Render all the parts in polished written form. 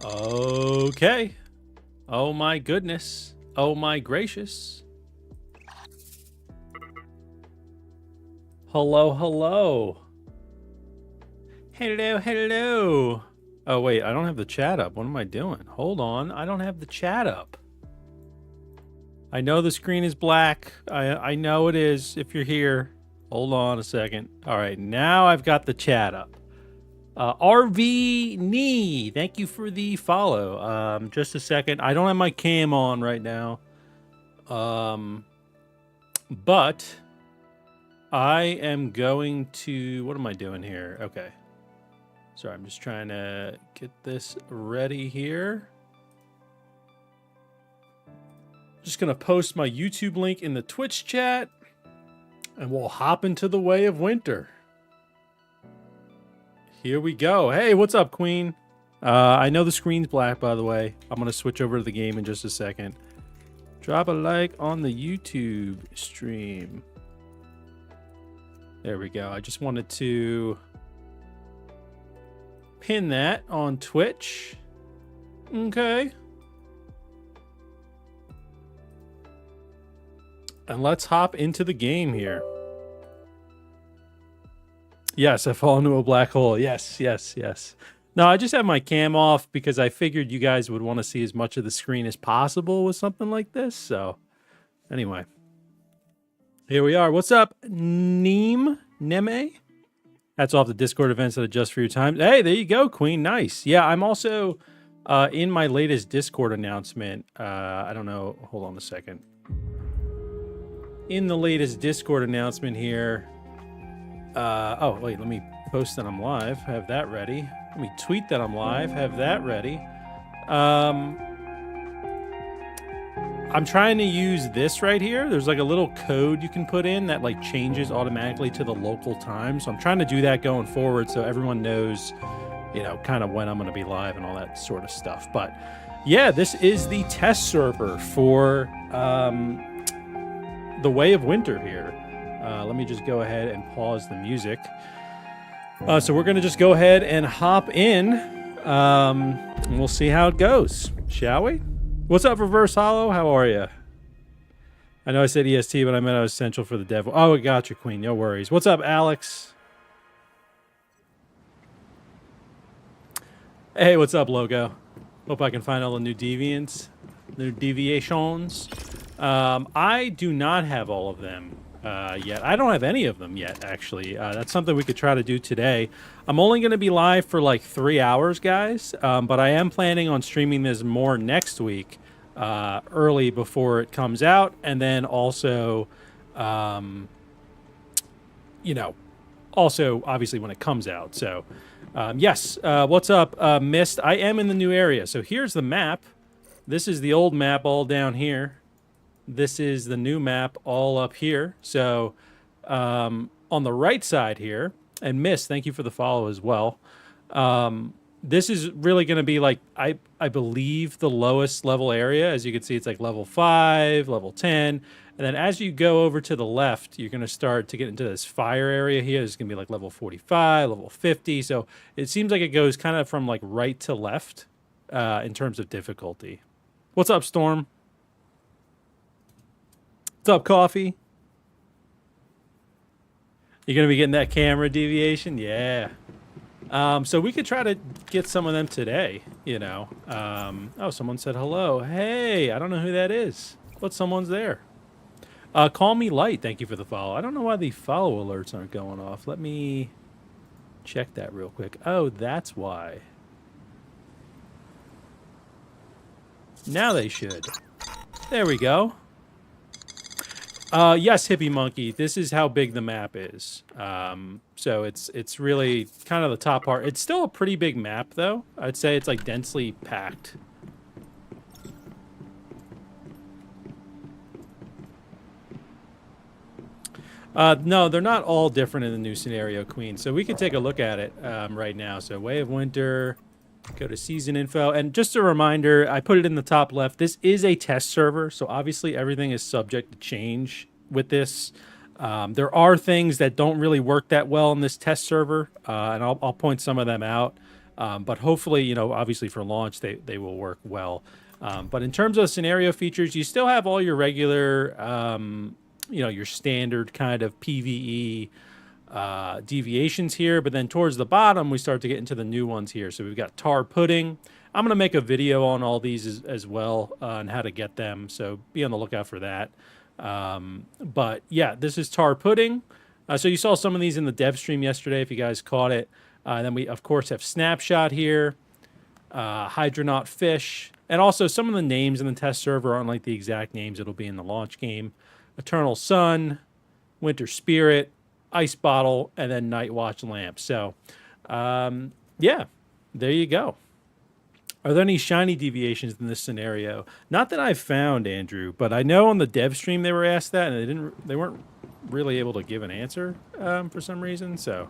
Okay. Oh my goodness. Oh my gracious. Hello, hello. Hello, hello. Oh, wait, I don't have the chat up. What am I doing? Hold on. I don't have the chat up. I know the screen is black. I know it is if you're here. Hold on a second. All right, now I've got the chat up. RV Knee, thank you for the follow. Just a second. I don't have my cam on right now. But I am going to, what am I doing here? Okay. Sorry, I'm just trying to get this ready here. Just going to post my YouTube link in the Twitch chat, and we'll hop into the way of winter. Here we go. Hey, what's up, Queen? I know the screen's black, by the way. I'm going to switch over to the game in just a second. Drop a like on the YouTube stream. There we go. I just wanted to pin that on Twitch. Okay. And let's hop into the game here. Yes, I fall into a black hole. Yes, yes, yes. No, I just have my cam off because I figured you guys would want to see as much of the screen as possible with something like this. So, anyway. Here we are. What's up, Neme? That's off the Discord events that adjust for your time. Hey, there you go, Queen. Nice. Yeah, I'm also in my latest Discord announcement. I don't know. Hold on a second. In the latest Discord announcement here. Oh, wait, let me post that I'm live. Have that ready. Let me tweet that I'm live. Have that ready. I'm trying to use this right here. There's like a little code you can put in that like changes automatically to the local time. So I'm trying to do that going forward so everyone knows, you know, kind of when I'm going to be live and all that sort of stuff. But yeah, this is the test server for the Way of Winter here. Let me just go ahead and pause the music. So we're going to just go ahead and hop in, and we'll see how it goes, shall we? What's up, Reverse Hollow? How are you? I know I said EST, but I meant I was Central for the devil. Oh, I got you, Queen. No worries. What's up, Alex? Hey, what's up, Logo? Hope I can find all the new deviants, new deviations. I do not have all of them yet. I don't have any of them yet, actually. That's something we could try to do today. I'm only going to be live for like 3 hours, guys, but I am planning on streaming this more next week, early before it comes out, and then also, you know, also obviously when it comes out. So, yes, what's up, Mist? I am in the new area. So here's the map. This is the old map all down here. This is the new map all up here. So on the right side here, and Miss, thank you for the follow as well. This is really going to be like, I believe, the lowest level area. As you can see, it's like level 5, level 10. And then as you go over to the left, you're going to start to get into this fire area here. It's going to be like level 45, level 50. So it seems like it goes kind of from like right to left in terms of difficulty. What's up, Storm? What's up, Coffee? You're going to be getting that camera deviation? Yeah. So we could try to get some of them today, you know. Oh, someone said hello. Hey, I don't know who that is, but someone's there. Call me Light, thank you for the follow. I don't know why the follow alerts aren't going off. Let me check that real quick. Oh, that's why. Now they should. There we go. Yes, Hippie Monkey. This is how big the map is. So it's really kind of the top part. It's still a pretty big map, though. I'd say it's like densely packed. No, they're not all different in the new scenario, Queen. So we can take a look at it right now. So Way of Winter, go to season info. And just a reminder, I put it in the top left. This is a test server, so obviously everything is subject to change with this. There are things that don't really work that well in this test server, and I'll point some of them out. But hopefully, you know, obviously for launch, they will work well. But in terms of scenario features, you still have all your regular, you know, your standard kind of PvE deviations here. But then towards the bottom, we start to get into the new ones here. So we've got tar pudding. I'm going to make a video on all these as well on how to get them. So be on the lookout for that. But yeah, this is tar pudding. So you saw some of these in the dev stream yesterday if you guys caught it. Then we, of course, have Snapshot here, Hydronaut Fish, and also some of the names in the test server aren't like the exact names it'll be in the launch game. Eternal Sun, Winter Spirit, Ice Bottle, and then Night Watch Lamp. So, yeah, there you go. Are there any shiny deviations in this scenario? Not that I've found, Andrew, but I know on the dev stream they were asked that, and they weren't really able to give an answer for some reason. So,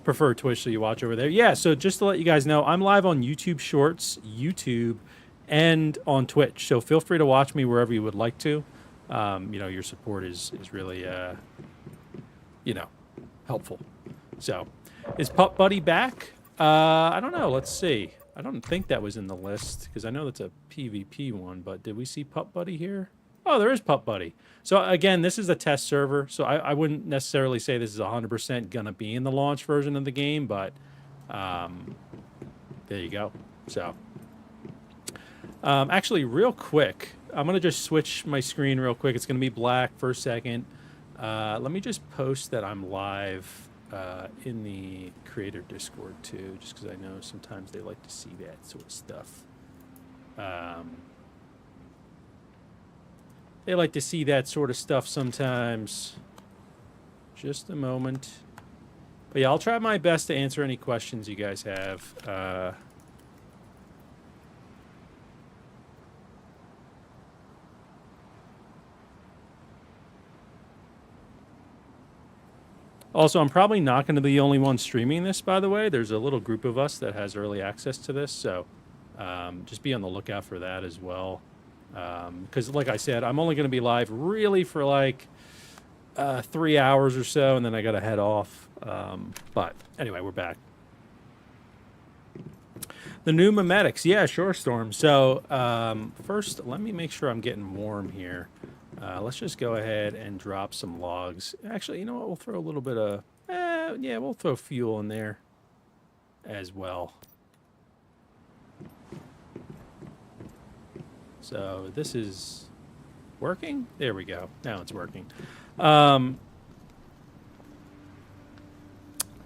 prefer Twitch, so you watch over there. Yeah. So just to let you guys know, I'm live on YouTube Shorts, YouTube, and on Twitch. So feel free to watch me wherever you would like to. You know, your support is really, you know, helpful. So, is Pup Buddy back? I don't know. Let's see. I don't think that was in the list because I know that's a PvP one, but did we see Pup Buddy here? Oh, there is Pup Buddy. So again, this is a test server, so I wouldn't necessarily say this is 100% going to be in the launch version of the game, but there you go. So actually, real quick, I'm going to just switch my screen real quick. It's going to be black for a second. Let me just post that I'm live in the creator Discord too, just because I know sometimes they like to see that sort of stuff. They like to see that sort of stuff sometimes. Just a moment. But yeah, I'll try my best to answer any questions you guys have. Also, I'm probably not going to be the only one streaming this, by the way. There's a little group of us that has early access to this, so just be on the lookout for that as well. Because, like I said, I'm only going to be live really for like 3 hours or so, and then I got to head off. But anyway, we're back. The new memetics. Yeah, sure, Storm. So first, let me make sure I'm getting warm here. Let's just go ahead and drop some logs. Actually, you know what? We'll throw a little bit of... yeah, we'll throw fuel in there as well. So this is working? There we go. Now it's working. All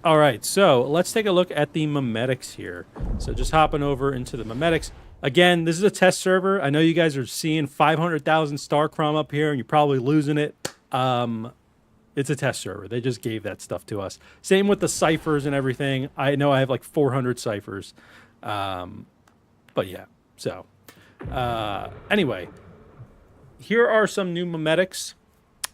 right, so let's take a look at the memetics here. So just hopping over into the memetics. Again, this is a test server. I know you guys are seeing 500,000 star crumb up here, and you're probably losing it. It's a test server. They just gave that stuff to us. Same with the ciphers and everything. I know I have like 400 ciphers. But yeah, so... anyway, here are some new memetics.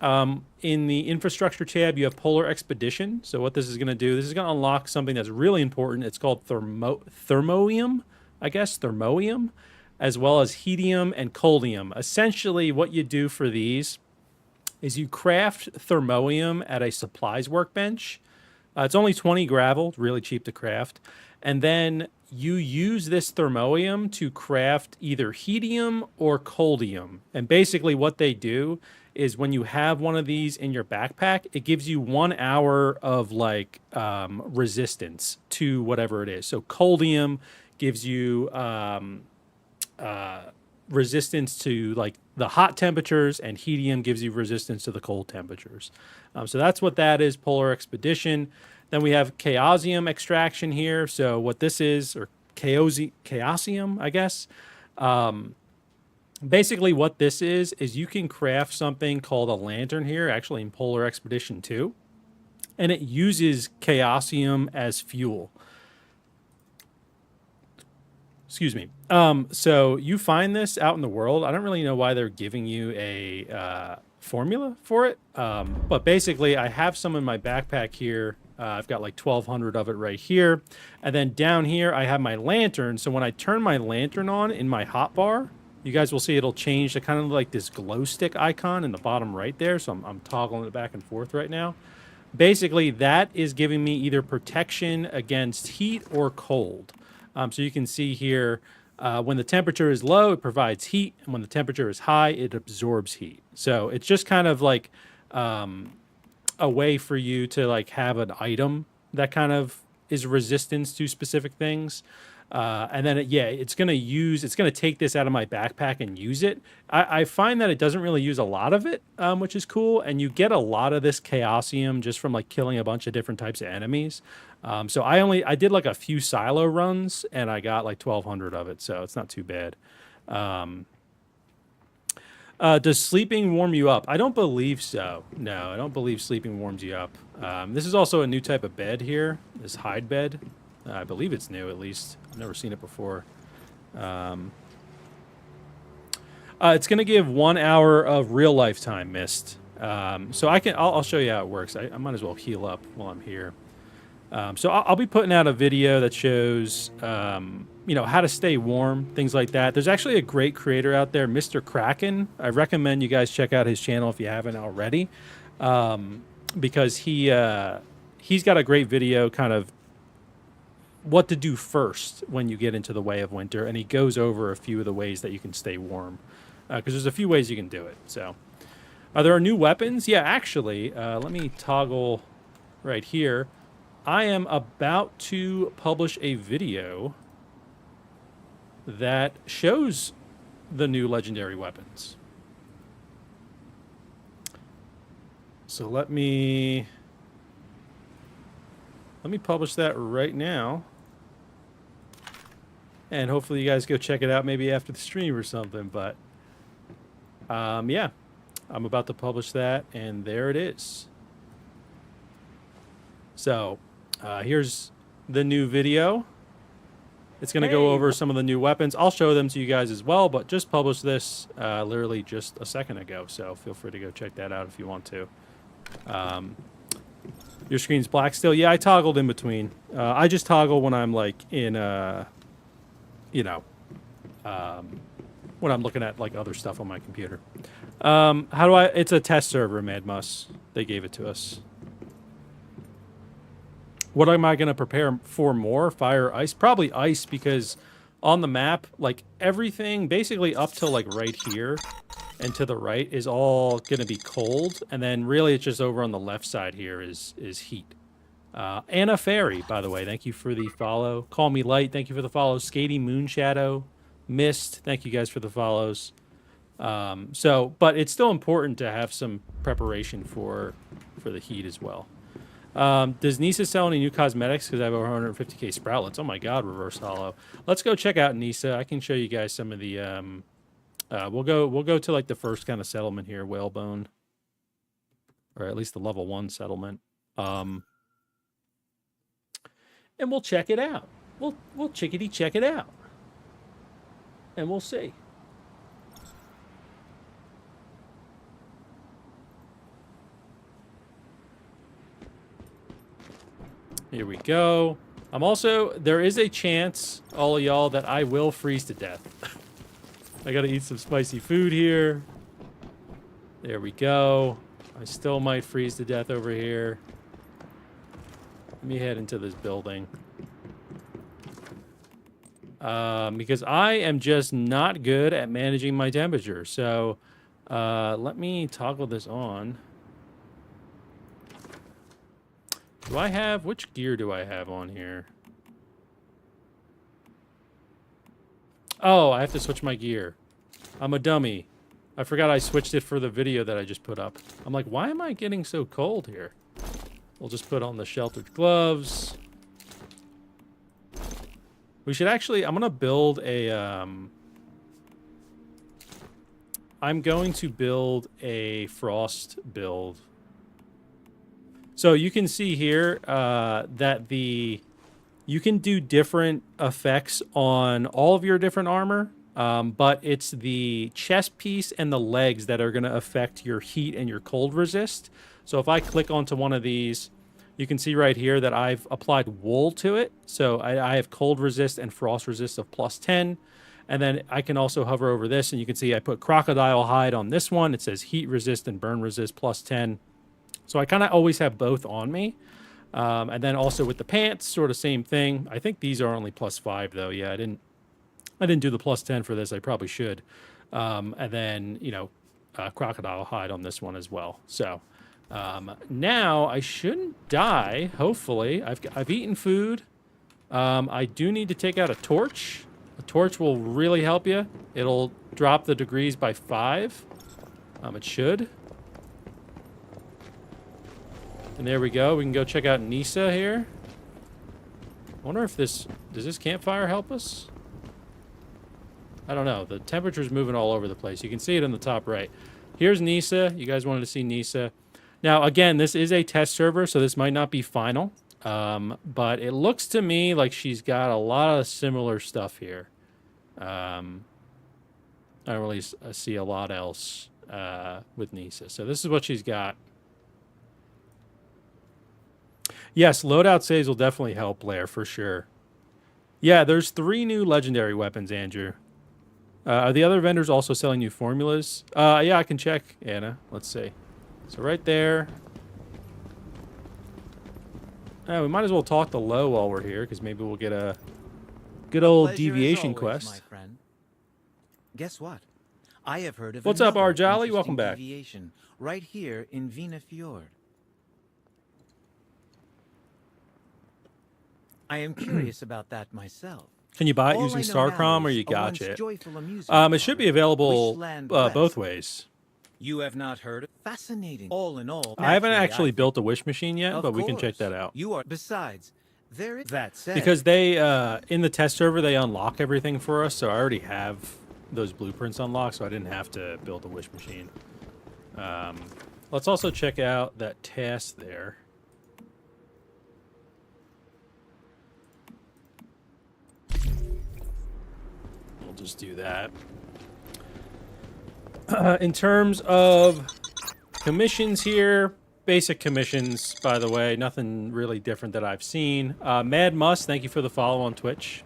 In the infrastructure tab, you have Polar Expedition. So what this is going to do, this is going to unlock something that's really important. It's called thermoium, I guess, thermoium, as well as hedium and coldium. Essentially, what you do for these is you craft thermoium at a supplies workbench. It's only 20 gravel, really cheap to craft. And then you use this thermoium to craft either hedium or coldium. And basically what they do is when you have one of these in your backpack, it gives you 1 hour of like resistance to whatever it is. So coldium gives you resistance to like the hot temperatures, and helium gives you resistance to the cold temperatures. So that's what that is, Polar Expedition. Then we have Chaosium extraction here. So what this is, or Chaosium, I guess. Basically what this is you can craft something called a lantern here, actually in Polar Expedition 2. And it uses Chaosium as fuel. Excuse me. So you find this out in the world. I don't really know why they're giving you a formula for it. But basically, I have some in my backpack here. I've got like 1,200 of it right here. And then down here, I have my lantern. So when I turn my lantern on in my hotbar, you guys will see it'll change to kind of like this glow stick icon in the bottom right there. So I'm toggling it back and forth right now. basically that is giving me either protection against heat or cold. So you can see here, when the temperature is low, it provides heat, and when the temperature is high, it absorbs heat. So it's just kind of like a way for you to like have an item that kind of is resistance to specific things. And then, it's going to take this out of my backpack and use it. I find that it doesn't really use a lot of it, which is cool. And you get a lot of this Chaosium just from like killing a bunch of different types of enemies. So I did like a few silo runs and I got like 1,200 of it. So it's not too bad. Does sleeping warm you up? I don't believe so. No, I don't believe sleeping warms you up. This is also a new type of bed here, this hide bed. I believe it's new, at least. I've never seen it before. It's going to give 1 hour of real lifetime mist. So I'll show you how it works. I might as well heal up while I'm here. So I'll be putting out a video that shows, how to stay warm, things like that. There's actually a great creator out there, Mr. Kraken. I recommend you guys check out his channel if you haven't already, because he's got a great video kind of what to do first when you get into the way of winter, and he goes over a few of the ways that you can stay warm, because there's a few ways you can do it. So there are new weapons. Yeah, actually, let me toggle right here. I am about to publish a video that shows the new legendary weapons. So let me publish that right now. And hopefully you guys go check it out maybe after the stream or something. But yeah, I'm about to publish that, and there it is. So here's the new video. It's going to go over some of the new weapons. I'll show them to you guys as well, but just published this literally just a second ago. So feel free to go check that out if you want to. Your screen's black still. Yeah, I toggled in between. I just toggle when I'm like in, when I'm looking at like other stuff on my computer. It's a test server, Madmus. They gave it to us. What am I going to prepare for more? Fire, ice? Probably ice, because on the map, like everything basically up till like right here and to the right is all going to be cold. And then really it's just over on the left side here is heat. Anna Fairy, by the way, thank you for the follow. Call Me Light, thank you for the follow. Skating Moonshadow, Mist, thank you guys for the follows. But it's still important to have some preparation for the heat as well. Does Nissa sell any new cosmetics? Because I have over 150k sproutlets. Oh my god, reverse hollow. Let's go check out Nissa. I can show you guys some of the we'll go to like the first kind of settlement here, Whalebone. Or at least the level 1 settlement. And we'll check it out. We'll chickadee check it out. And we'll see. Here we go. There is a chance, all of y'all, that I will freeze to death. I gotta eat some spicy food here. There we go. I still might freeze to death over here. Let me head into this building. Because I am just not good at managing my temperature. So, let me toggle this on. Which gear do I have on here? Oh, I have to switch my gear. I'm a dummy. I forgot I switched it for the video that I just put up. I'm like, why am I getting so cold here? We'll just put on the sheltered gloves. We should actually, I'm going to build a, I'm going to build a frost build. So you can see here that you can do different effects on all of your different armor, but it's the chest piece and the legs that are going to affect your heat and your cold resist. So if I click onto one of these, you can see right here that I've applied wool to it. So I have cold resist and frost resist of +10. And then I can also hover over this, and you can see I put crocodile hide on this one. It says heat resist and burn resist +10. So I kind of always have both on me. And then also with the pants, sort of same thing. I think these are only +5 though. Yeah, I didn't do the +10 for this. I probably should. And then, you know, crocodile hide on this one as well. So now I shouldn't die, hopefully. I've eaten food. I do need to take out a torch. A torch will really help you. It'll drop the degrees by 5. It should. And there we go. We can go check out Nissa here. I wonder if does this campfire help us? I don't know. The temperature's moving all over the place. You can see it in the top right. Here's Nissa. You guys wanted to see Nissa. Now, again, this is a test server, so this might not be final. But it looks to me like she's got a lot of similar stuff here. I don't really see a lot else with Nissa. So this is what she's got. Yes, loadout saves will definitely help Blair, for sure. Yeah, there's 3 new legendary weapons, Andrew. Are the other vendors also selling new formulas? Yeah, I can check, Anna. Let's see. So right there. We might as well talk to Lo while we're here, because maybe we'll get a good old deviation quest. My friend. Guess what? I have heard of What's up, R. Jolly? Welcome back. Deviation right here in Vina Fjord. I am curious about that myself. Can you buy it using Starcrom, or you gotcha it? It should be available both ways. You have not heard? Fascinating. All in all, I haven't actually built a wish machine yet, but we can check that out. You are. Besides, there is that said, because they in the test server they unlock everything for us, so I already have those blueprints unlocked, so I didn't have to build a wish machine. Let's also check out that task there. We'll just do that. In terms of commissions here, basic commissions, by the way, nothing really different that I've seen. Mad Must, thank you for the follow on Twitch.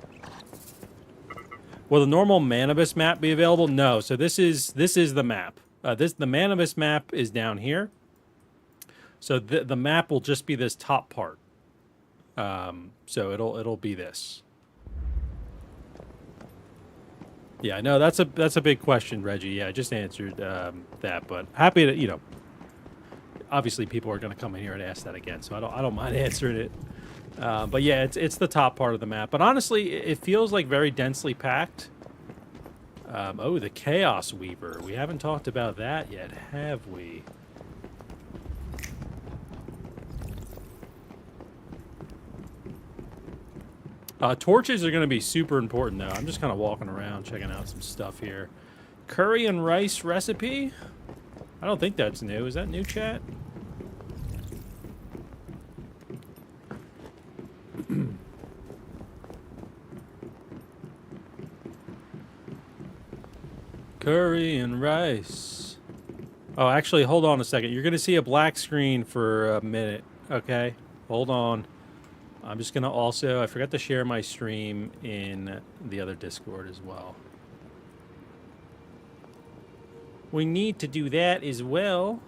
Will the normal Manibus map be available? No. So this is the map. The Manibus map is down here. So the map will just be this top part. So it'll be this. Yeah, no, that's a big question, Reggie. Yeah, I just answered that, but happy to, you know, obviously people are going to come in here and ask that again, so I don't mind answering it. But yeah, it's the top part of the map. But honestly, it feels like very densely packed. Oh, the Chaos Weaver. We haven't talked about that yet, have we? Torches are going to be super important, though. I'm just kind of walking around, checking out some stuff here. Curry and rice recipe? I don't think that's new. Is that new, chat? Curry and rice. Oh, actually, hold on a second. You're going to see a black screen for a minute, okay? Hold on. I'm just going to also... I forgot to share my stream in the other Discord as well. We need to do that as well.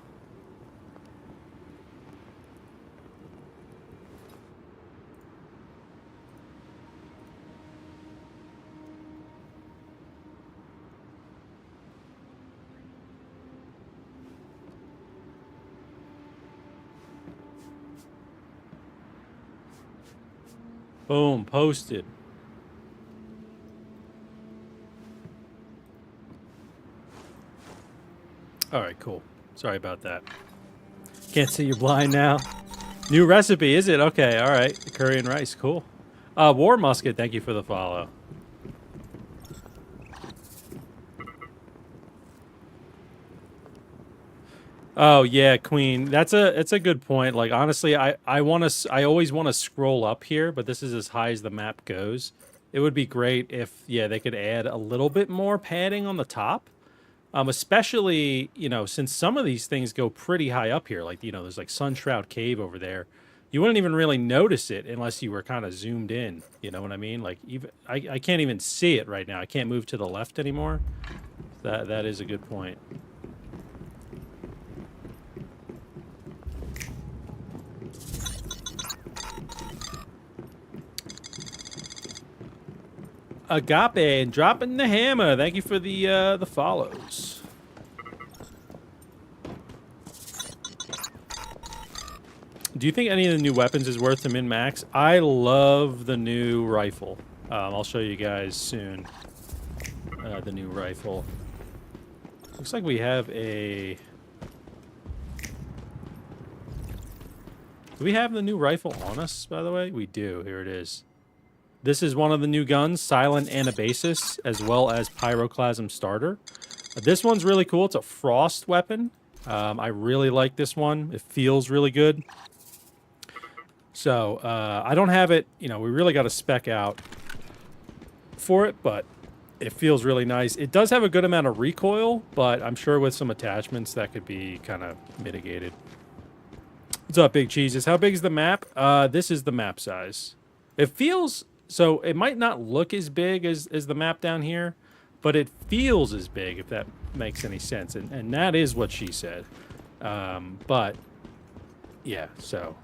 Boom, posted. All right, cool. Sorry about that. Can't see you're blind now. New recipe, is it? Okay, all right. Curry and rice, cool. War Musket, thank you for the follow. Oh yeah, Queen. That's a good point. Like honestly, I always want to scroll up here, but this is as high as the map goes. It would be great if they could add a little bit more padding on the top. Especially, since some of these things go pretty high up here, like, there's like Sunshroud Cave over there. You wouldn't even really notice it unless you were kind of zoomed in. You know what I mean? Like, even I can't even see it right now. I can't move to the left anymore. That is a good point. Agape and dropping the hammer. Thank you for the follows. Do you think any of the new weapons is worth to min-max? I love the new rifle. I'll show you guys soon. The new rifle. Looks like we have a... Do we have the new rifle on us, by the way? We do. Here it is. This is one of the new guns, Silent Anabasis, as well as Pyroclasm Starter. This one's really cool. It's a frost weapon. I really like this one. It feels really good. So, I don't have it, you know, we really got to spec out for it, but it feels really nice. It does have a good amount of recoil, but I'm sure with some attachments that could be kind of mitigated. What's up, Big Cheeses? How big is the map? This is the map size. It feels, so it might not look as big as the map down here, but it feels as big, if that makes any sense. And that is what she said. But, yeah, so...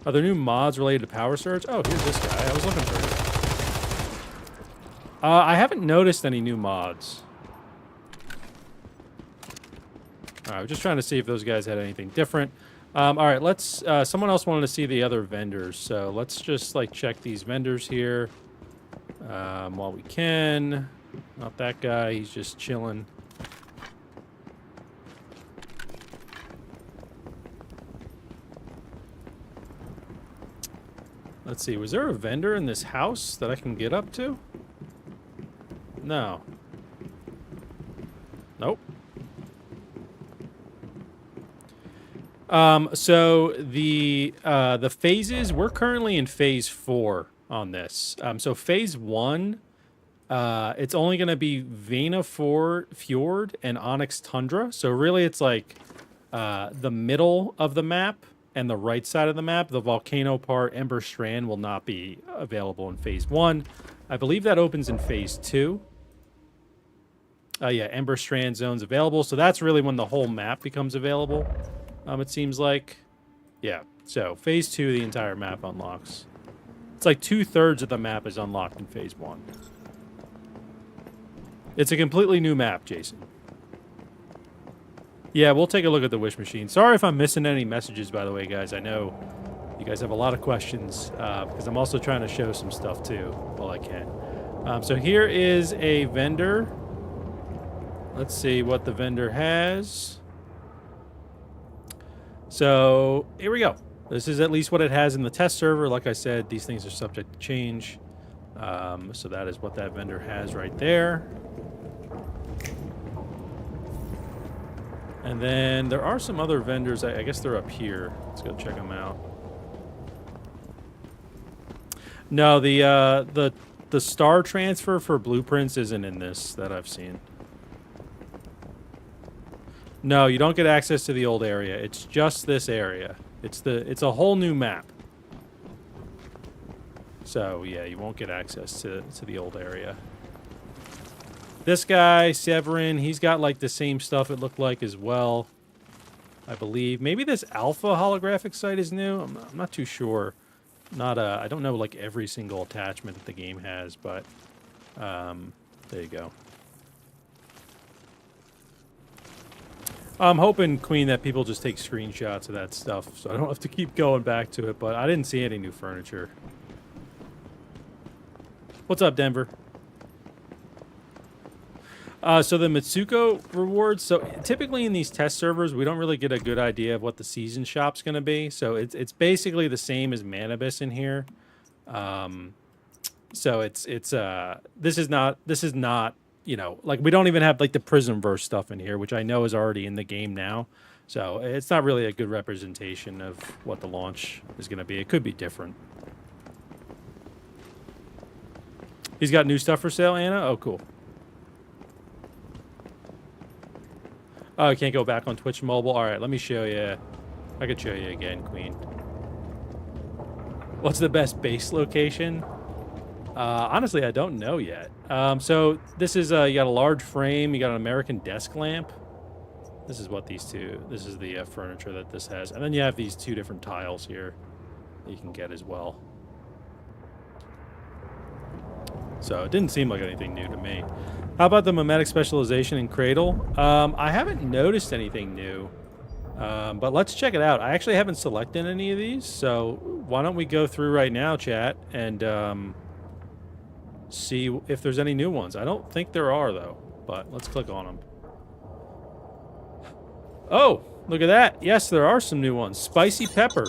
Are there new mods related to Power Surge? Oh, here's this guy. I was looking for him. I haven't noticed any new mods. All right, I'm just trying to see if those guys had anything different. All right, let's... someone else wanted to see the other vendors, so let's just, like, check these vendors here while we can. Not that guy. He's just chilling. Let's see, was there a vendor in this house that I can get up to? No. Nope. So the phases, we're currently in phase 4 on this. So phase 1, it's only going to be Vena Fjord and Onyx Tundra. So really it's like the middle of the map. And the right side of the map, the volcano part, Ember Strand, will not be available in phase 1. I believe that opens in phase 2. Yeah, Ember Strand zone's available. So that's really when the whole map becomes available, it seems like. Yeah, so phase 2, the entire map unlocks. It's like 2/3 of the map is unlocked in phase 1. It's a completely new map, Jason. Yeah, we'll take a look at the wish machine. Sorry if I'm missing any messages, by the way, guys. I know you guys have a lot of questions because I'm also trying to show some stuff, too, while I can. So here is a vendor. Let's see what the vendor has. So here we go. This is at least what it has in the test server. Like I said, these things are subject to change. So that is what that vendor has right there. And then there are some other vendors. I guess they're up here. Let's go check them out. No, the star transfer for blueprints isn't in this that I've seen. No, you don't get access to the old area. It's just this area. It's a whole new map. So yeah, you won't get access to the old area. This guy, Severin, he's got like the same stuff it looked like as well, I believe. Maybe this alpha holographic site is new. I'm not too sure. I don't know like every single attachment that the game has, but there you go. I'm hoping, Queen, that people just take screenshots of that stuff so I don't have to keep going back to it, but I didn't see any new furniture. What's up, Denver? So the Mitsuko rewards, so typically in these test servers, we don't really get a good idea of what the season shop's going to be. So it's basically the same as Manibus in here. So this is not, you know, like we don't even have like the Prismverse stuff in here, which I know is already in the game now. So it's not really a good representation of what the launch is going to be. It could be different. He's got new stuff for sale, Anna? Oh, cool. Oh, I can't go back on Twitch Mobile? All right, let me show you. I could show you again, Queen. What's the best base location? Honestly, I don't know yet. So this is, you got a large frame. You got an American desk lamp. This is what this is the furniture that this has. And then you have these 2 different tiles here that you can get as well. So it didn't seem like anything new to me. How about the mimetic specialization in Cradle? I haven't noticed anything new. But let's check it out. I actually haven't selected any of these, so why don't we go through right now, chat, and see if there's any new ones. I don't think there are, though, but let's click on them. Oh, look at that. Yes, there are some new ones. Spicy Pepper.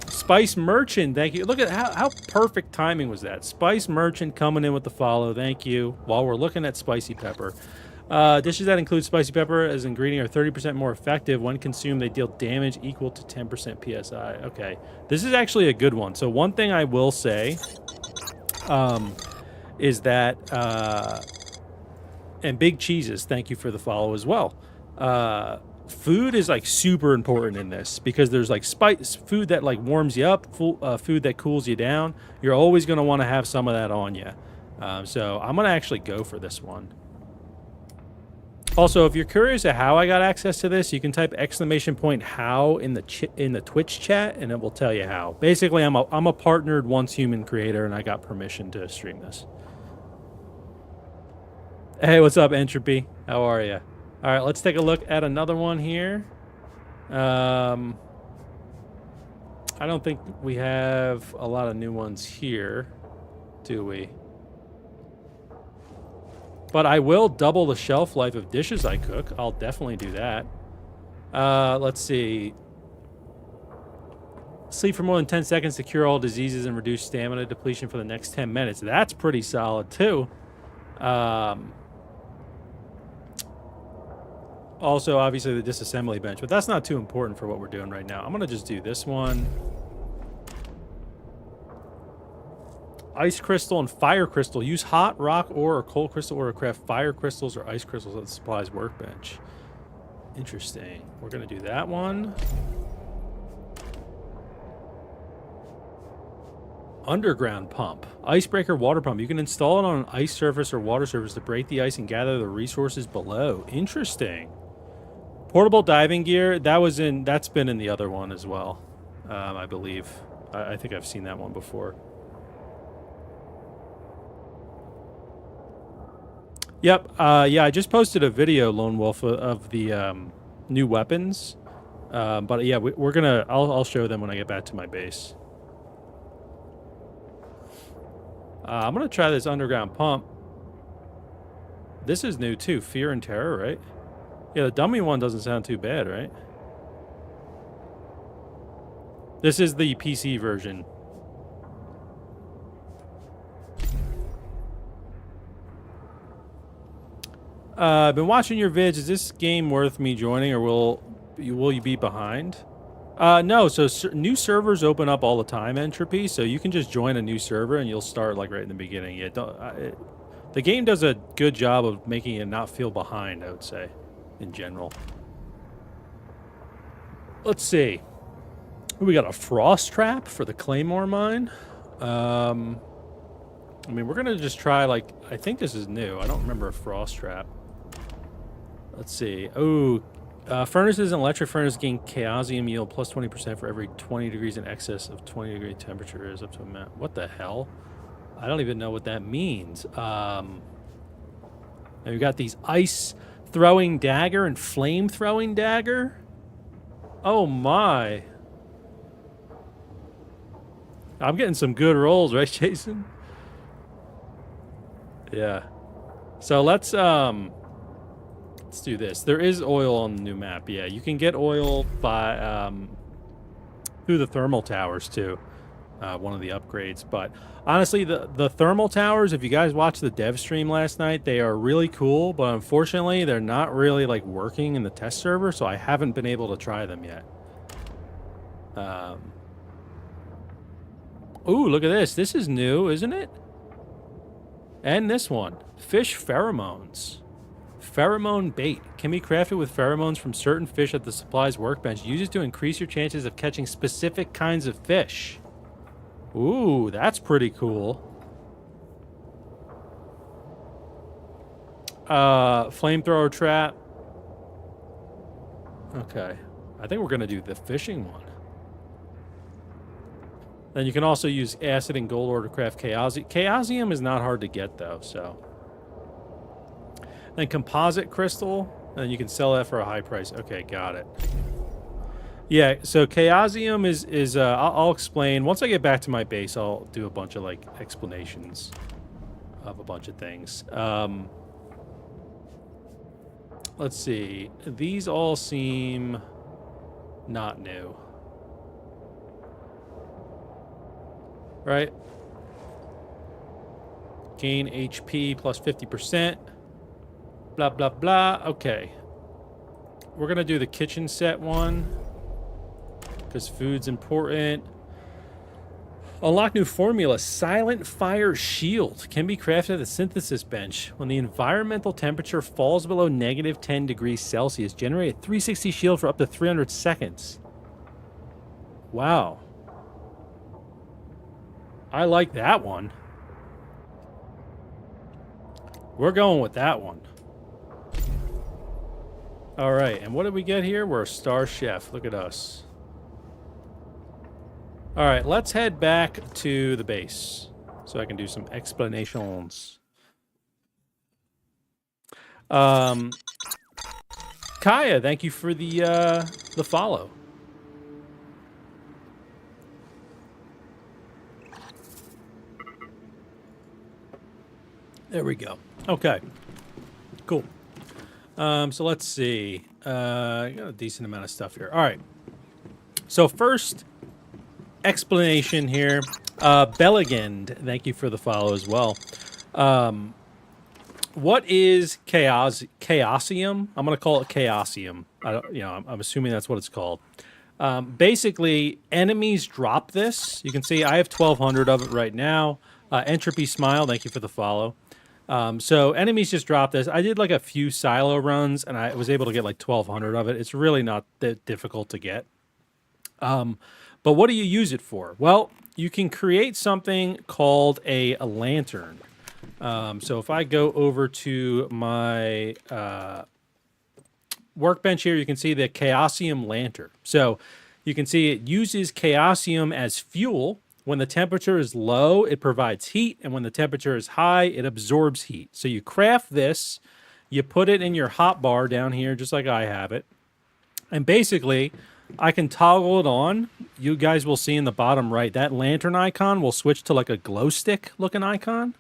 Spice Merchant, thank you. Look at how perfect timing was that. Spice Merchant coming in with the follow, thank you, while we're looking at Spicy Pepper. Dishes that include spicy pepper as an ingredient are 30% more effective. When consumed, they deal damage equal to 10% PSI. Okay, this is actually a good one. So one thing I will say is that, and Big Cheeses, thank you for the follow as well. Food is like super important in this because there's like food that like warms you up, food that cools you down. You're always going to want to have some of that on you. So I'm going to actually go for this one. Also, if you're curious at how I got access to this, you can type !how in the Twitch chat, and it will tell you how. Basically, I'm a partnered Once Human creator, and I got permission to stream this. Hey, what's up, Entropy? How are you? All right, let's take a look at another one here. I don't think we have a lot of new ones here, do we? But I will double the shelf life of dishes I cook. I'll definitely do that. Let's see. Sleep for more than 10 seconds to cure all diseases and reduce stamina depletion for the next 10 minutes. That's pretty solid, too. Also, obviously, the disassembly bench. But that's not too important for what we're doing right now. I'm going to just do this one. Ice crystal and fire crystal. Use hot rock ore or cold crystal ore to craft fire crystals or ice crystals at the supplies workbench. Interesting. We're going to do that one. Underground pump. Icebreaker water pump. You can install it on an ice surface or water surface to break the ice and gather the resources below. Interesting. Portable diving gear. That's been in the other one as well, I believe. I think I've seen that one before. Yep. Yeah, I just posted a video, Lone Wolf, of the new weapons. But yeah, we're gonna. I'll show them when I get back to my base. I'm gonna try this underground pump. This is new too. Fear and Terror, right? Yeah, the dummy one doesn't sound too bad, right? This is the PC version. I've been watching your vids. Is this game worth me joining, or will you be behind? No. So new servers open up all the time, Entropy. So you can just join a new server and you'll start like right in the beginning. Yeah, the game does a good job of making it not feel behind, I would say, in general. Let's see. We got a frost trap for the Claymore mine. I mean, we're gonna just try like I think this is new. I don't remember a frost trap. Let's see. Oh, furnaces and electric furnace gain Chaosium yield plus 20% for every 20 degrees in excess of 20 degree temperature is up to a map. What the hell? I don't even know what that means. And we got these ice throwing dagger and flame throwing dagger. Oh my. I'm getting some good rolls, right, Jason? Yeah. So let's do this. There is oil on the new map. Yeah, you can get oil by through the thermal towers too. One of the upgrades. But honestly, the thermal towers, if you guys watched the dev stream last night, they are really cool, but unfortunately, they're not really like working in the test server, so I haven't been able to try them yet. Ooh, look at this. This is new, isn't it? And this one. Fish pheromones. Pheromone bait. Can be crafted with pheromones from certain fish at the supplies workbench. Use it to increase your chances of catching specific kinds of fish. Ooh, that's pretty cool. Flamethrower trap. Okay. I think we're going to do the fishing one. Then you can also use acid and gold ore to craft Chaosium. Chaosium is not hard to get, though, so. Then composite crystal, and you can sell that for a high price. Okay, got it. Yeah, so Chaosium is I'll explain. Once I get back to my base, I'll do a bunch of, like, explanations of a bunch of things. Let's see. These all seem not new. Right? Gain HP plus 50%. Blah, blah, blah. Okay. We're going to do the kitchen set one, because food's important. Unlock new formula. Silent Fire Shield can be crafted at the synthesis bench. When the environmental temperature falls below -10 degrees Celsius, generate a 360 shield for up to 300 seconds. Wow. I like that one. We're going with that one. All right, and what did we get here? We're a star chef. Look at us. All right, let's head back to the base so I can do some explanations. Kaya, thank you for the follow. There we go. Okay, cool. So let's see. Got a decent amount of stuff here. All right. So first explanation here. Belligand, thank you for the follow as well. What is Chaosium? I'm going to call it Chaosium. I'm assuming that's what it's called. Basically, enemies drop this. You can see I have 1,200 of it right now. Entropy Smile, thank you for the follow. So enemies just drop this. I did like a few silo runs, and I was able to get like 1,200 of it. It's really not that difficult to get. But what do you use it for? Well, you can create something called a lantern. So if I go over to my workbench here, you can see the Chaosium lantern. So you can see it uses Chaosium as fuel. When the temperature is low, it provides heat, and when the temperature is high, it absorbs heat. So you craft this, you put it in your hotbar down here, just like I have it, and basically, I can toggle it on. You guys will see in the bottom right, that lantern icon will switch to like a glow stick looking icon.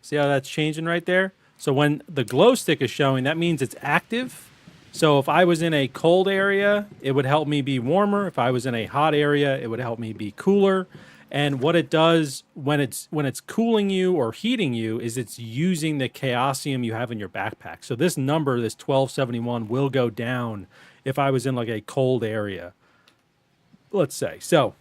See how that's changing right there? So when the glow stick is showing, that means it's active. So if I was in a cold area, it would help me be warmer. If I was in a hot area, it would help me be cooler. And what it does when it's cooling you or heating you is it's using the Chaosium you have in your backpack. So this number, this 1271, will go down if I was in like a cold area, let's say. So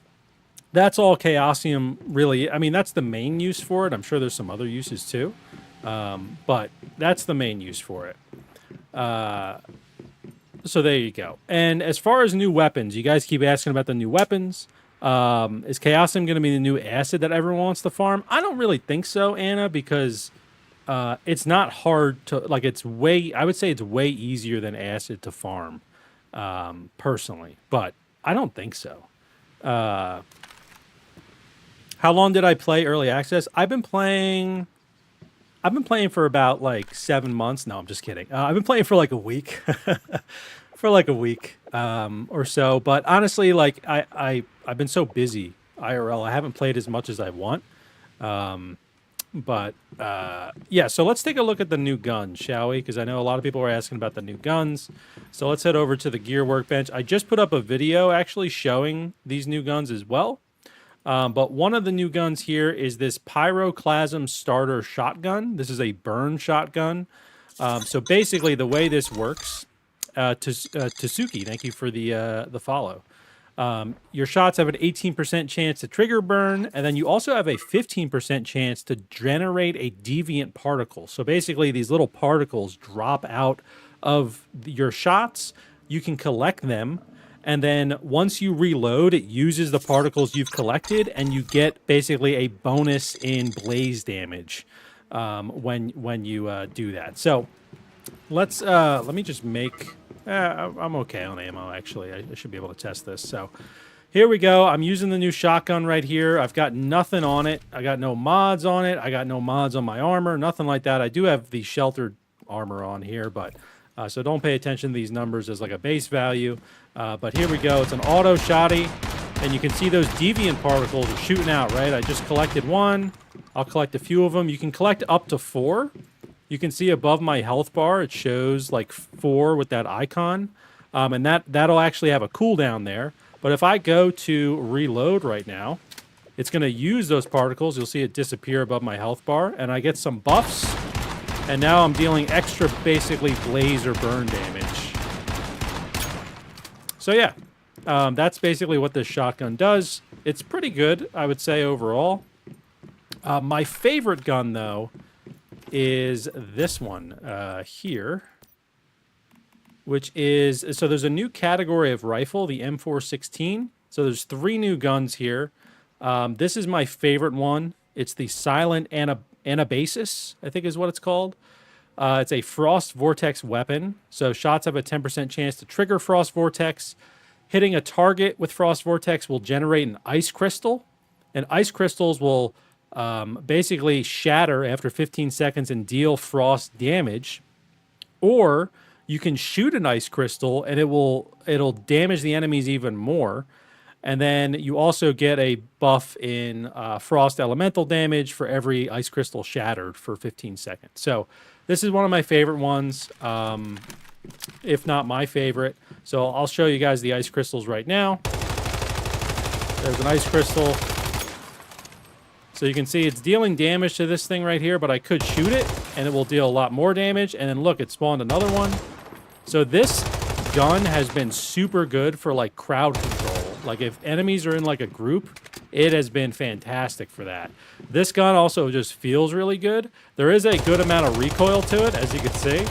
that's all Chaosium really. I mean, that's the main use for it. I'm sure there's some other uses too, but that's the main use for it. So there you go. And as far as new weapons, you guys keep asking about the new weapons. Is Chaosium going to be the new acid that everyone wants to farm? I don't really think so, Anna, because it's not hard to, like, I would say it's way easier than acid to farm, personally, but I don't think so. How long did I play early access? I've been playing for about like 7 months. No, I'm just kidding. I've been playing for like a week, or so. But honestly, like I've been so busy IRL. I haven't played as much as I want. Yeah. So let's take a look at the new guns, shall we? Because I know a lot of people are asking about the new guns. So let's head over to the gear workbench. I just put up a video actually showing these new guns as well. But one of the new guns here is this Pyroclasm starter shotgun. This is a burn shotgun. So basically the way this works, Tasuki, thank you for the follow. Your shots have an 18% chance to trigger burn, and then you also have a 15% chance to generate a deviant particle. So basically these little particles drop out of your shots. You can collect them. And then once you reload, it uses the particles you've collected, and you get basically a bonus in blaze damage when you do that. So let me just make. I'm okay on ammo, actually. I should be able to test this. So here we go. I'm using the new shotgun right here. I've got nothing on it. I got no mods on it. I got no mods on my armor, nothing like that. I do have the sheltered armor on here, but so don't pay attention to these numbers as like a base value. But here we go. It's an auto shotty, and you can see those deviant particles are shooting out, right? I just collected one. I'll collect a few of them. You can collect up to 4. You can see above my health bar, it shows like 4 with that icon. And that'll actually have a cooldown there. But if I go to reload right now, it's going to use those particles. You'll see it disappear above my health bar, and I get some buffs. And now I'm dealing extra, basically, blaze or burn damage. So yeah, that's basically what this shotgun does. It's pretty good, I would say, overall. My favorite gun, though, is this one here, which is, so there's a new category of rifle, the M416. So there's 3 new guns here. This is my favorite one. It's the Silent Anabasis, I think is what it's called. It's a Frost Vortex weapon. So shots have a 10% chance to trigger Frost Vortex. Hitting a target with Frost Vortex will generate an ice crystal. And ice crystals will basically shatter after 15 seconds and deal frost damage. Or you can shoot an ice crystal and it'll damage the enemies even more. And then you also get a buff in frost elemental damage for every ice crystal shattered for 15 seconds. So this is one of my favorite ones, if not my favorite. So I'll show you guys the ice crystals right now. There's an ice crystal. So you can see it's dealing damage to this thing right here, but I could shoot it and it will deal a lot more damage. And then look, it spawned another one. So this gun has been super good for like crowd control. Like if enemies are in like a group, it has been fantastic for that. This gun also just feels really good. There is a good amount of recoil to it, as you can see.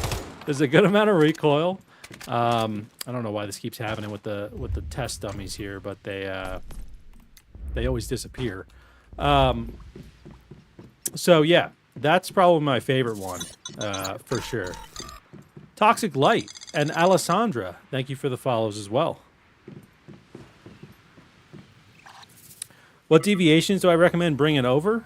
There's a good amount of recoil. I don't know why this keeps happening with the test dummies here, but they always disappear. So yeah, that's probably my favorite one, for sure. Toxic Light and Alessandra, thank you for the follows as well. What deviations do I recommend bringing over?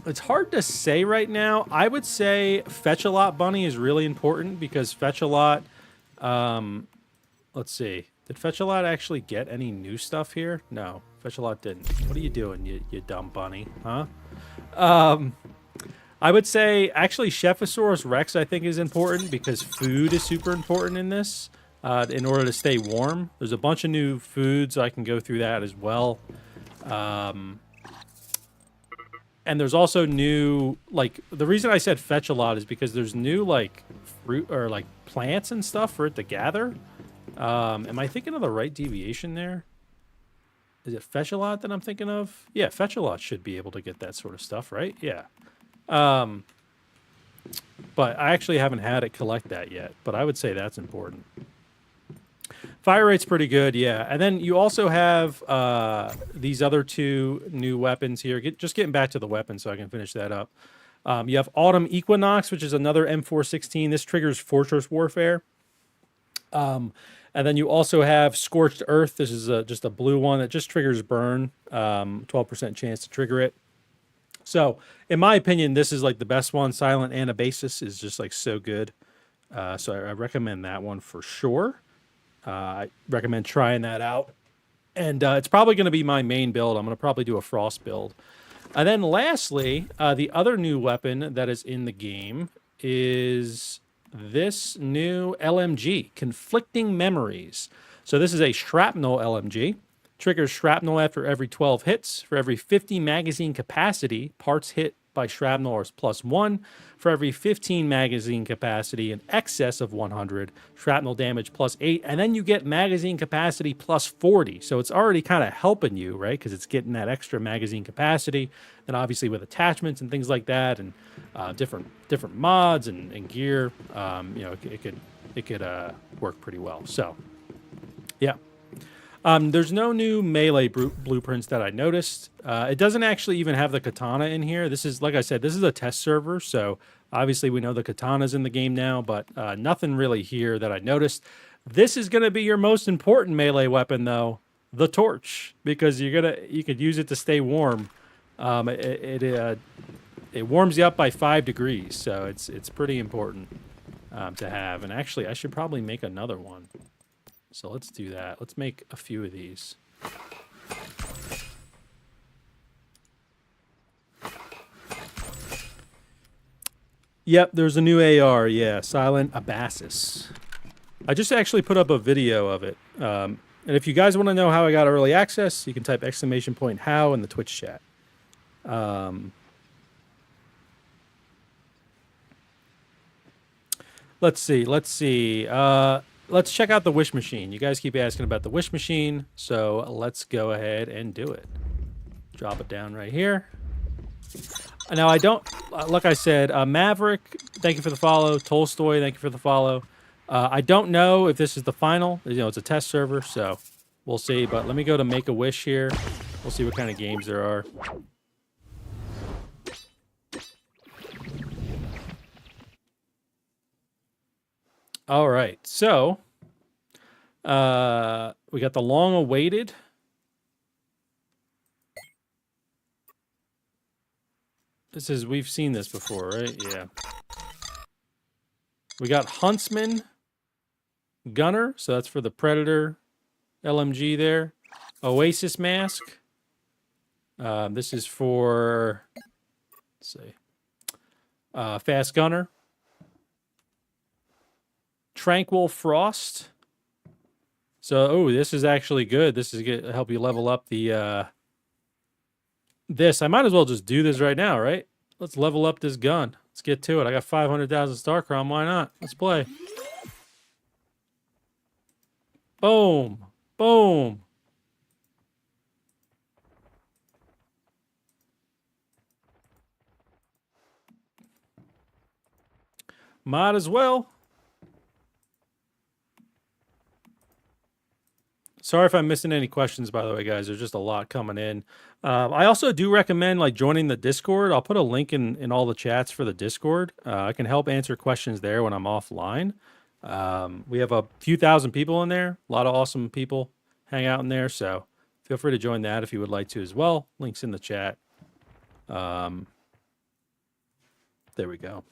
It's hard to say right now. I would say Fetch-a-Lot Bunny is really important because Fetch-a-Lot, let's see. Did Fetch-a-Lot actually get any new stuff here? No, Fetch-a-Lot didn't. What are you doing, you dumb bunny, huh? I would say, actually, Chephosaurus Rex, I think, is important because food is super important in this in order to stay warm. There's a bunch of new foods. I can go through that as well. And there's also new, like, the reason I said Fetch-a-Lot is because there's new, like, fruit or, like, plants and stuff for it to gather. Am I thinking of the right deviation there? Is it Fetch-a-Lot that I'm thinking of? Yeah, Fetch-a-Lot should be able to get that sort of stuff, right? Yeah. But I actually haven't had it collect that yet, but I would say that's important. Fire rate's pretty good, yeah. And then you also have these other 2 new weapons here. Just getting back to the weapon so I can finish that up. You have Autumn Equinox, which is another M416. This triggers Fortress Warfare. And then you also have Scorched Earth. This is just a blue one that just triggers Burn. 12% chance to trigger it. So, in my opinion, this is like the best one. Silent Anabasis is just like so good. So I recommend that one for sure. I recommend trying that out. And it's probably going to be my main build. I'm going to probably do a Frost build. And then lastly, the other new weapon that is in the game is this new LMG, Conflicting Memories. So this is a shrapnel LMG. Triggers shrapnel after every 12 hits. For every 50 magazine capacity, parts hit by shrapnel are +1. For every 15 magazine capacity in excess of 100, shrapnel damage +8. And then you get magazine capacity +40. So it's already kind of helping you, right? Because it's getting that extra magazine capacity. Then obviously with attachments and things like that, and different mods and gear, you know, it could work pretty well. So, yeah. There's no new melee blueprints that I noticed. It doesn't actually even have the katana in here. This is, like I said, this is a test server, so obviously we know the katana's in the game now, but nothing really here that I noticed. This is going to be your most important melee weapon, though. the torch, because you could use it to stay warm. It warms you up by 5 degrees, so it's pretty important to have. And actually, I should probably make another one. So let's do that. Let's make a few of these. Yep, there's a new AR. Yeah, Silent Abassus. I just actually put up a video of it. And if you guys want to know how I got early access, you can type !how in the Twitch chat. Let's see. Let's check out the wish machine. You guys keep asking about the wish machine, so let's go ahead and do it. Drop it down right here. Now, I don't, like I said, Maverick, thank you for the follow. Tolstoy, thank you for the follow. I don't know if this is the final. You know, it's a test server, so we'll see. But let me go to Make-A-Wish here. We'll see what kind of games there are. All right, so we got the long-awaited. This is, we've seen this before, right? Yeah. We got Huntsman Gunner, so that's for the Predator LMG there. Oasis Mask. This is for, let's see, Fast Gunner. Tranquil Frost. So, oh, this is actually good. This is going to help you level up the, this. I might as well just do this right now, right? Let's level up this gun. Let's get to it. I got 500,000 Star Crom. Why not? Let's play. Boom. Boom. Might as well. Sorry if I'm missing any questions, by the way, guys. There's just a lot coming in. I also do recommend like joining the Discord. I'll put a link in all the chats for the Discord. I can help answer questions there when I'm offline. We have a few thousand people in there. A lot of awesome people hang out in there. So feel free to join that if you would like to as well. Links in the chat. There we go.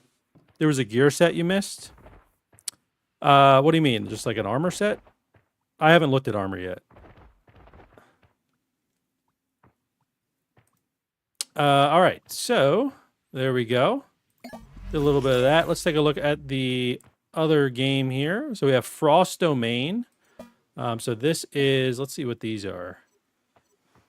There was a gear set you missed. What do you mean? Just like an armor set? I haven't looked at armor yet. All right, so there we go. Did a little bit of that. Let's take a look at the other game here. So we have Frost Domain. So this is, let's see what these are.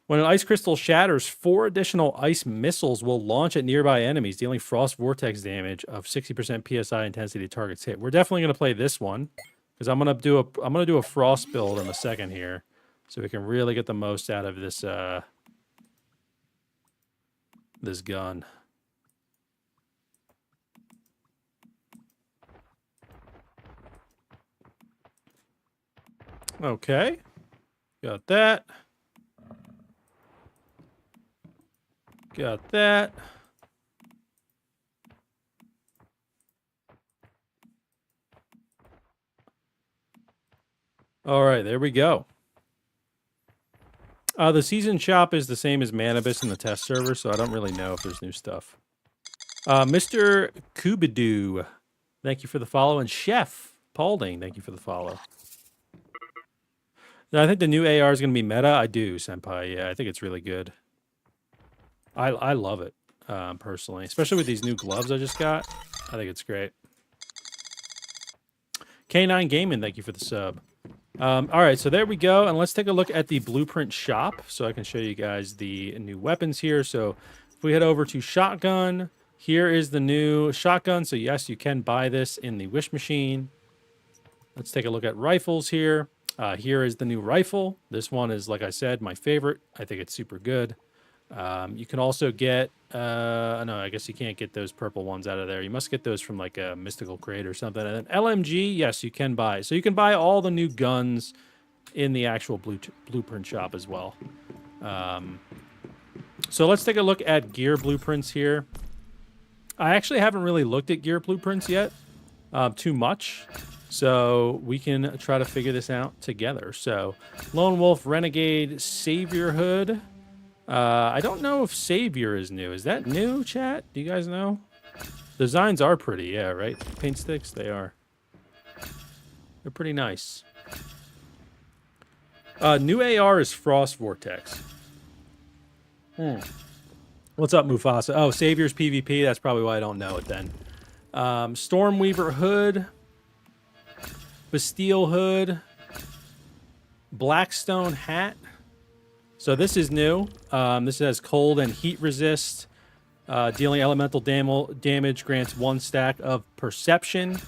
When an ice crystal shatters, 4 additional ice missiles will launch at nearby enemies, dealing frost vortex damage of 60% PSI intensity to targets hit. We're definitely going to play this one because I'm going to do a frost build in a second here, so we can really get the most out of this this gun. Okay, got that. Got that. All right, there we go. The season shop is the same as Manibus in the test server, so I don't really know if there's new stuff. Mr. Kubidoo, thank you for the follow. And Chef Paulding, thank you for the follow. Now, I think the new AR is going to be meta. I do, Senpai. Yeah, I think it's really good. I love it, personally. Especially with these new gloves I just got. I think it's great. K9 Gaming, thank you for the sub. All right, so there we go. And let's take a look at the blueprint shop so I can show you guys the new weapons here. So if we head over to shotgun, here is the new shotgun. So yes, you can buy this in the wish machine. Let's take a look at rifles here. Here is the new rifle. This one is, like I said, my favorite. I think it's super good. You can also get, no, I guess you can't get those purple ones out of there. You must get those from like a mystical crate or something. And then LMG, yes, you can buy. So you can buy all the new guns in the actual blueprint shop as well. So let's take a look at gear blueprints here. I actually haven't really looked at gear blueprints yet, too much. So we can try to figure this out together. So Lone Wolf, Renegade, Savior Hood. I don't know if Savior is new. Is that new, chat? Do you guys know? Designs are pretty, yeah, right? Paint sticks, they are. They're pretty nice. New AR is Frost Vortex. What's up, Mufasa? Oh, Savior's PvP. That's probably why I don't know it then. Stormweaver Hood. Bastille Hood. Blackstone Hat. So this is new. This has cold and heat resist. Dealing elemental damage grants 1 stack of perception.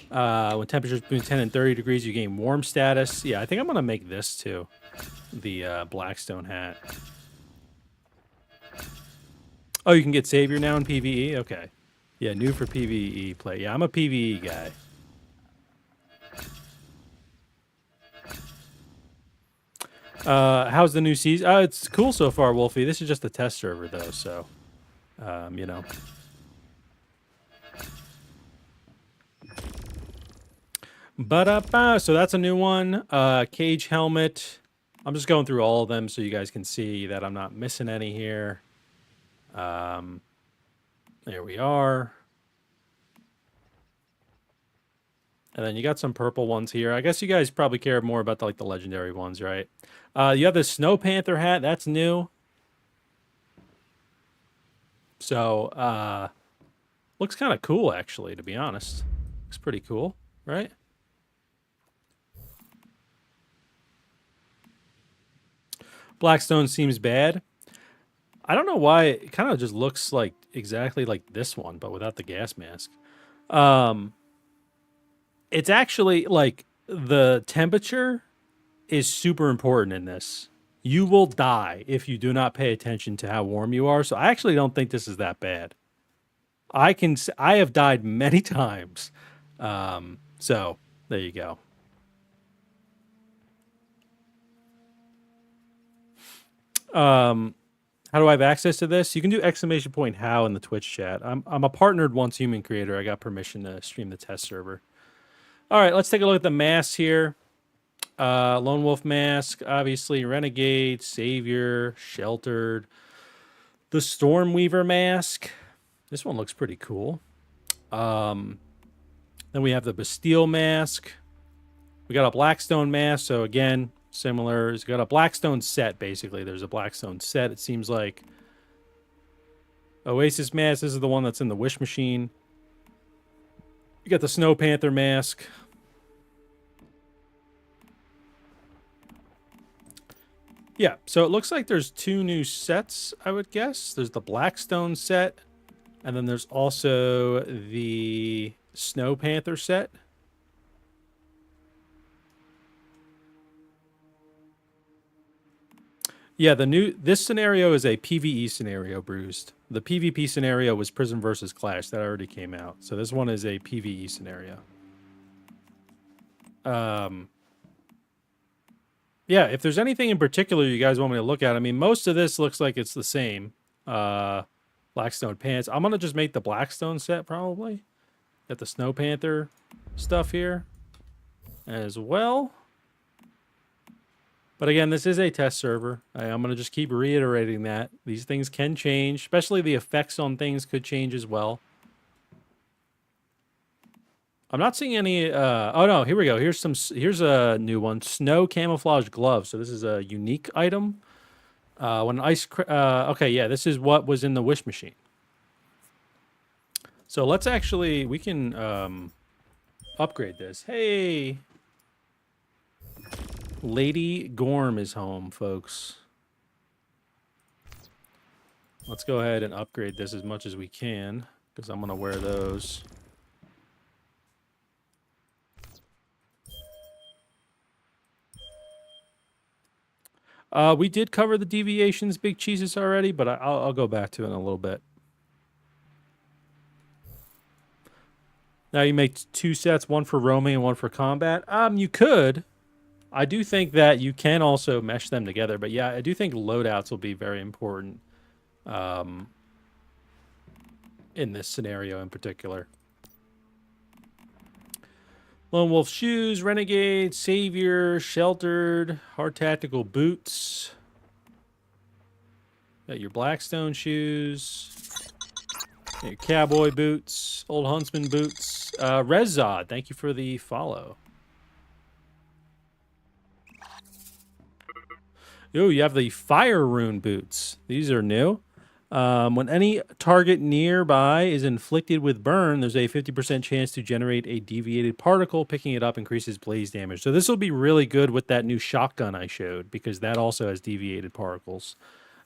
When temperatures between 10 and 30 degrees, you gain warm status. Yeah, I think I'm going to make this too. The Blackstone Hat. Oh, you can get Savior now in PvE? Okay. Yeah, new for PvE play. Yeah, I'm a PvE guy. How's the new season? It's cool so far, Wolfie. This is just a test server, though, so, you know. So that's a new one. Cage helmet. I'm just going through all of them so you guys can see that I'm not missing any here. There we are. And then you got some purple ones here. I guess you guys probably care more about the legendary ones, right? You have the Snow Panther hat. That's new. So, looks kind of cool, actually, to be honest. Looks pretty cool, right? Blackstone seems bad. I don't know why. It kind of just looks like exactly like this one, but without the gas mask. It's actually like the temperature is super important in this. You will die if you do not pay attention to how warm you are. So I actually don't think this is that bad. I have died many times. So there you go. How do I have access to this? You can do !how in the Twitch chat. I'm a partnered Once Human creator. I got permission to stream the test server. All right, let's take a look at the masks here. Lone Wolf mask, obviously. Renegade, Savior, Sheltered. The Stormweaver mask. This one looks pretty cool. Then we have the Bastille mask. We got a Blackstone mask. So again, similar. It's got a Blackstone set, basically. There's a Blackstone set, it seems like. Oasis mask. This is the one that's in the Wish Machine. You got the Snow Panther mask. Yeah, so it looks like there's 2 new sets, I would guess. There's the Blackstone set, and then there's also the Snow Panther set. Yeah, this scenario is a PvE scenario, Bruised. The PvP scenario was Prism versus Clash. That already came out. So this one is a PvE scenario. Yeah, if there's anything in particular you guys want me to look at, I mean, most of this looks like it's the same. Blackstone pants. I'm going to just make the Blackstone set, probably. Got the Snow Panther stuff here as well. But again, this is a test server. I'm going to just keep reiterating that. These things can change, especially the effects on things could change as well. I'm not seeing any... oh, no, here we go. Here's a new one. Snow Camouflage Gloves. So this is a unique item. When ice... okay, yeah, this is what was in the Wish Machine. So let's actually... We can upgrade this. Hey... Lady Gorm is home, folks. Let's go ahead and upgrade this as much as we can, because I'm going to wear those. We did cover the Deviations Big Cheeses already, but I'll go back to it in a little bit. Now you make 2 sets, one for roaming and one for combat. You could. I do think that you can also mesh them together, but yeah, I do think loadouts will be very important in this scenario in particular. Lone Wolf shoes, Renegade, Savior, Sheltered, Hard Tactical boots. Got your Blackstone shoes. Got your cowboy boots, Old Huntsman boots. Rezod, thank you for the follow. Ooh, you have the Fire Rune boots. These are new. When any target nearby is inflicted with burn, there's a 50% chance to generate a deviated particle. Picking it up increases blaze damage. So this will be really good with that new shotgun I showed, because that also has deviated particles,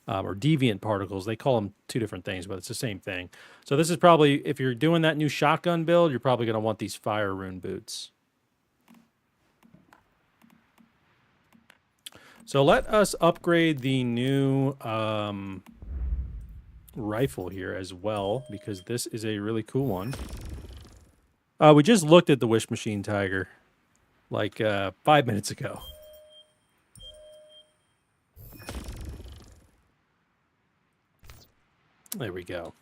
or deviant particles. They call them two different things, but it's the same thing. So this is probably, if you're doing that new shotgun build, you're probably going to want these Fire Rune boots. So let us upgrade the new rifle here as well, because this is a really cool one. We just looked at the Wish Machine Tiger like 5 minutes ago. There we go.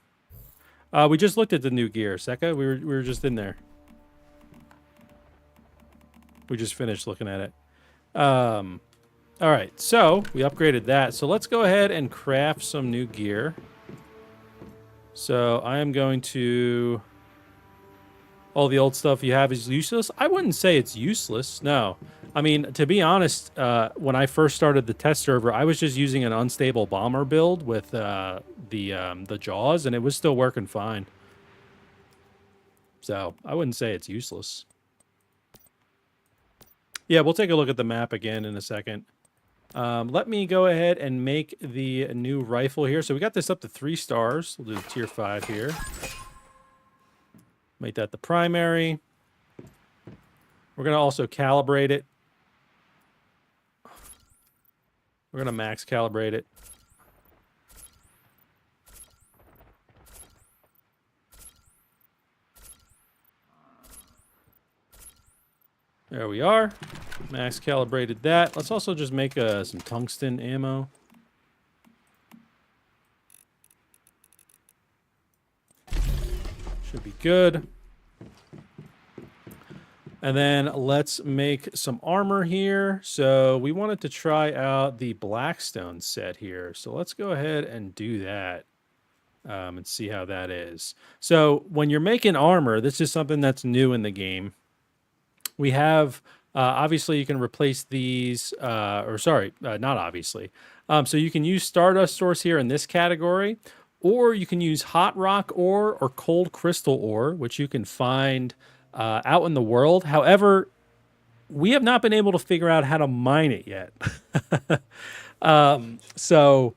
We just looked at the new gear. Seka, we were just in there. We just finished looking at it. All right, so we upgraded that. So let's go ahead and craft some new gear. So I am going to... All the old stuff you have is useless? I wouldn't say it's useless, no. I mean, to be honest, when I first started the test server, I was just using an unstable bomber build with the jaws, and it was still working fine. So I wouldn't say it's useless. Yeah, we'll take a look at the map again in a second. Let me go ahead and make the new rifle here. So we got this up to 3 stars. We'll do tier 5 here. Make that the primary. We're going to also calibrate it. We're going to max calibrate it. There we are. Max calibrated that. Let's also just make some tungsten ammo. Should be good. And then let's make some armor here. So we wanted to try out the Blackstone set here. So let's go ahead and do that and see how that is. So when you're making armor, this is something that's new in the game. We have, obviously you can replace these, not obviously. So you can use Stardust Source here in this category, or you can use Hot Rock Ore or Cold Crystal Ore, which you can find out in the world. However, we have not been able to figure out how to mine it yet. So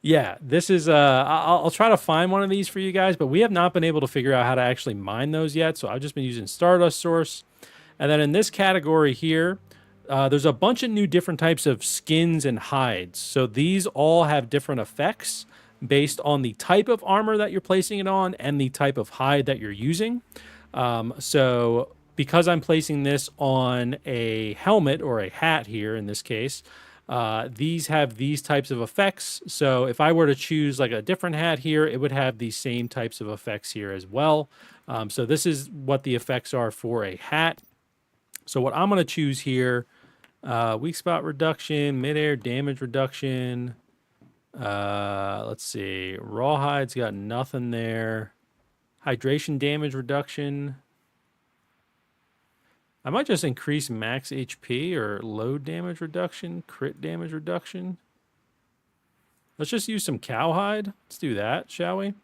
yeah, this is, I'll try to find one of these for you guys, but we have not been able to figure out how to actually mine those yet. So I've just been using Stardust Source. And then in this category here, there's a bunch of new different types of skins and hides. So these all have different effects based on the type of armor that you're placing it on and the type of hide that you're using. So because I'm placing this on a helmet or a hat here in this case, these have these types of effects. So if I were to choose like a different hat here, it would have these same types of effects here as well. So this is what the effects are for a hat. So what I'm going to choose here, weak spot reduction, midair damage reduction. Let's see. Rawhide's got nothing there. Hydration damage reduction. I might just increase max HP or load damage reduction, crit damage reduction. Let's just use some cowhide. Let's do that, shall we?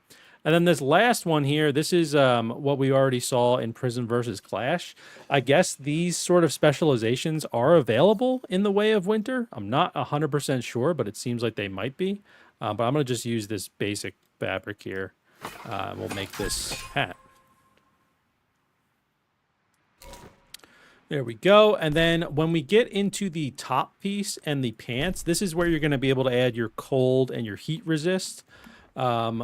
And then this last one here, this is what we already saw in Prison versus Clash. I guess these sort of specializations are available in the Way of Winter. I'm not 100% sure, but it seems like they might be. But I'm going to just use this basic fabric here. We'll make this hat. There we go. And then when we get into the top piece and the pants, this is where you're going to be able to add your cold and your heat resist.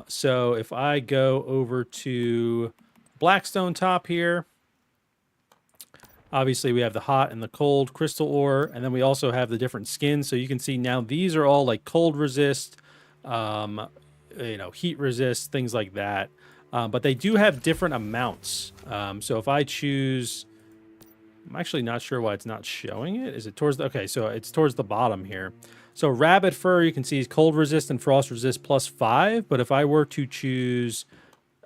So if I go over to Blackstone top here, obviously we have the hot and the cold crystal ore, and then we also have the different skins. So you can see now these are all like cold resist, heat resist, things like that. But they do have different amounts. So if I choose I'm actually not sure why it's not showing it. Is it towards the... Okay, so it's towards the bottom here. So rabbit fur, you can see is cold resist and frost resist +5. But if I were to choose,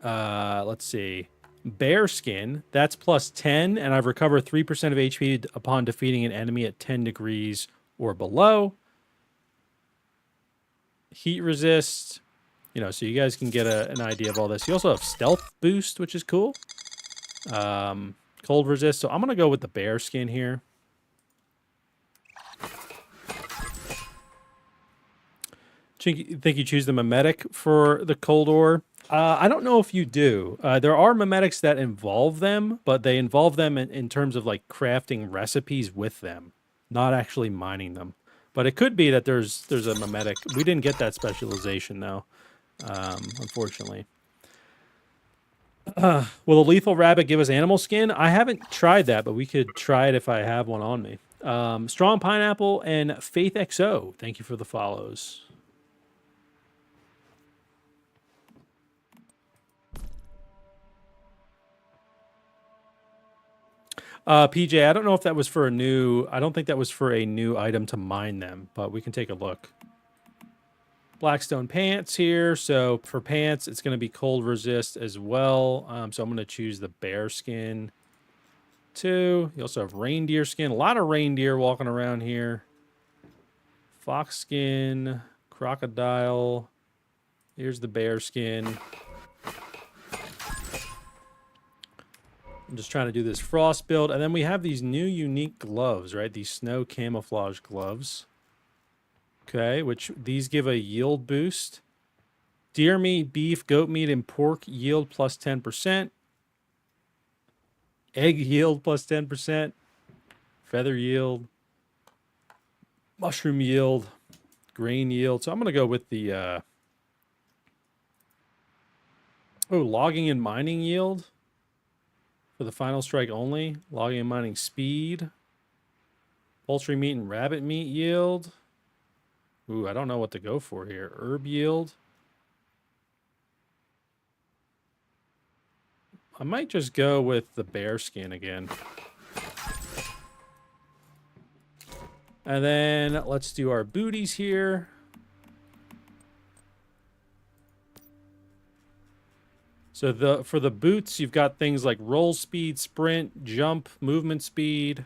let's see, bear skin, that's +10. And I've recovered 3% of HP upon defeating an enemy at 10 degrees or below. Heat resist, you know, so you guys can get an idea of all this. You also have stealth boost, which is cool. Cold resist. So I'm going to go with the bear skin here. Think you choose the mimetic for the cold ore? I don't know if you do. There are mimetics that involve them, but they involve them in terms of like crafting recipes with them, not actually mining them. But it could be that there's a mimetic. We didn't get that specialization though, unfortunately. Will a lethal rabbit give us animal skin? I haven't tried that, but we could try it if I have one on me. Strong Pineapple and Faith XO, thank you for the follows. PJ, I don't know if that was for a new... I don't think that was for a new item to mine them, but we can take a look. Blackstone pants here. So for pants, it's going to be cold resist as well. So I'm going to choose the bear skin too. You also have reindeer skin. A lot of reindeer walking around here. Fox skin, crocodile. Here's the bear skin. I'm just trying to do this frost build. And then we have these new unique gloves, right? These snow camouflage gloves. Okay, which these give a yield boost. Deer meat, beef, goat meat, and pork yield plus 10%. Egg yield plus 10%. Feather yield. Mushroom yield. Grain yield. So I'm going to go with the... logging and mining yield. For the final strike only. Logging and mining speed. Poultry meat and rabbit meat yield. Ooh, I don't know what to go for here. Herb yield. I might just go with the bear skin again. And then let's do our booties here. So for the boots, you've got things like roll speed, sprint, jump, movement speed,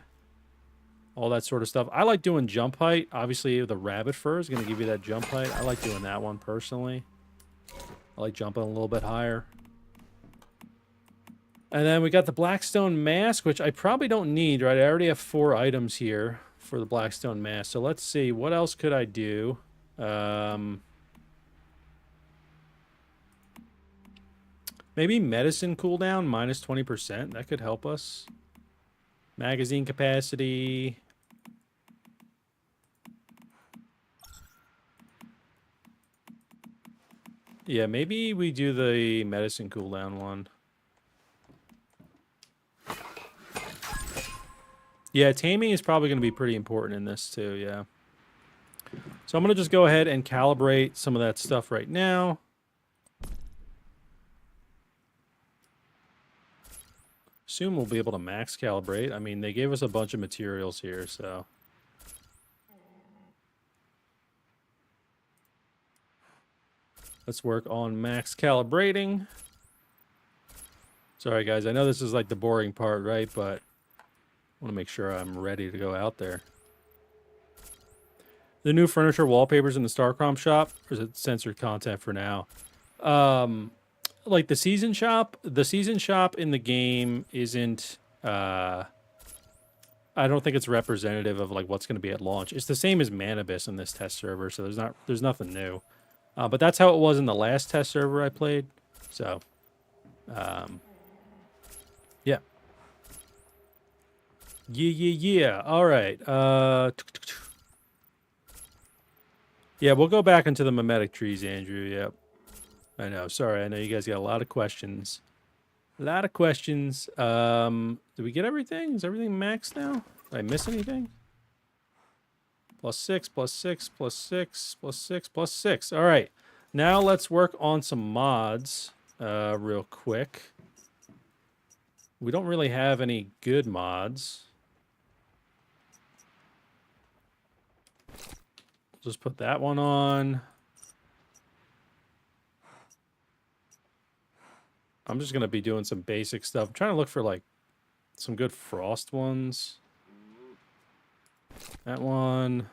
all that sort of stuff. I like doing jump height. Obviously, the rabbit fur is going to give you that jump height. I like doing that one personally. I like jumping a little bit higher. And then we got the Blackstone mask, which I probably don't need, right? I already have 4 items here for the Blackstone mask. So let's see. What else could I do? Maybe medicine cooldown, minus 20%. That could help us. Magazine capacity. Yeah, maybe we do the medicine cooldown one. Yeah, taming is probably going to be pretty important in this too, yeah. So I'm going to just go ahead and calibrate some of that stuff right now. Assume we'll be able to max calibrate. I mean, they gave us a bunch of materials here, so... Let's work on max calibrating. Sorry, guys. I know this is like the boring part, right? But I want to make sure I'm ready to go out there. The new furniture wallpapers in the Starcrom shop, or is it censored content for now? Like the season shop in the game isn't... I don't think it's representative of like what's going to be at launch. It's the same as Manibus in this test server, so there's nothing new. But that's how it was in the last test server I played. So, yeah. Yeah. All right. Yeah, we'll go back into the mimetic trees, Andrew. Yep. I know. Sorry. I know you guys got a lot of questions. A lot of questions. Did we get everything? Is everything maxed now? Did I miss anything? +6, +6, +6, +6, +6. All right. Now let's work on some mods real quick. We don't really have any good mods. Just put that one on. I'm just going to be doing some basic stuff. I'm trying to look for, like, some good frost ones. That one.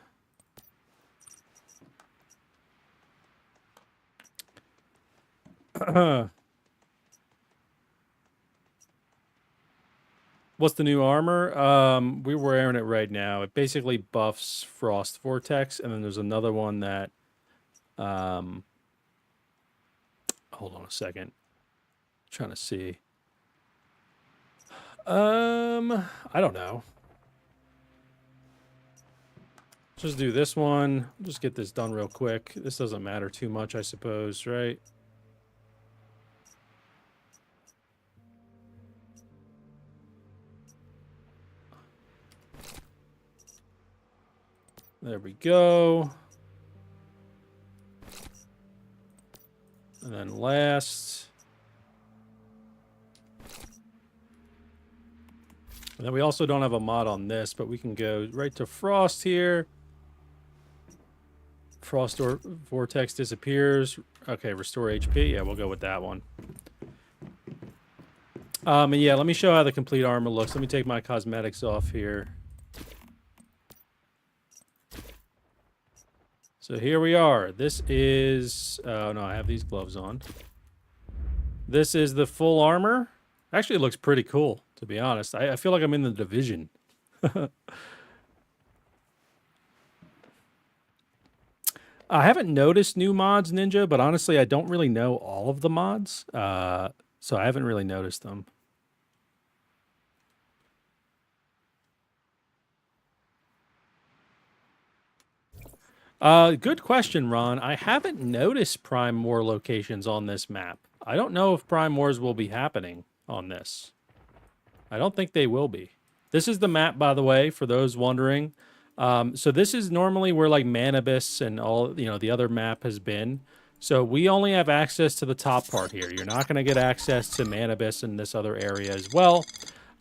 What's the new armor? We're wearing it right now. It basically buffs Frost Vortex, and then there's another one that, hold on a second. I'm trying to see. I don't know. Just do this one. Just get this done real quick. This doesn't matter too much, I suppose, right? There we go. And then last. And then we also don't have a mod on this, but we can go right to Frost here. Frost Vortex disappears. Okay, restore HP. Yeah, we'll go with that one. And yeah, let me show how the complete armor looks. Let me take my cosmetics off here. So here we are. This is... Oh, no, I have these gloves on. This is the full armor. Actually, it looks pretty cool, to be honest. I feel like I'm in the Division. I haven't noticed new mods, Ninja, but honestly, I don't really know all of the mods. So I haven't really noticed them. Good question, Ron. I haven't noticed Prime War locations on this map. I don't know if Prime Wars will be happening on this. I don't think they will be. This is the map, by the way, for those wondering. So this is normally where, like, Manibus and all, you know, the other map has been. So we only have access to the top part here. You're not going to get access to Manibus in this other area as well.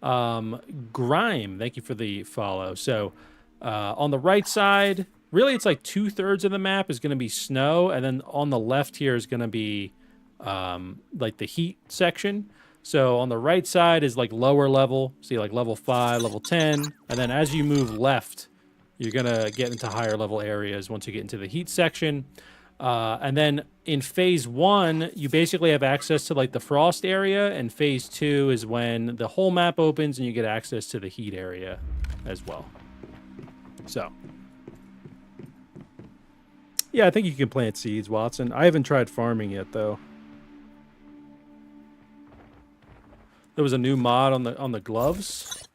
Grime, thank you for the follow. So on the right side... Really, it's like 2/3 of the map is going to be snow, and then on the left here is going to be like the heat section. So on the right side is like lower level, see like level 5, level 10, and then as you move left, you're going to get into higher level areas once you get into the heat section. And then in phase 1, you basically have access to like the frost area, and phase 2 is when the whole map opens and you get access to the heat area as well. So... Yeah, I think you can plant seeds, Watson. I haven't tried farming yet, though. There was a new mod on the gloves.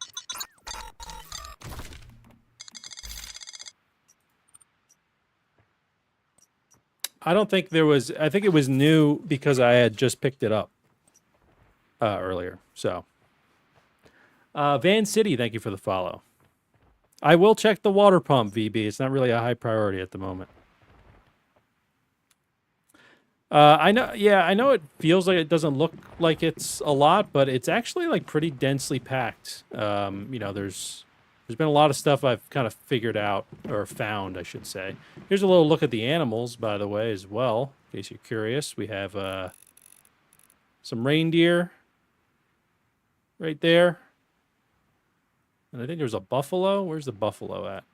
I don't think there was... I think it was new because I had just picked it up earlier. So, Van City, thank you for the follow. I will check the water pump, VB. It's not really a high priority at the moment. I know, yeah, I know it feels like it doesn't look like it's a lot, but it's actually like pretty densely packed. You know, there's been a lot of stuff I've kind of figured out, or found, I should say. Here's a little look at the animals, by the way, as well, in case you're curious. We have some reindeer right there. And I think there's a buffalo. Where's the buffalo at?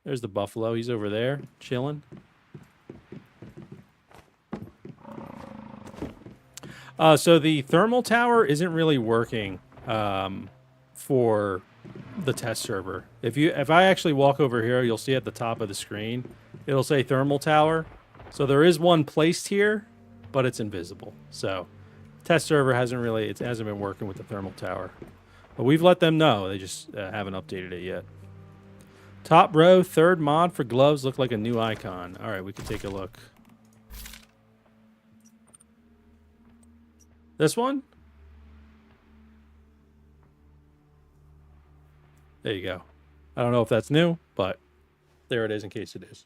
There's the buffalo. He's over there, chilling. So the thermal tower isn't really working for the test server. If I actually walk over here, you'll see at the top of the screen, it'll say thermal tower. So there is one placed here, but it's invisible. So test server hasn't been working with the thermal tower. But we've let them know. They just haven't updated it yet. Top row, third mod for gloves look like a new icon. All right, we can take a look. This one? There you go. I don't know if that's new, but there it is in case it is.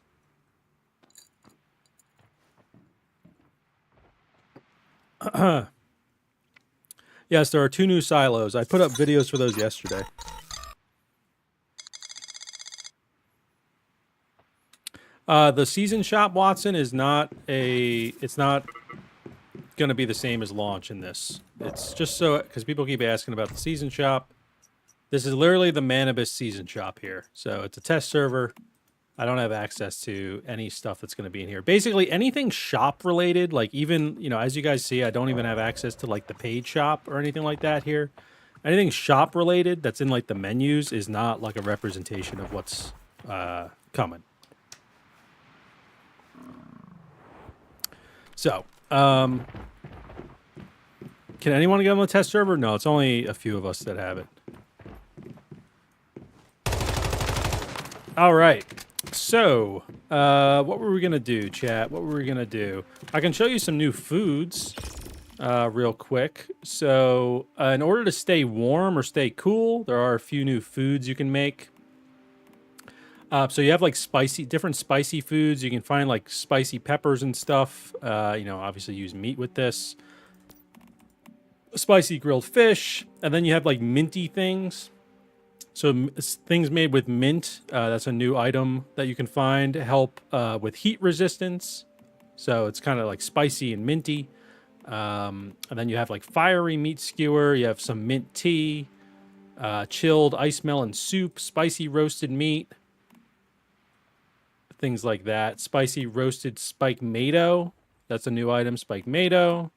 Yes, there are 2 new silos. I put up videos for those yesterday. The season shop, Watson, is not a. It's not going to be the same as launch in this. It's just so because people keep asking about the season shop. This is literally the Manibus season shop here. So it's a test server. I don't have access to any stuff that's going to be in here. Basically, anything shop related, like even, you know, as you guys see, I don't even have access to like the paid shop or anything like that here. Anything shop related that's in like the menus is not like a representation of what's coming. So, can anyone get on the test server? No, it's only a few of us that have it. All right. So, what were we going to do, chat? What were we going to do? I can show you some new foods real quick. So, in order to stay warm or stay cool, there are a few new foods you can make. So you have like different spicy foods. You can find like spicy peppers and stuff. You know, obviously use meat with this. Spicy grilled fish. And then you have like minty things. So things made with mint, that's a new item that you can find to help with heat resistance. So it's kind of like spicy and minty. And then you have like fiery meat skewer. You have some mint tea, chilled ice melon soup, spicy roasted meat, things like that. Spicy roasted spike mato. That's a new item, spike mato.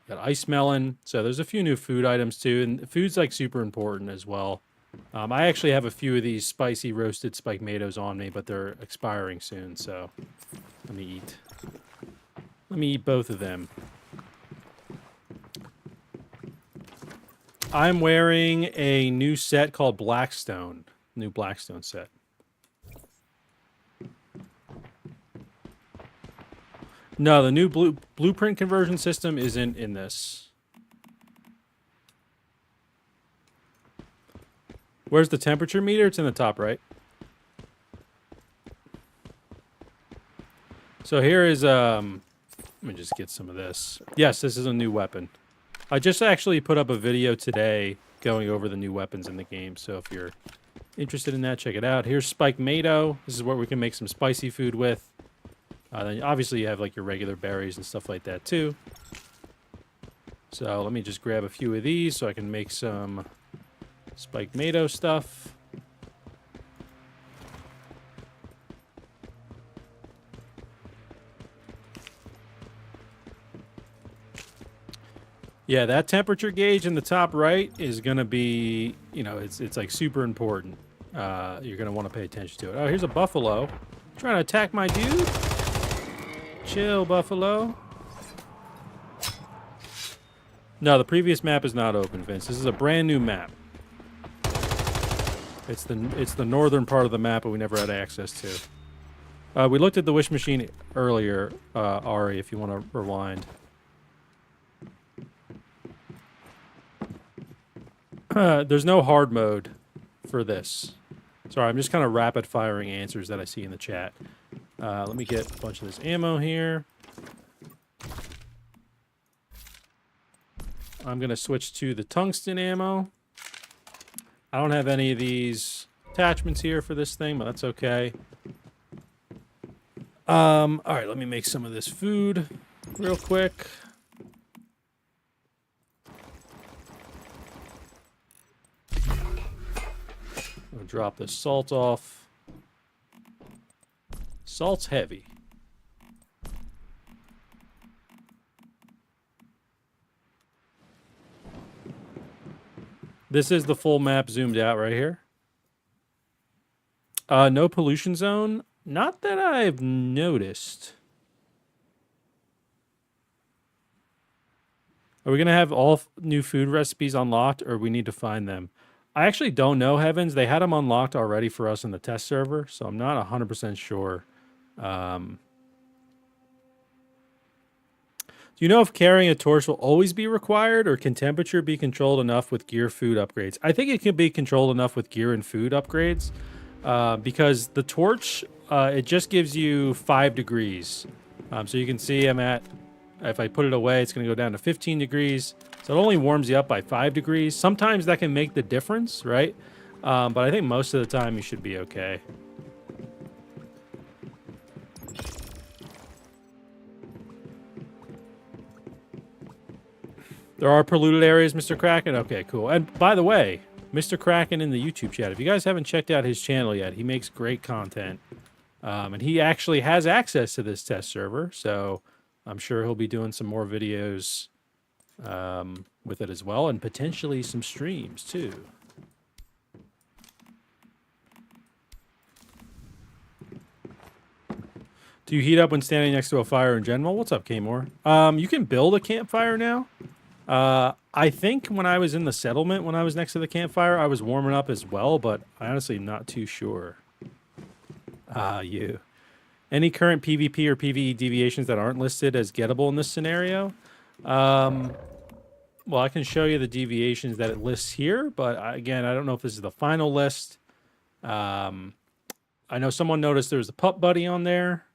Got ice melon. So there's a few new food items too, and food's like super important as well. I actually have a few of these spicy roasted spike matos on me, but they're expiring soon. So let me eat both of them. I'm wearing a new set called Blackstone. New Blackstone set. No, the new blueprint conversion system isn't in this. Where's the temperature meter? It's in the top right. So here is, let me just get some of this. Yes, this is a new weapon. I just actually put up a video today going over the new weapons in the game. So if you're interested in that, check it out. Here's Spike Mato. This is what we can make some spicy food with. Then obviously you have like your regular berries and stuff like that too. So let me just grab a few of these so I can make some Spike Mato stuff. Yeah, that temperature gauge in the top right is going to be, you know, it's like super important. You're going to want to pay attention to it. Oh, here's a buffalo. Trying to attack my dude? Chill, buffalo. No, the previous map is not open, Vince. This is a brand new map. It's the northern part of the map that we never had access to. We looked at the wish machine earlier, Ari, if you want to rewind. There's no hard mode for this. Sorry, I'm just kind of rapid firing answers that I see in the chat. Let me get a bunch of this ammo here. I'm going to switch to the tungsten ammo. I don't have any of these attachments here for this thing, but that's okay. All right, let me make some of this food real quick. I'll drop this salt off. Salt's heavy. This is the full map zoomed out right here. No pollution zone. Not that I've noticed. Are we going to have all new food recipes unlocked, or we need to find them? I actually don't know, Heavens. They had them unlocked already for us in the test server, so I'm not 100% sure. Do you know if carrying a torch will always be required, or can temperature be controlled enough with gear food upgrades? I think it can be controlled enough with gear and food upgrades, because the torch, it just gives you 5 degrees. So you can see I'm at, if I put it away, it's going to go down to 15 degrees. So it only warms you up by 5 degrees. Sometimes that can make the difference, right? But I think most of the time you should be okay. There are polluted areas, Mr. Kraken? Okay, cool. And by the way, Mr. Kraken in the YouTube chat, if you guys haven't checked out his channel yet, he makes great content. And he actually has access to this test server, so I'm sure he'll be doing some more videos with it as well, and potentially some streams too. Do you heat up when standing next to a fire in general? What's up, K-More? You can build a campfire now. I think when I was in the settlement, when I was next to the campfire, I was warming up as well, but I honestly am not too sure. You. Any current PvP or PvE deviations that aren't listed as gettable in this scenario? Well, I can show you the deviations that it lists here, but again, I don't know if this is the final list. I know someone noticed there's a pup buddy on there.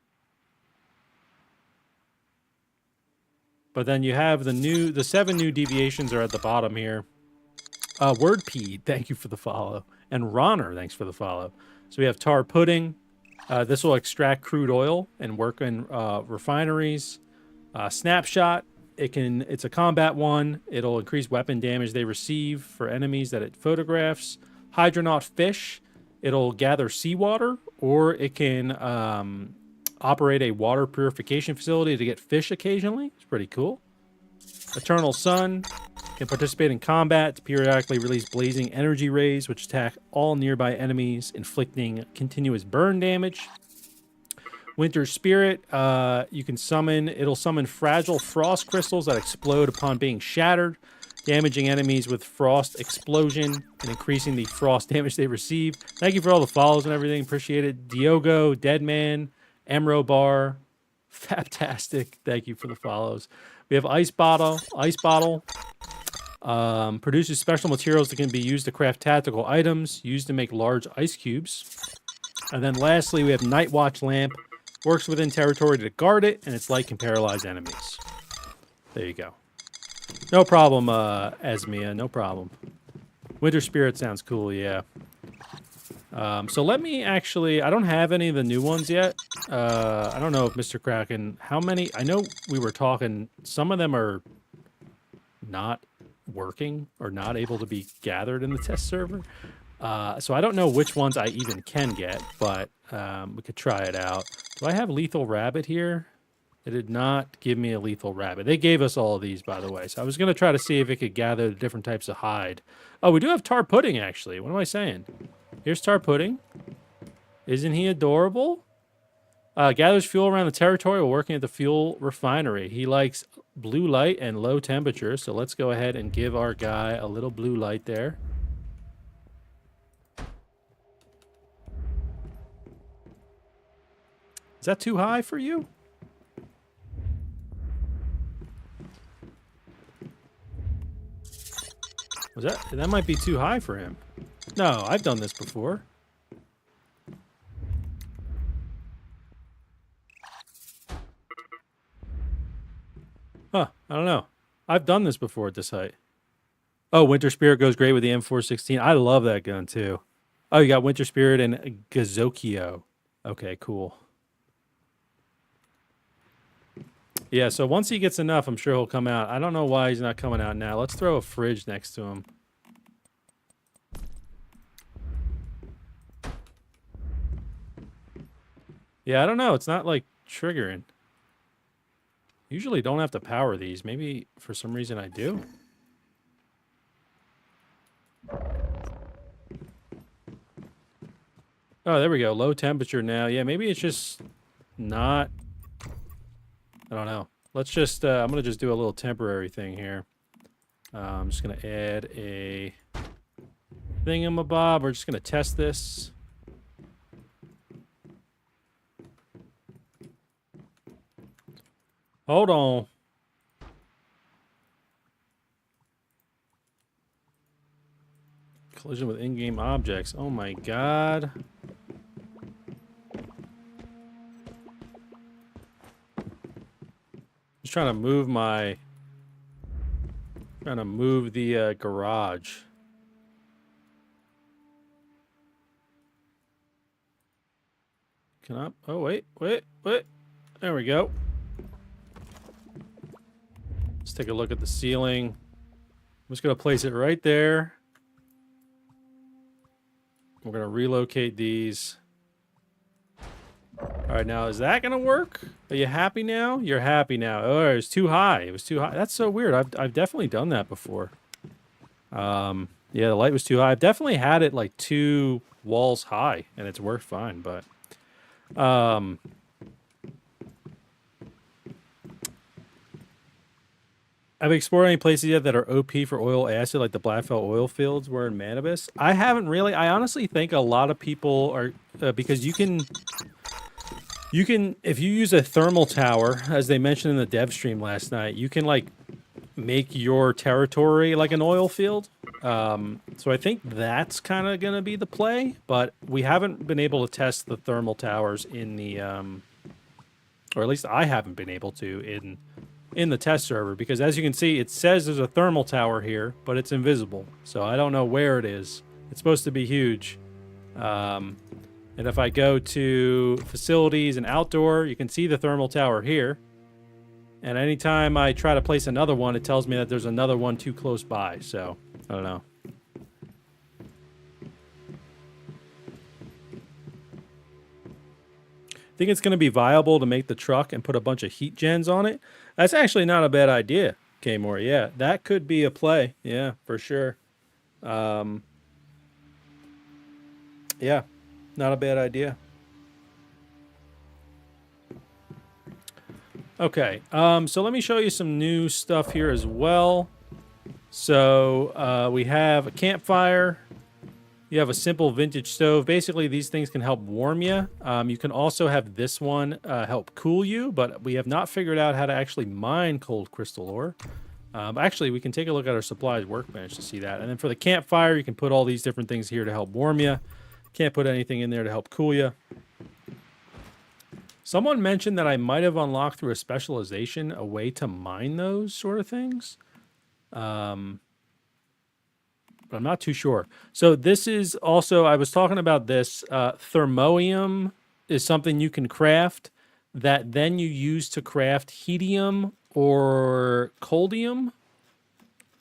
But then you have the 7 new deviations are at the bottom here. Wordpeed, thank you for the follow. And Ronner, thanks for the follow. So we have tar pudding. This will extract crude oil and work in refineries. Snapshot, it's a combat one. It'll increase weapon damage they receive for enemies that it photographs. Hydronaut fish, it'll gather seawater, or it can operate a water purification facility to get fish occasionally. It's pretty cool. Eternal Sun can participate in combat to periodically release blazing energy rays, which attack all nearby enemies, inflicting continuous burn damage. Winter Spirit, you can summon. It'll summon fragile frost crystals that explode upon being shattered, damaging enemies with frost explosion and increasing the frost damage they receive. Thank you for all the follows and everything. Appreciate it. Diogo, Deadman, Emro Bar, Fantastic. Thank you for the follows. We have Ice Bottle. Produces special materials that can be used to craft tactical items, used to make large ice cubes. And then lastly, we have Night Watch Lamp. Works within territory to guard it, and its light can paralyze enemies. There you go. No problem, Esmia. No problem. Winter Spirit sounds cool, yeah. So let me actually... I don't have any of the new ones yet. I don't know if Mr. Kraken... How many... I know we were talking... Some of them are not working or not able to be gathered in the test server. So I don't know which ones I even can get, but we could try it out. Do I have Lethal Rabbit here? It did not give me a Lethal Rabbit. They gave us all of these, by the way. So I was going to try to see if it could gather the different types of hide. Oh, we do have Tar Pudding, actually. What am I saying? Here's Tar Pudding. Isn't he adorable? Gathers fuel around the territory while working at the fuel refinery. He likes blue light and low temperature, so let's go ahead and give our guy a little blue light there. Is that too high for you? That might be too high for him. No, I've done this before. Huh, I don't know. I've done this before at this height. Oh, Winter Spirit goes great with the M416. I love that gun too. Oh, you got Winter Spirit and Gazokyo. Okay, cool. Yeah, so once he gets enough, I'm sure he'll come out. I don't know why he's not coming out now. Let's throw a fridge next to him. Yeah, I don't know. It's not, like, triggering. Usually don't have to power these. Maybe for some reason I do. Oh, there we go. Low temperature now. Yeah, maybe it's just not... I don't know. Let's just, I'm going to just do a little temporary thing here. I'm just going to add a thingamabob. We're just going to test this. Hold on. Collision with in-game objects. Oh my god. Just trying to move the garage. Can I? Oh wait. There we go. Let's take a look at the ceiling. I'm just going to place it right there. We're going to relocate these. All right, now is that going to work? Are you happy now? You're happy now. Oh, it was too high. It was too high. That's so weird. I've definitely done that before. Yeah, the light was too high. I've definitely had it like 2 walls high, and it's worked fine. But have you explored any places yet that are OP for oil acid, like the Blackfell oil fields were in Manibus? I haven't really. I honestly think a lot of people are because you can, if you use a thermal tower, as they mentioned in the dev stream last night, you can like make your territory like an oil field. So I think that's kind of going to be the play, but we haven't been able to test the thermal towers in the, or at least I haven't been able to in the test server, because as you can see, it says there's a thermal tower here, but it's invisible. So I don't know where it is. It's supposed to be huge. And if I go to facilities and outdoor, you can see the thermal tower here. And anytime I try to place another one, it tells me that there's another one too close by. So, I don't know. Think it's going to be viable to make the truck and put a bunch of heat gens on it? That's actually not a bad idea, K-More. Yeah, that could be a play. Yeah, for sure. Yeah, not a bad idea. Okay, so let me show you some new stuff here as well. So we have a campfire. You have a simple vintage stove. Basically, these things can help warm you. You can also have this one help cool you, but we have not figured out how to actually mine cold crystal ore. Actually, we can take a look at our supplies workbench to see that. And then for the campfire, you can put all these different things here to help warm you. Can't put anything in there to help cool you. Someone mentioned that I might have unlocked through a specialization a way to mine those sort of things. But I'm not too sure. So this is also, I was talking about this, thermoium is something you can craft that then you use to craft helium or coldium.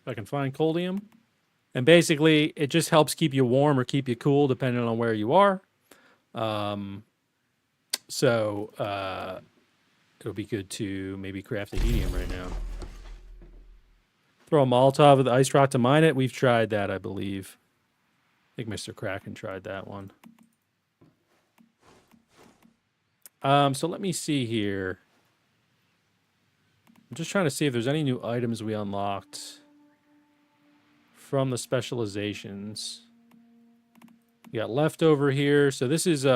If I can find coldium. And basically, it just helps keep you warm or keep you cool depending on where you are. So it'll be good to maybe craft a helium right now. Throw a Molotov with the ice rock to mine it. We've tried that, I believe. I think Mr. Kraken tried that one. So let me see here. I'm just trying to see if there's any new items we unlocked from the specializations. We got leftover here. So this is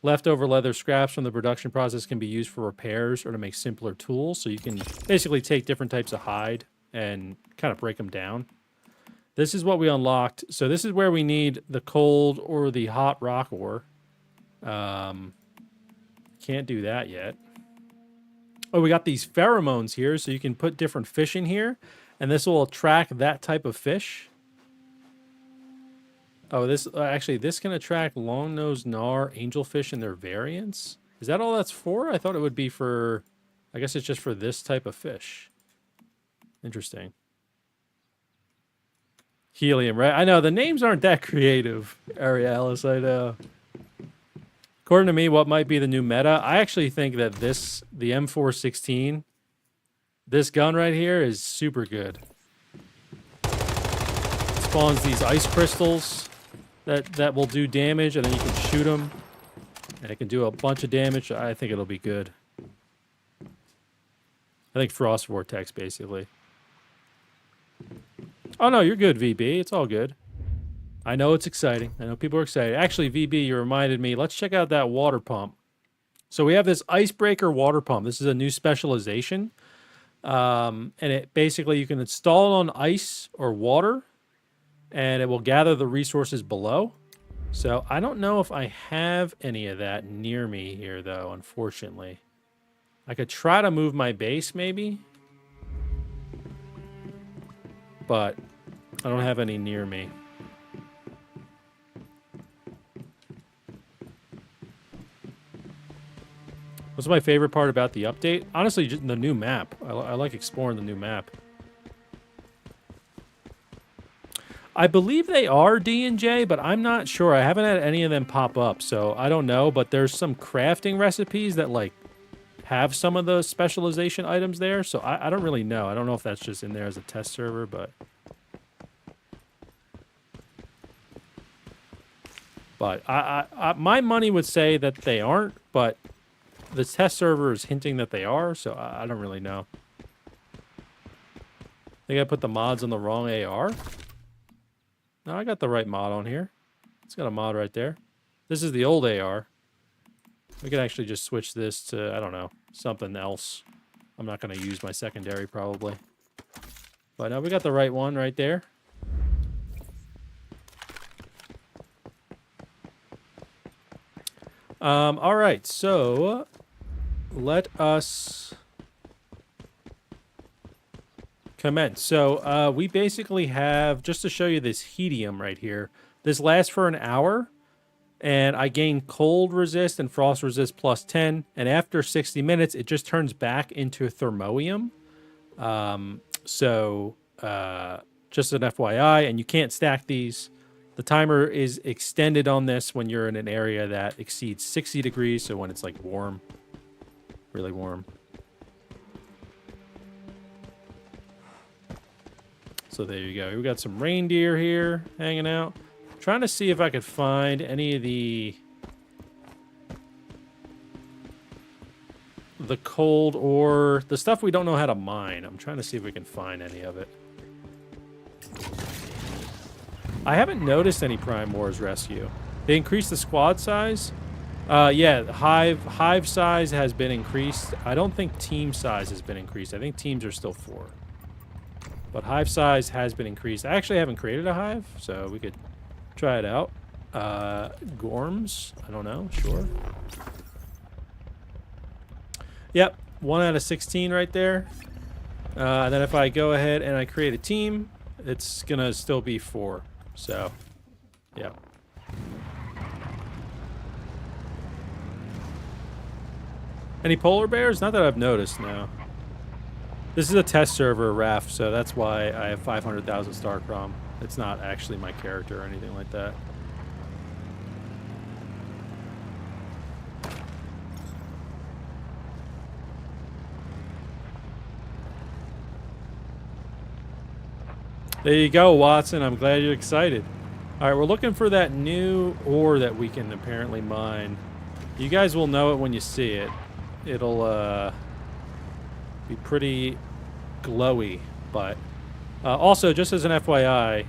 leftover leather scraps from the production process can be used for repairs or to make simpler tools. So you can basically take different types of hide and kind of break them down. This is what we unlocked. So this is where we need the cold or the hot rock ore. Can't do that yet. Oh, we got these pheromones here, so you can put different fish in here, and this will attract that type of fish. Oh, this actually, this can attract long-nosed gnar, angelfish, and their variants. Is that all that's for? I thought it would be for, I guess it's just for this type of fish. Interesting. Helium, right? I know, the names aren't that creative, Arialis, I know. According to me, what might be the new meta, I actually think that this, the M416, this gun right here is super good. It spawns these ice crystals that will do damage, and then you can shoot them, and it can do a bunch of damage. I think it'll be good. I think Frost Vortex, basically. Oh, no, you're good, VB. It's all good. I know it's exciting. I know people are excited. Actually, VB, you reminded me. Let's check out that water pump. So we have this Icebreaker water pump. This is a new specialization. And it basically, you can install it on ice or water, and it will gather the resources below. So I don't know if I have any of that near me here, though, unfortunately. I could try to move my base, maybe. But I don't have any near me. What's my favorite part about the update? Honestly, just the new map. I like exploring the new map. I believe they are D&J, but I'm not sure. I haven't had any of them pop up, so I don't know. But there's some crafting recipes that, like, have some of the specialization items there, so I don't really know. I don't know if that's just in there as a test server, but... But my money would say that they aren't, but the test server is hinting that they are, so I don't really know. I think I put the mods on the wrong AR. No, I got the right mod on here. It's got a mod right there. This is the old AR. We could actually just switch this to, I don't know, something else. I'm not going to use my secondary probably. But no, we got the right one right there. All right, so let us commence. So we basically have, just to show you this helium right here, this lasts for an hour, and I gain cold resist and frost resist plus 10, and after 60 minutes, it just turns back into thermoium. Just an FYI, and you can't stack these. The timer is extended on this when you're in an area that exceeds 60 degrees, so when it's like warm, really warm. So there you go. We got some reindeer here hanging out. Trying to see if I could find any of the cold ore, the stuff we don't know how to mine. I'm trying to see if we can find any of it. I haven't noticed any Prime Wars rescue. They increased the squad size. Yeah, hive size has been increased. I don't think team size has been increased. I think teams are still 4. But hive size has been increased. I actually haven't created a hive, so we could try it out. Gorms, I don't know, sure. Yep, 1 out of 16 right there. And then if I go ahead and I create a team, it's gonna still be 4. So, yeah. Any polar bears? Not that I've noticed, no. This is a test server, Raf, so that's why I have 500,000 star crom. It's not actually my character or anything like that. There you go, Watson. I'm glad you're excited. All right, we're looking for that new ore that we can apparently mine. You guys will know it when you see it. It'll be pretty glowy, but also, just as an FYI,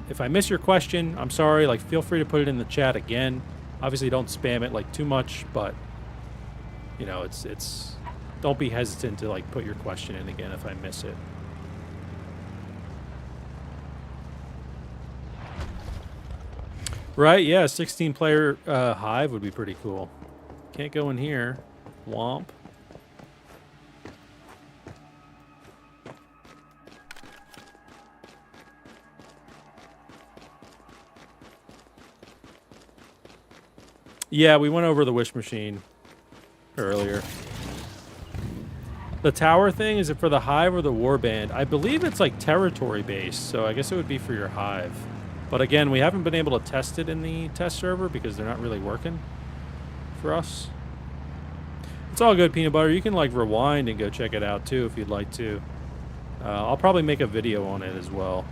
if I miss your question, I'm sorry. Like, feel free to put it in the chat again. Obviously, don't spam it like too much, but you know, it's don't be hesitant to like put your question in again if I miss it. Right? Yeah, 16-player hive would be pretty cool. Can't go in here. Womp. Yeah, we went over the wish machine earlier. The tower thing, is it for the hive or the warband? I believe it's like territory based, so I guess it would be for your hive. But again, we haven't been able to test it in the test server because they're not really working for us. It's all good, Peanut Butter. You can like rewind and go check it out too if you'd like to. I'll probably make a video on it as well.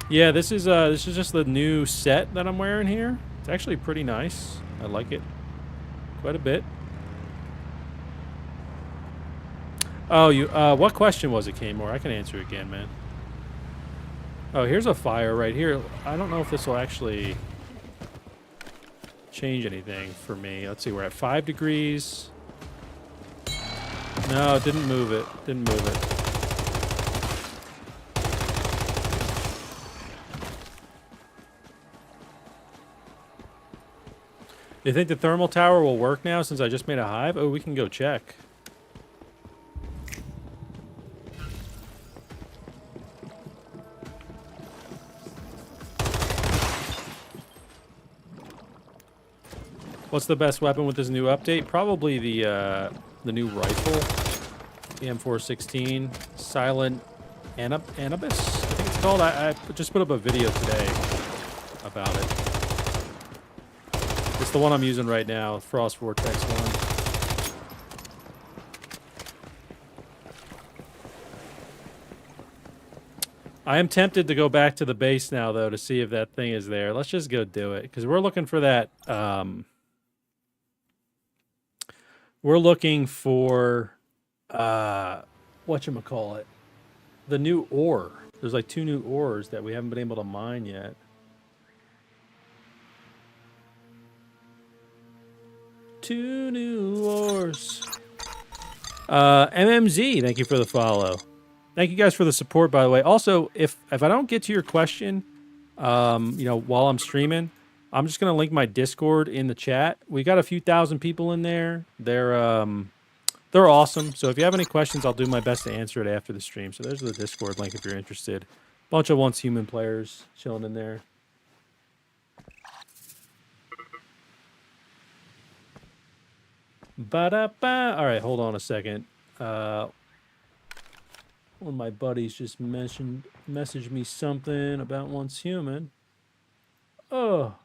Yeah, this is just the new set that I'm wearing here. It's actually pretty nice. I like it quite a bit. Oh, you what question was it, Kmore? I can answer again, man. Oh, here's a fire right here. I don't know if this will actually change anything for me. Let's see, we're at 5 degrees. No, it didn't move it. Didn't move it. You think the thermal tower will work now since I just made a hive? Oh, we can go check. What's the best weapon with this new update? Probably the new rifle, the M416. Silent Anubis, I think it's called. I just put up a video today about it. It's the one I'm using right now, Frost Vortex one. I am tempted to go back to the base now, though, to see if that thing is there. Let's just go do it, because we're looking for that. We're looking for whatchamacallit, the new ore. There's like 2 new ores that we haven't been able to mine yet. Two new ores. MMZ, thank you for the follow. Thank you guys for the support, by the way. Also, if I don't get to your question, you know, while I'm streaming, I'm just gonna link my Discord in the chat. We got a few thousand people in there. They're awesome. So if you have any questions, I'll do my best to answer it after the stream. So there's the Discord link if you're interested. Bunch of Once Human players chilling in there. Ba-da-ba. All right, hold on a second. One of my buddies just messaged me something about Once Human. Oh.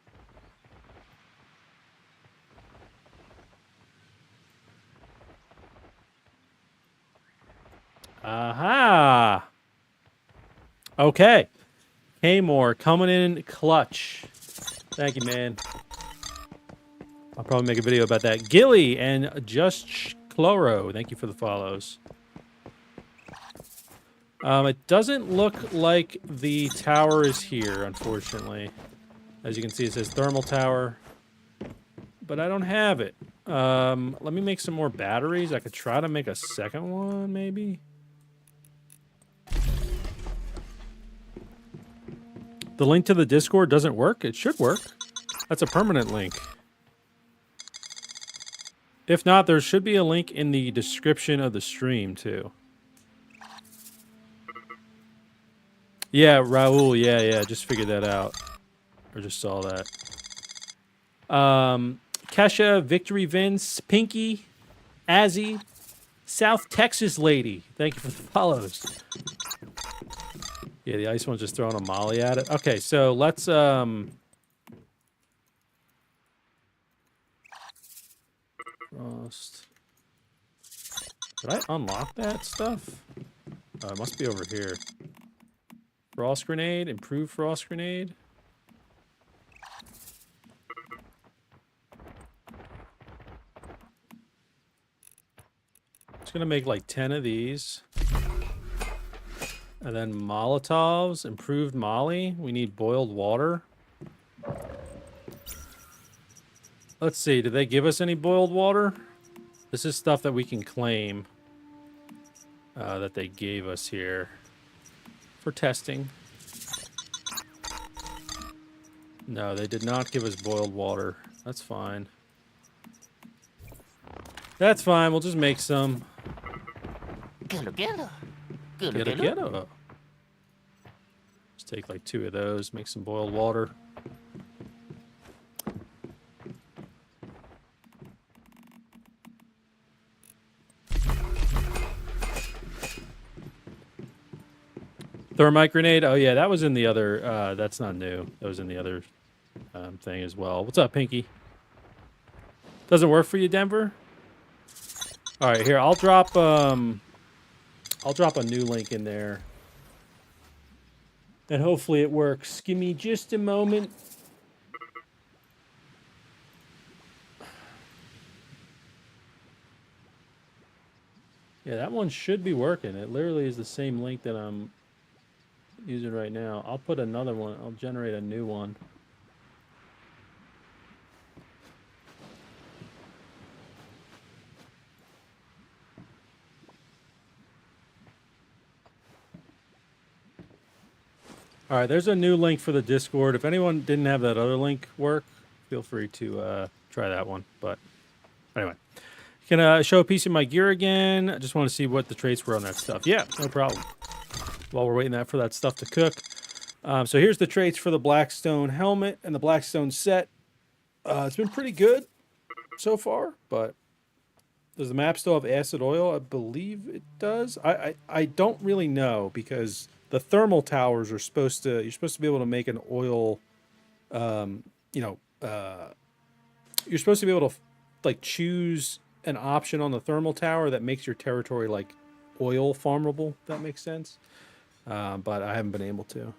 Aha. Okay. K-More coming in clutch. Thank you, man. I'll probably make a video about that. Gilly and Just Chloro, thank you for the follows. It doesn't look like the tower is here, unfortunately. As you can see, it says thermal tower, but I don't have it. Let me make some more batteries. I could try to make a second one, maybe. The link to the Discord doesn't work? It should work. That's a permanent link. If not, there should be a link in the description of the stream, too. Yeah, Raul, yeah, just figured that out. Or just saw that. Kesha, Victory Vince, Pinky, Azzy, South Texas Lady. Thank you for the follows. Yeah, the ice one's just throwing a molly at it. Okay, so let's Frost. Did I unlock that stuff? Oh, it must be over here. Frost Grenade, improved Frost Grenade. Just gonna make like 10 of these. And then Molotovs, improved Molly. We need boiled water. Let's see, did they give us any boiled water? This is stuff that we can claim that they gave us here for testing. No, they did not give us boiled water. That's fine. That's fine, we'll just make some. Get a. Just take like 2 of those, make some boiled water. Thermite grenade. Oh yeah, that was in the other. That's not new. That was in the other thing as well. What's up, Pinky? Doesn't work for you, Denver? All right, here I'll drop a new link in there, and hopefully it works. Give me just a moment. Yeah, that one should be working. It literally is the same link that I'm using right now. I'll put another one. I'll generate a new one. All right, there's a new link for the Discord. If anyone didn't have that other link work, feel free to try that one. But anyway, can I show a piece of my gear again? I just want to see what the traits were on that stuff. Yeah, no problem. While we're waiting for that stuff to cook. So here's the traits for the Blackstone helmet and the Blackstone set. It's been pretty good so far, but Does the map still have acid oil? I believe it does. I don't really know because the thermal towers are supposed to. You're supposed to be able to make an oil. You know, you're supposed to be able to like choose an option on the thermal tower that makes your territory like oil farmable. If that makes sense. But I haven't been able to.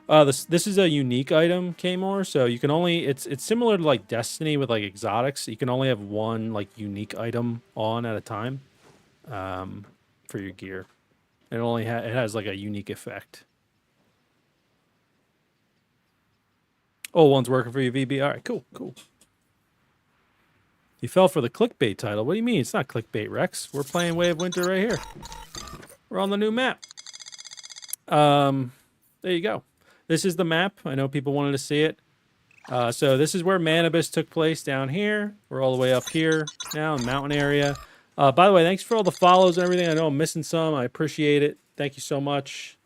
This is a unique item, Kmore. So you can only it's similar to like Destiny with like exotics. You can only have one like unique item on at a time, for your gear. It only it has like a unique effect. Oh, one's working for you, VB. All right, cool, cool. You fell for the clickbait title. What do you mean? It's not clickbait, Rex. We're playing Way of Winter right here. We're on the new map. There you go. This is the map. I know people wanted to see it. So this is where Manibus took place down here. We're all the way up here now in the mountain area. By the way, thanks for all the follows and everything. I know I'm missing some. I appreciate it. Thank you so much.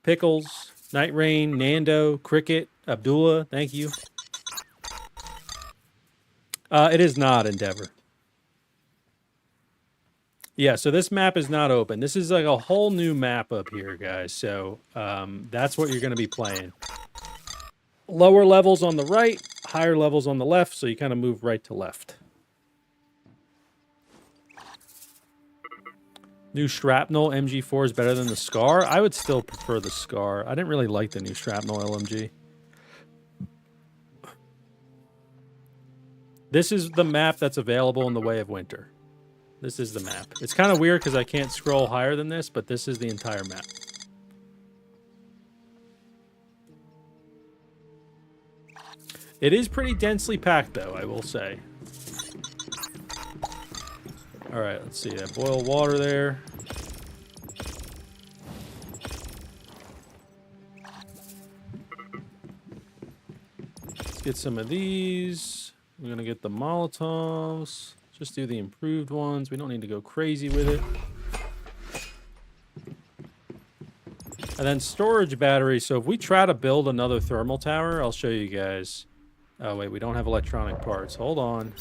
Pickles, Night Rain, Nando, Cricket, Abdullah, thank you. It is not Endeavor. Yeah, so this map is not open. This is like a whole new map up here, guys. So that's what you're going to be playing. Lower levels on the right, higher levels on the left, so you kind of move right to left. New Shrapnel MG4 is better than the Scar. I would still prefer the Scar. I didn't really like the new Shrapnel LMG. This is the map that's available in the Way of Winter. This is the map. It's kind of weird because I can't scroll higher than this, but this is the entire map. It is pretty densely packed, though, I will say. All right, let's see. That boiled water there. Let's get some of these. We're going to get the Molotovs. Just do the improved ones. We don't need to go crazy with it. And then storage batteries. So if we try to build another thermal tower, I'll show you guys. Oh, wait, we don't have electronic parts. Hold on.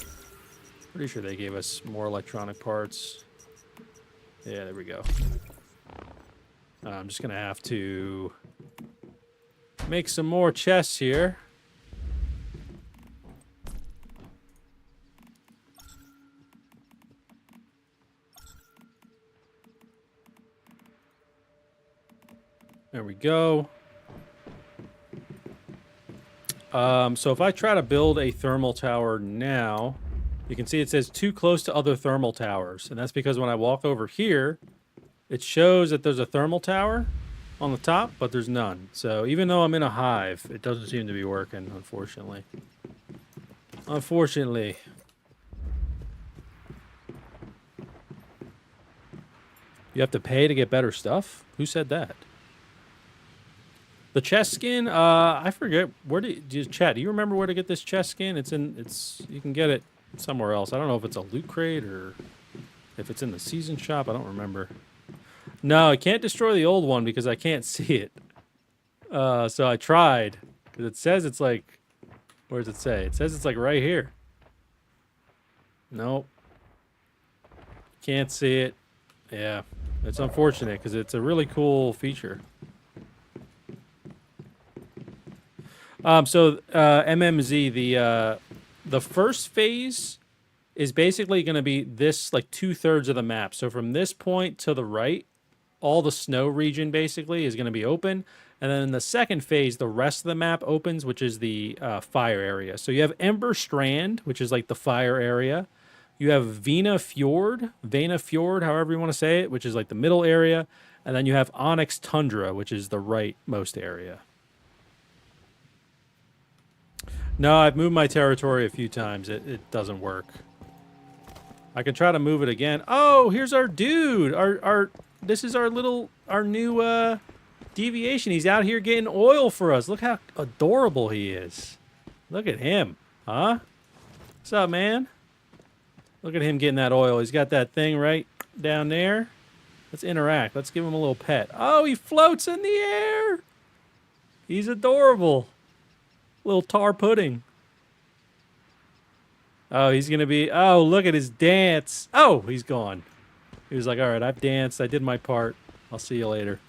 Pretty sure they gave us more electronic parts. Yeah, there we go. I'm just going to have to make some more chests here. There we go. So if I try to build a thermal tower now, you can see it says too close to other thermal towers. And that's because when I walk over here, it shows that there's a thermal tower on the top, but there's none. So even though I'm in a hive, it doesn't seem to be working, unfortunately. Unfortunately. You have to pay to get better stuff? Who said that? The chest skin, I forget where Chad, do you remember where to get this chest skin? You can get it somewhere else. I don't know if it's a loot crate or if it's in the season shop. I don't remember. No, I can't destroy the old one because I can't see it. So I tried because it says it's like, where does it say? It says it's like right here. Nope. Can't see it. Yeah, it's unfortunate because it's a really cool feature. MMZ, the first phase is basically going to be this, like 2/3 of the map. So from this point to the right, all the snow region basically is going to be open. And then in the second phase, the rest of the map opens, which is the fire area. So you have Ember Strand, which is like the fire area. You have Vena Fjord, however you want to say it, which is like the middle area. And then you have Onyx Tundra, which is the rightmost area. No, I've moved my territory a few times. It doesn't work. I can try to move it again. Oh, here's our dude. This is our new deviation. He's out here getting oil for us. Look how adorable he is. Look at him. Huh? What's up, man? Look at him getting that oil. He's got that thing right down there. Let's interact. Let's give him a little pet. Oh, he floats in the air. He's adorable. Little tar pudding. Oh, he's gonna be. Oh, look at his dance. Oh, he's gone. He was like, all right, I've danced. I did my part. I'll see you later.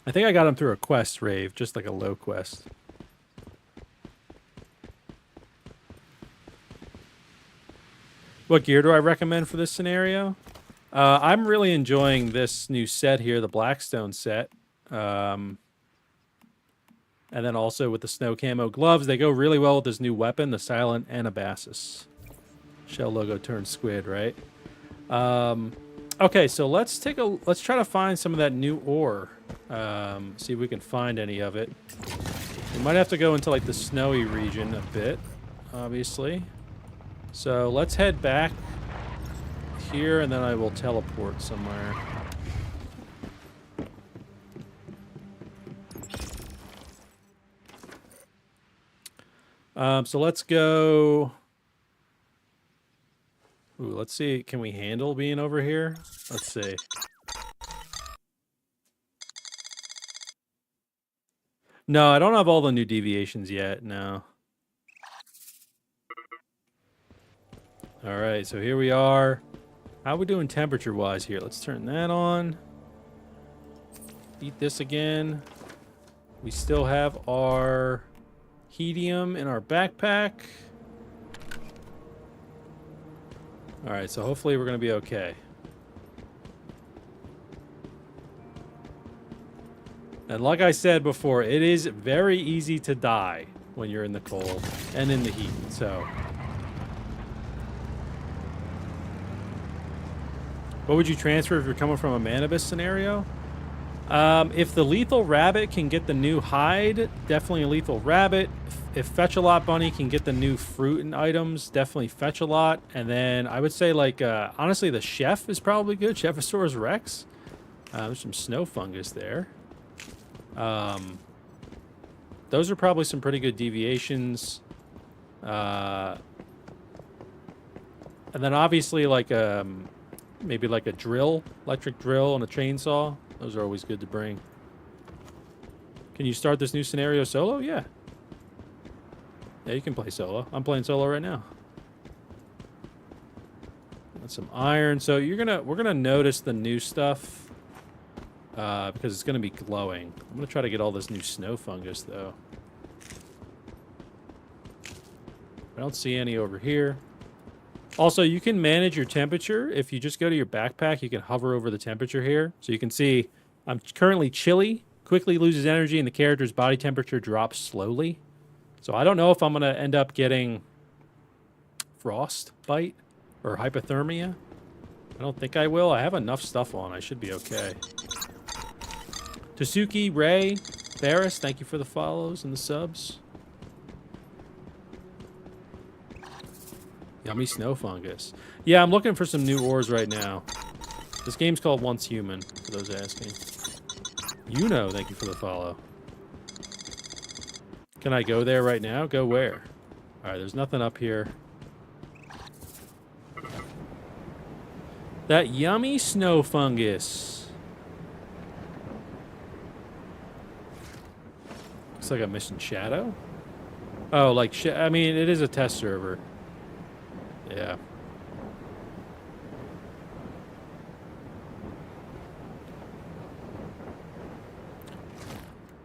I think I got him through a quest rave, just like a low quest. What gear do I recommend for this scenario? I'm really enjoying this new set here, the Blackstone set. And then also with the snow camo gloves, they go really well with this new weapon, the Silent Anabasis. Shell logo turned squid, right? Okay, so let's try to find some of that new ore. See if we can find any of it. We might have to go into like the snowy region a bit, obviously. So let's head back here, and then I will teleport somewhere. So let's go. Ooh, let's see. Can we handle being over here? Let's see. No, I don't have all the new deviations yet. No. All right, so here we are. How are we doing temperature-wise here? Let's turn that on. Eat this again. We still have our helium in our backpack. All right, so hopefully we're going to be okay. And like I said before, it is very easy to die when you're in the cold and in the heat, so... What would you transfer if you're coming from a Manibus scenario? If the Lethal Rabbit can get the new hide, definitely a Lethal Rabbit. If Fetch-a-Lot Bunny can get the new fruit and items, definitely Fetch-a-Lot. And then I would say, like, honestly, the Chef is probably good. Chephosaurus Rex. There's some snow fungus there. Those are probably some pretty good deviations. And then obviously, like, maybe like a drill, electric drill and a chainsaw. Those are always good to bring. Can you start this new scenario solo? Yeah. Yeah, you can play solo. I'm playing solo right now. Got some iron. So we're gonna notice the new stuff because it's gonna be glowing. I'm gonna try to get all this new snow fungus though. I don't see any over here. Also, you can manage your temperature. If you just go to your backpack, you can hover over the temperature here. So you can see I'm currently chilly, quickly loses energy, and the character's body temperature drops slowly. So I don't know if I'm going to end up getting frostbite or hypothermia. I don't think I will. I have enough stuff on. I should be okay. Tasuki, Ray, Barris, thank you for the follows and the subs. Yummy snow fungus. Yeah, I'm looking for some new ores right now. This game's called Once Human, for those asking. You know, thank you for the follow. Can I go there right now? Go where? Alright, there's nothing up here. That yummy snow fungus. Looks like I'm missing Shadow. Oh, like, I mean, it is a test server. Yeah.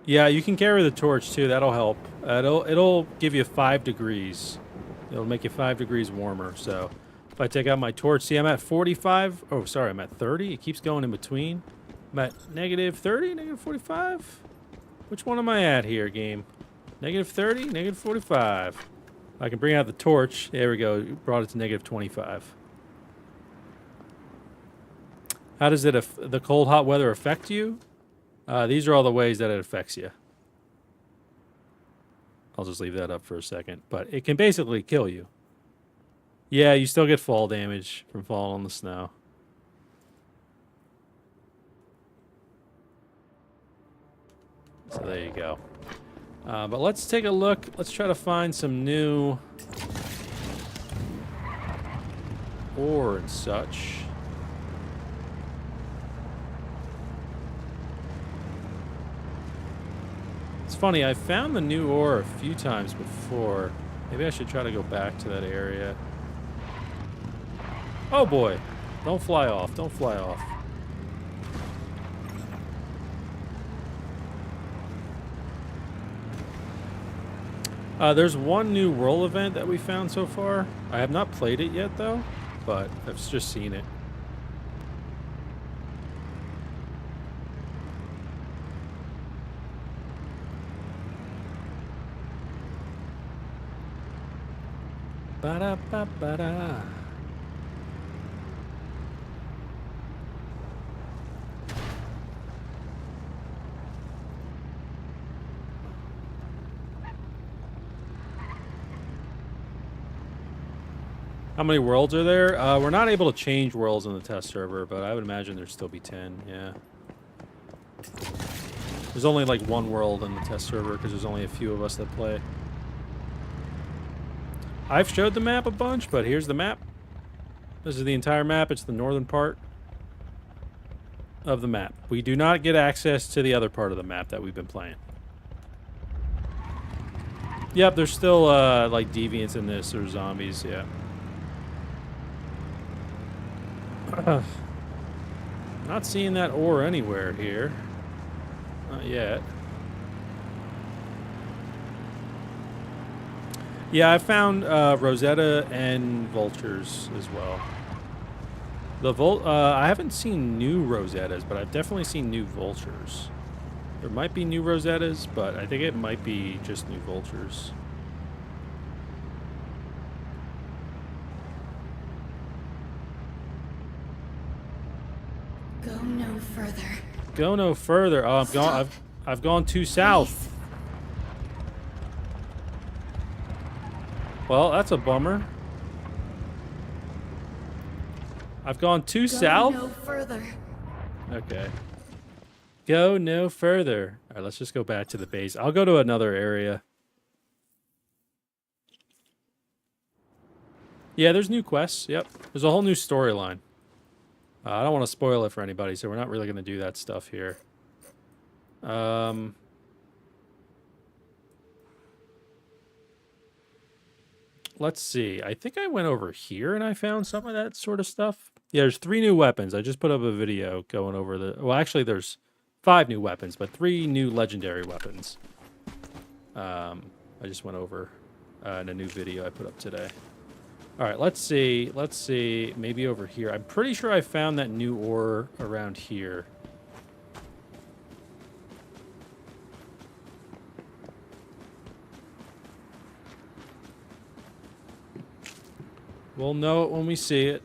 Yeah, you can carry the torch too. That'll help. It'll give you 5 degrees. It'll make you 5 degrees warmer. So if I take out my torch, see, I'm at 45. Oh, sorry, I'm at 30. It keeps going in between. I'm at negative 30, negative 45. Which one am I at here, game? Negative 30, negative 45. I can bring out the torch. There we go. Brought it to negative 25. How does the cold, hot weather affect you? These are all the ways that it affects you. I'll just leave that up for a second. But it can basically kill you. Yeah, you still get fall damage from falling on the snow. So there you go. But let's take a look. Let's try to find some new ore and such. It's funny, I found the new ore a few times before. Maybe I should try to go back to that area. Oh boy. Don't fly off. Don't fly off. There's one new world event that we found so far. I have not played it yet, though, but I've just seen it. Ba-da-ba-ba-da. How many worlds are there? We're not able to change worlds on the test server, but I would imagine there'd still be 10, yeah. There's only like one world in the test server because there's only a few of us that play. I've showed the map a bunch, but here's the map. This is the entire map. It's the northern part of the map. We do not get access to the other part of the map that we've been playing. Yep, there's still like deviants in this or zombies, yeah. Not seeing that ore anywhere here. Not yet. Yeah, I found Rosetta and vultures as well. I haven't seen new Rosettas, but I've definitely seen new vultures. There might be new Rosettas, but I think it might be just new vultures. Go no further. Go no further. Oh, I've gone too south. Well, that's a bummer. I've gone too south? Go no further. Okay. Go no further. All right, let's just go back to the base. I'll go to another area. Yeah, there's new quests. Yep. There's a whole new storyline. I don't want to spoil it for anybody, so we're not really going to do that stuff here. Let's see. I think I went over here and I found some of that sort of stuff. Yeah, there's 3 new weapons. I just put up a video going over the... Well, actually, there's 5 new weapons, but 3 new legendary weapons. I just went over in a new video I put up today. All right, let's see. Let's see. Maybe over here. I'm pretty sure I found that new ore around here. We'll know it when we see it.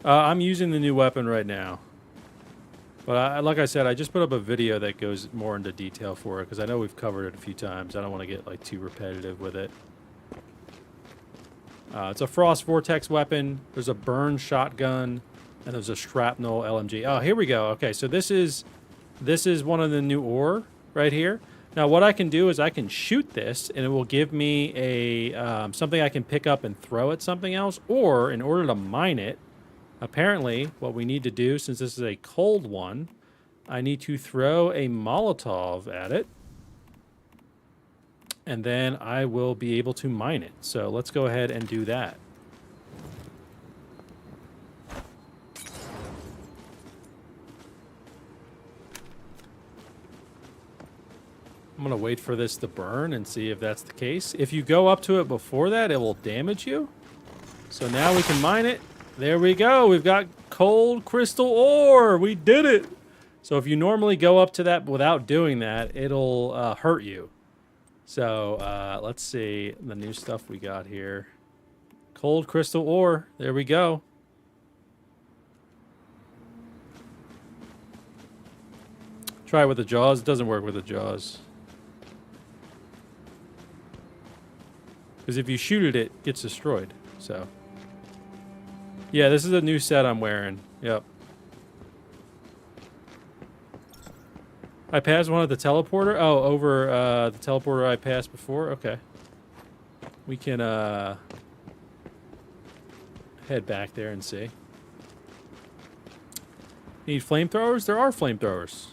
I'm using the new weapon right now. But like I said, I just put up a video that goes more into detail for it, because I know we've covered it a few times. I don't want to get like too repetitive with it. It's a Frost Vortex weapon. There's a burn shotgun, and there's a shrapnel LMG. Oh, here we go. Okay, so this is one of the new ore right here. Now, what I can do is I can shoot this, and it will give me a something I can pick up and throw at something else. Or, in order to mine it, apparently, what we need to do, since this is a cold one, I need to throw a Molotov at it. And then I will be able to mine it. So let's go ahead and do that. I'm going to wait for this to burn and see if that's the case. If you go up to it before that, it will damage you. So now we can mine it. There we go. We've got cold crystal ore. We did it. So if you normally go up to that without doing that, it'll hurt you. So let's see the new stuff we got here. Cold crystal ore. There we go. Try it with the jaws. It doesn't work with the jaws. Because if you shoot it, it gets destroyed. So, yeah, this is a new set I'm wearing. Yep. I passed one at the teleporter. Oh, over the teleporter I passed before. Okay. We can head back there and see. Need flamethrowers? There are flamethrowers.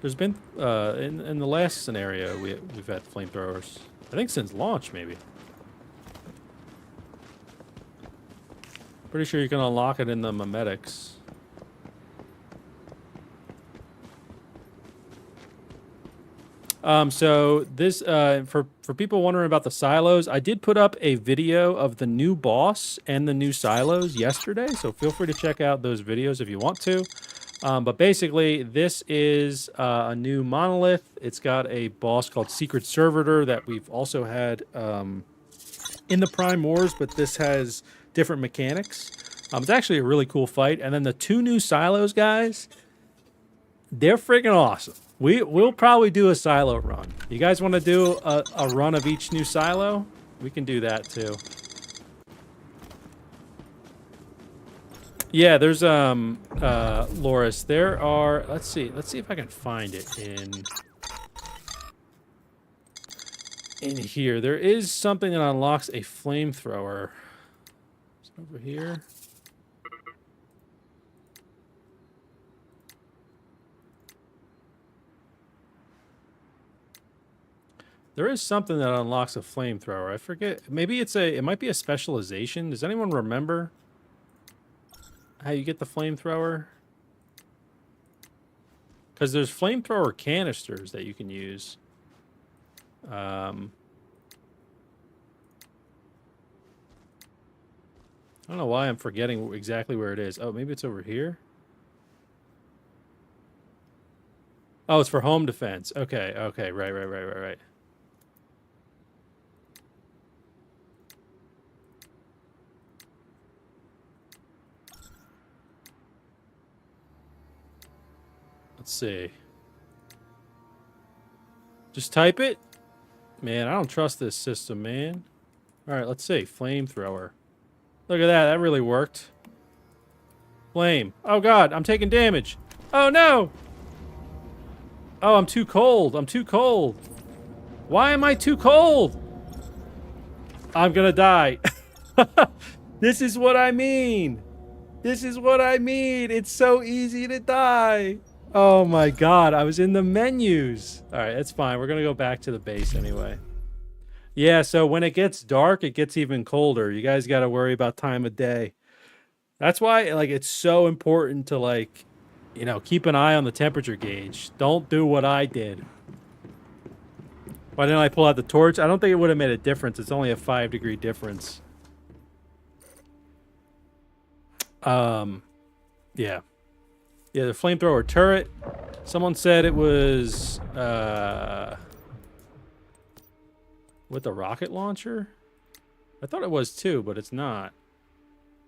There's been in the last scenario we've had flamethrowers. I think since launch maybe. Pretty sure you can unlock it in the memetics. So this for people wondering about the silos, I did put up a video of the new boss and the new silos yesterday. So feel free to check out those videos if you want to. But basically, this is a new monolith. It's got a boss called Secret Servitor that we've also had in the Prime Wars, but this has different mechanics. It's actually a really cool fight. And then the two new silos, guys, they're freaking awesome. We'll probably do a silo run. You guys want to do a run of each new silo? We can do that too. Yeah, there's Loris. There are, let's see if I can find it in here. There is something that unlocks a flamethrower. Is it over here? There is something that unlocks a flamethrower. I forget. Maybe it might be a specialization. Does anyone remember how you get the flamethrower? Because there's flamethrower canisters that you can use. I don't know why I'm forgetting exactly where it is. Oh, maybe it's over here. Oh, it's for home defense. Okay, okay, right. Let's see. Just type it. Man, I don't trust this system, man. All right, let's see. Flamethrower. Look at that. That really worked. Flame. Oh, God. I'm taking damage. Oh, no. Oh, I'm too cold. I'm too cold. Why am I too cold? I'm going to die. This is what I mean. This is what I mean. It's so easy to die. Oh my God, I was in the menus. All right, that's fine. We're going to go back to the base anyway. Yeah, so when it gets dark, it gets even colder. You guys got to worry about time of day. That's why, like, it's so important to, like, you know, keep an eye on the temperature gauge. Don't do what I did. Why didn't I pull out the torch? I don't think it would have made a difference. It's only a 5-degree difference. Yeah. Yeah, the flamethrower turret. Someone said it was with the rocket launcher. I thought it was too, but it's not.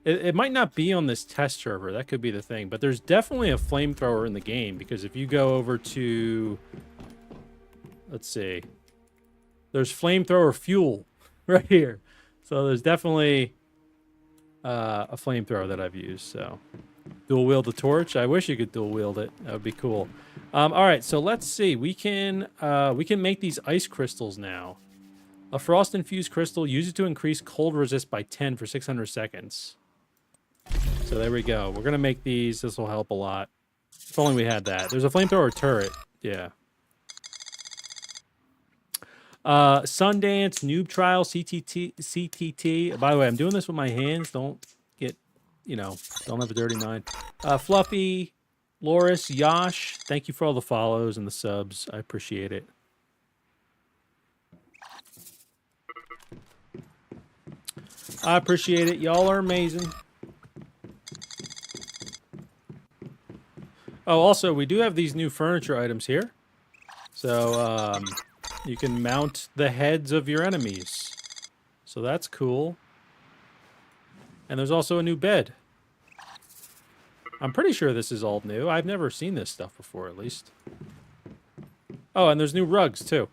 It might not be on this test server. That could be the thing. But there's definitely a flamethrower in the game because if you go over to, let's see, there's flamethrower fuel right here. So there's definitely a flamethrower that I've used. So. Dual wield the torch. I wish you could dual wield it. That would be cool. All right, so let's see. We can make these ice crystals now. A frost infused crystal. Use it to increase cold resist by 10 for 600 seconds. So there we go. We're gonna make these. This will help a lot. If only we had that. There's a flamethrower turret. Yeah. Sundance Noob Trial CTT. By the way, I'm doing this with my hands. Don't get. You know, don't have a dirty mind. Fluffy, Loris, Yash, thank you for all the follows and the subs. I appreciate it. I appreciate it. Y'all are amazing. Oh, also, we do have these new furniture items here. So, you can mount the heads of your enemies. So that's cool. And there's also a new bed. I'm pretty sure this is all new. I've never seen this stuff before, at least. Oh, and there's new rugs, too.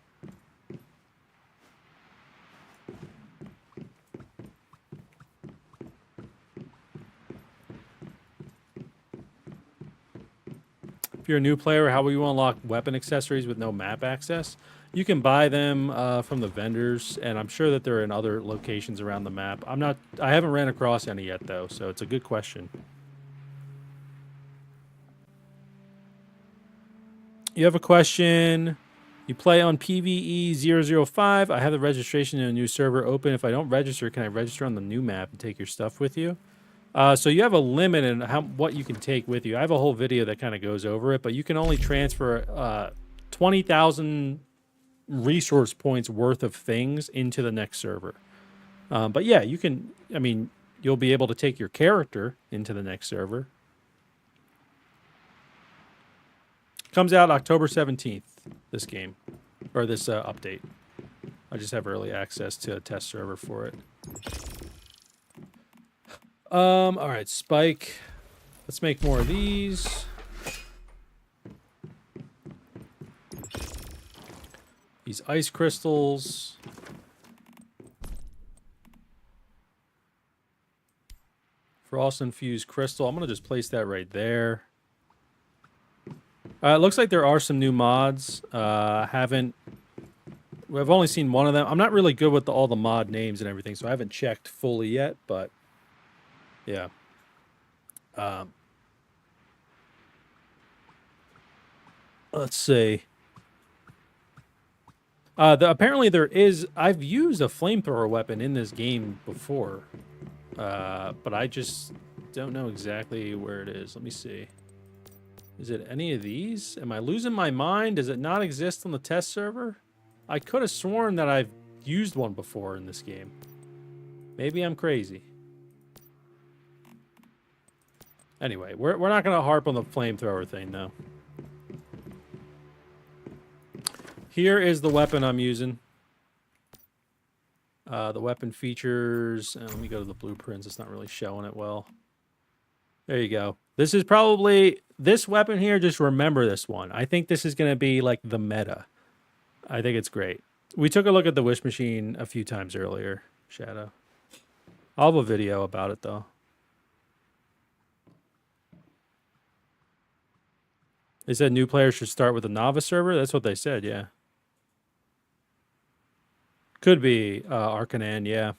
If you're a new player, how will you unlock weapon accessories with no map access? You can buy them from the vendors, and I'm sure that they're in other locations around the map. I haven't ran across any yet, though, so it's a good question. You have a question. You play on PvE 005. I have the registration in a new server open. If I don't register, can I register on the new map and take your stuff with you? So you have a limit in what you can take with you. I have a whole video that kind of goes over it, but you can only transfer 20,000 resource points worth of things into the next server. But yeah, you can, I mean, you'll be able to take your character into the next server. Comes out October 17th, this game, or this update. I just have early access to a test server for it. All right, Spike. Let's make more of these. These ice crystals. Frost infused crystal. I'm gonna just place that right there. It looks like there are some new mods. I've only seen one of them. I'm not really good with all the mod names and everything, so I haven't checked fully yet, but yeah. Let's see. Apparently there is... I've used a flamethrower weapon in this game before, but I just don't know exactly where it is. Let me see. Is it any of these? Am I losing my mind? Does it not exist on the test server? I could have sworn that I've used one before in this game. Maybe I'm crazy. Anyway, we're not going to harp on the flamethrower thing, though. Here is the weapon I'm using. The weapon features... let me go to the blueprints. It's not really showing it well. There you go. This is probably... This weapon here, just remember this one. I think this is going to be like the meta. I think it's great. We took a look at the wish machine a few times earlier, Shadow. I'll have a video about it, though. They said new players should start with a novice server? That's what they said, yeah. Could be Arcanan, yeah.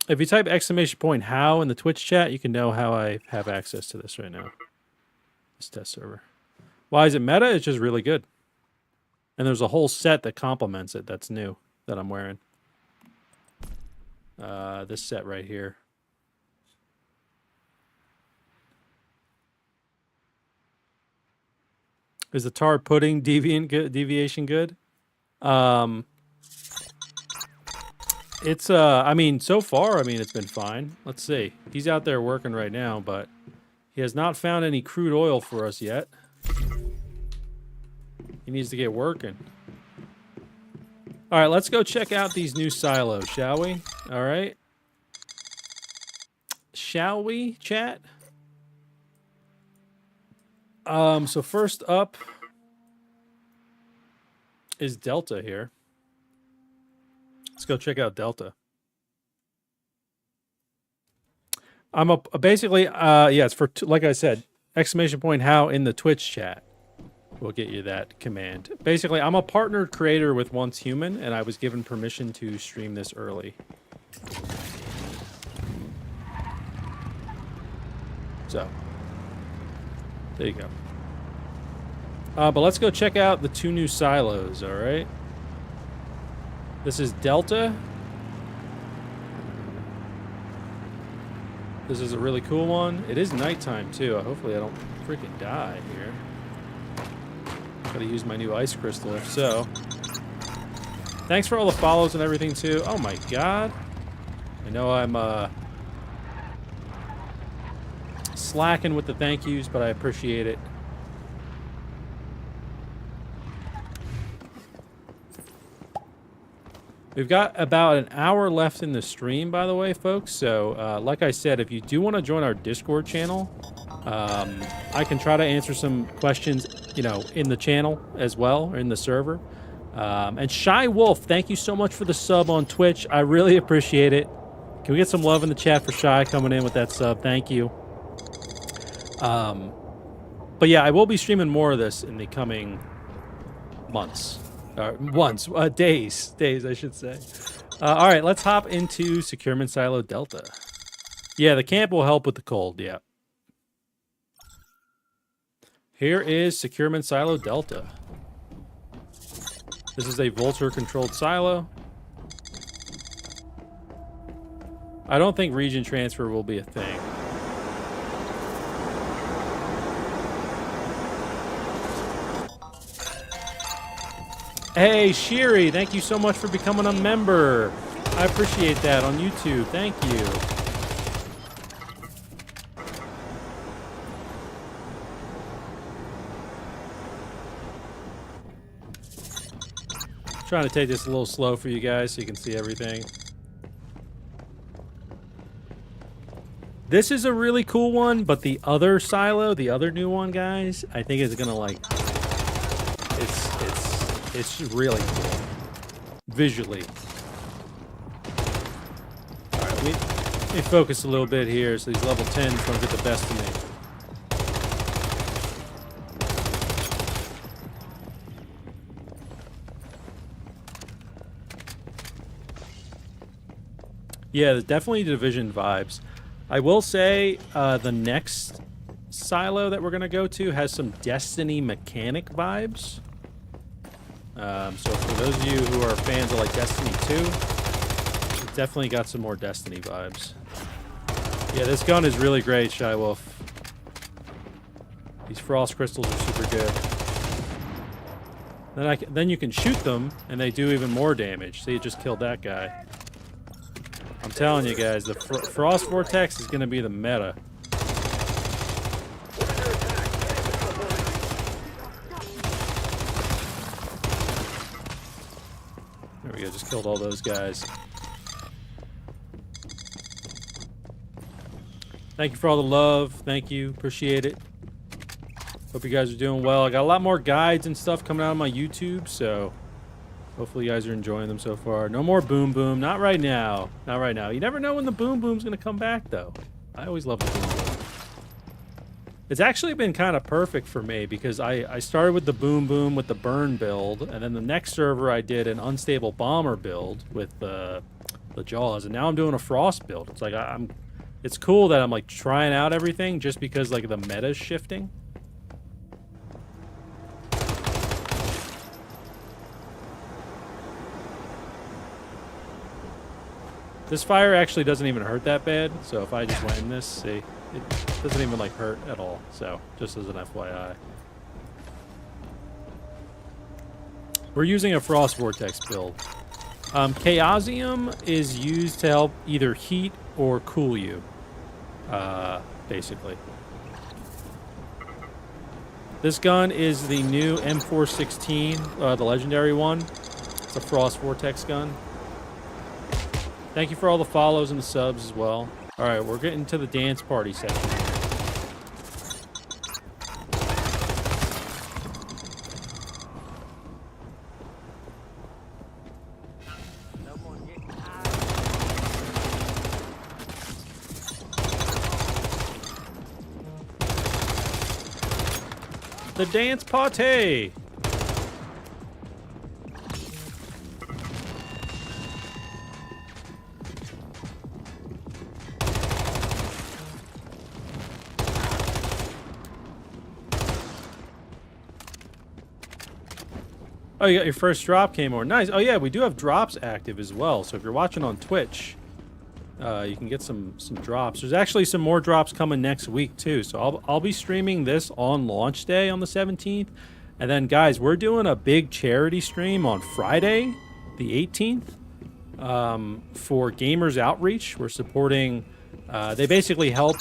If you type !how in the Twitch chat, you can know how I have access to this right now. This test server. Why is it meta? It's just really good. And there's a whole set that complements it that's new that I'm wearing. This set right here. Is the tar pudding deviation good? It's, I mean, so far, I mean, it's been fine. Let's see. He's out there working right now, but he has not found any crude oil for us yet. He needs to get working. All right, let's go check out these new silos, shall we? All right. Shall we, chat? So first up is Delta here. Let's go check out Delta. I'm basically, yeah, it's for, like I said, !how in the Twitch chat will get you that command. Basically, I'm a partnered creator with Once Human, and I was given permission to stream this early. So, there you go. But let's go check out the two new silos, all right? This is Delta. This is a really cool one. It is nighttime, too. Hopefully I don't freaking die here. Gotta use my new ice crystal, if so. Thanks for all the follows and everything, too. Oh, my God. I know I'm, slacking with the thank yous, but I appreciate it. We've got about an hour left in the stream, by the way, folks. So, like I said, if you do want to join our Discord channel, I can try to answer some questions, you know, in the channel as well, or in the server. And Shy Wolf, thank you so much for the sub on Twitch. I really appreciate it. Can we get some love in the chat for Shy coming in with that sub? Thank you. But yeah, I will be streaming more of this in the coming months. Days, I should say. All right, let's hop into Securement Silo Delta. Yeah, the camp will help with the cold, yeah. Here is Securement Silo Delta. This is a Vulture-controlled silo. I don't think region transfer will be a thing. Hey, Shiri, thank you so much for becoming a member. I appreciate that on YouTube. Thank you. Trying to take this a little slow for you guys so you can see everything. This is a really cool one, but the other silo, the other new one, guys, I think is gonna like. It's really cool visually. All right, let me focus a little bit here so these level 10s don't get the best of me. Yeah, definitely Division vibes. I will say the next silo that we're going to go to has some Destiny mechanic vibes. So for those of you who are fans of like Destiny 2, it's definitely got some more Destiny vibes. Yeah, this gun is really great, Shy Wolf. These frost crystals are super good. Then you can shoot them, and they do even more damage. See, it just killed that guy. I'm telling you guys, the Frost Vortex is going to be the meta. There we go, just killed all those guys. Thank you for all the love. Thank you. Appreciate it. Hope you guys are doing well. I got a lot more guides and stuff coming out on my YouTube, so hopefully you guys are enjoying them so far. No more Boom Boom. Not right now. Not right now. You never know when the Boom Boom's going to come back, though. I always love the Boom Boom. It's actually been kind of perfect for me because I started with the Boom Boom with the Burn build, and then the next server I did an Unstable Bomber build with the Jaws, and now I'm doing a Frost build. It's like it's cool that I'm like trying out everything just because like the meta's shifting. This fire actually doesn't even hurt that bad, so if I just went in this, see, it doesn't even like hurt at all, so just as an FYI. We're using a Frost Vortex build. Chaosium is used to help either heat or cool you, basically. This gun is the new M416, the legendary one. It's a Frost Vortex gun. Thank you for all the follows and the subs as well. All right, we're getting to the dance party section. The dance party! Oh, you got your first drop, Kmore. Nice. Oh, yeah, we do have drops active as well. So if you're watching on Twitch, you can get some drops. There's actually some more drops coming next week, too. So I'll be streaming this on launch day on the 17th. And then, guys, we're doing a big charity stream on Friday, the 18th, for Gamers Outreach. We're supporting... they basically help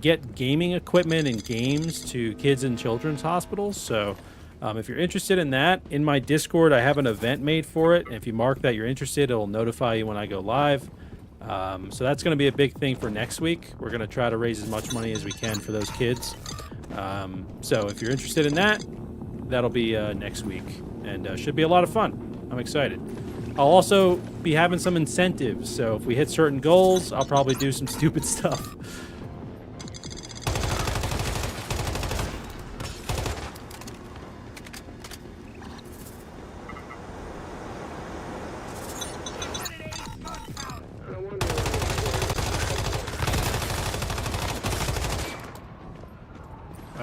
get gaming equipment and games to kids in children's hospitals. So... if you're interested in that, in my Discord, I have an event made for it. And if you mark that you're interested, it'll notify you when I go live. So that's going to be a big thing for next week. We're going to try to raise as much money as we can for those kids. So if you're interested in that, that'll be next week. And should be a lot of fun. I'm excited. I'll also be having some incentives. So if we hit certain goals, I'll probably do some stupid stuff.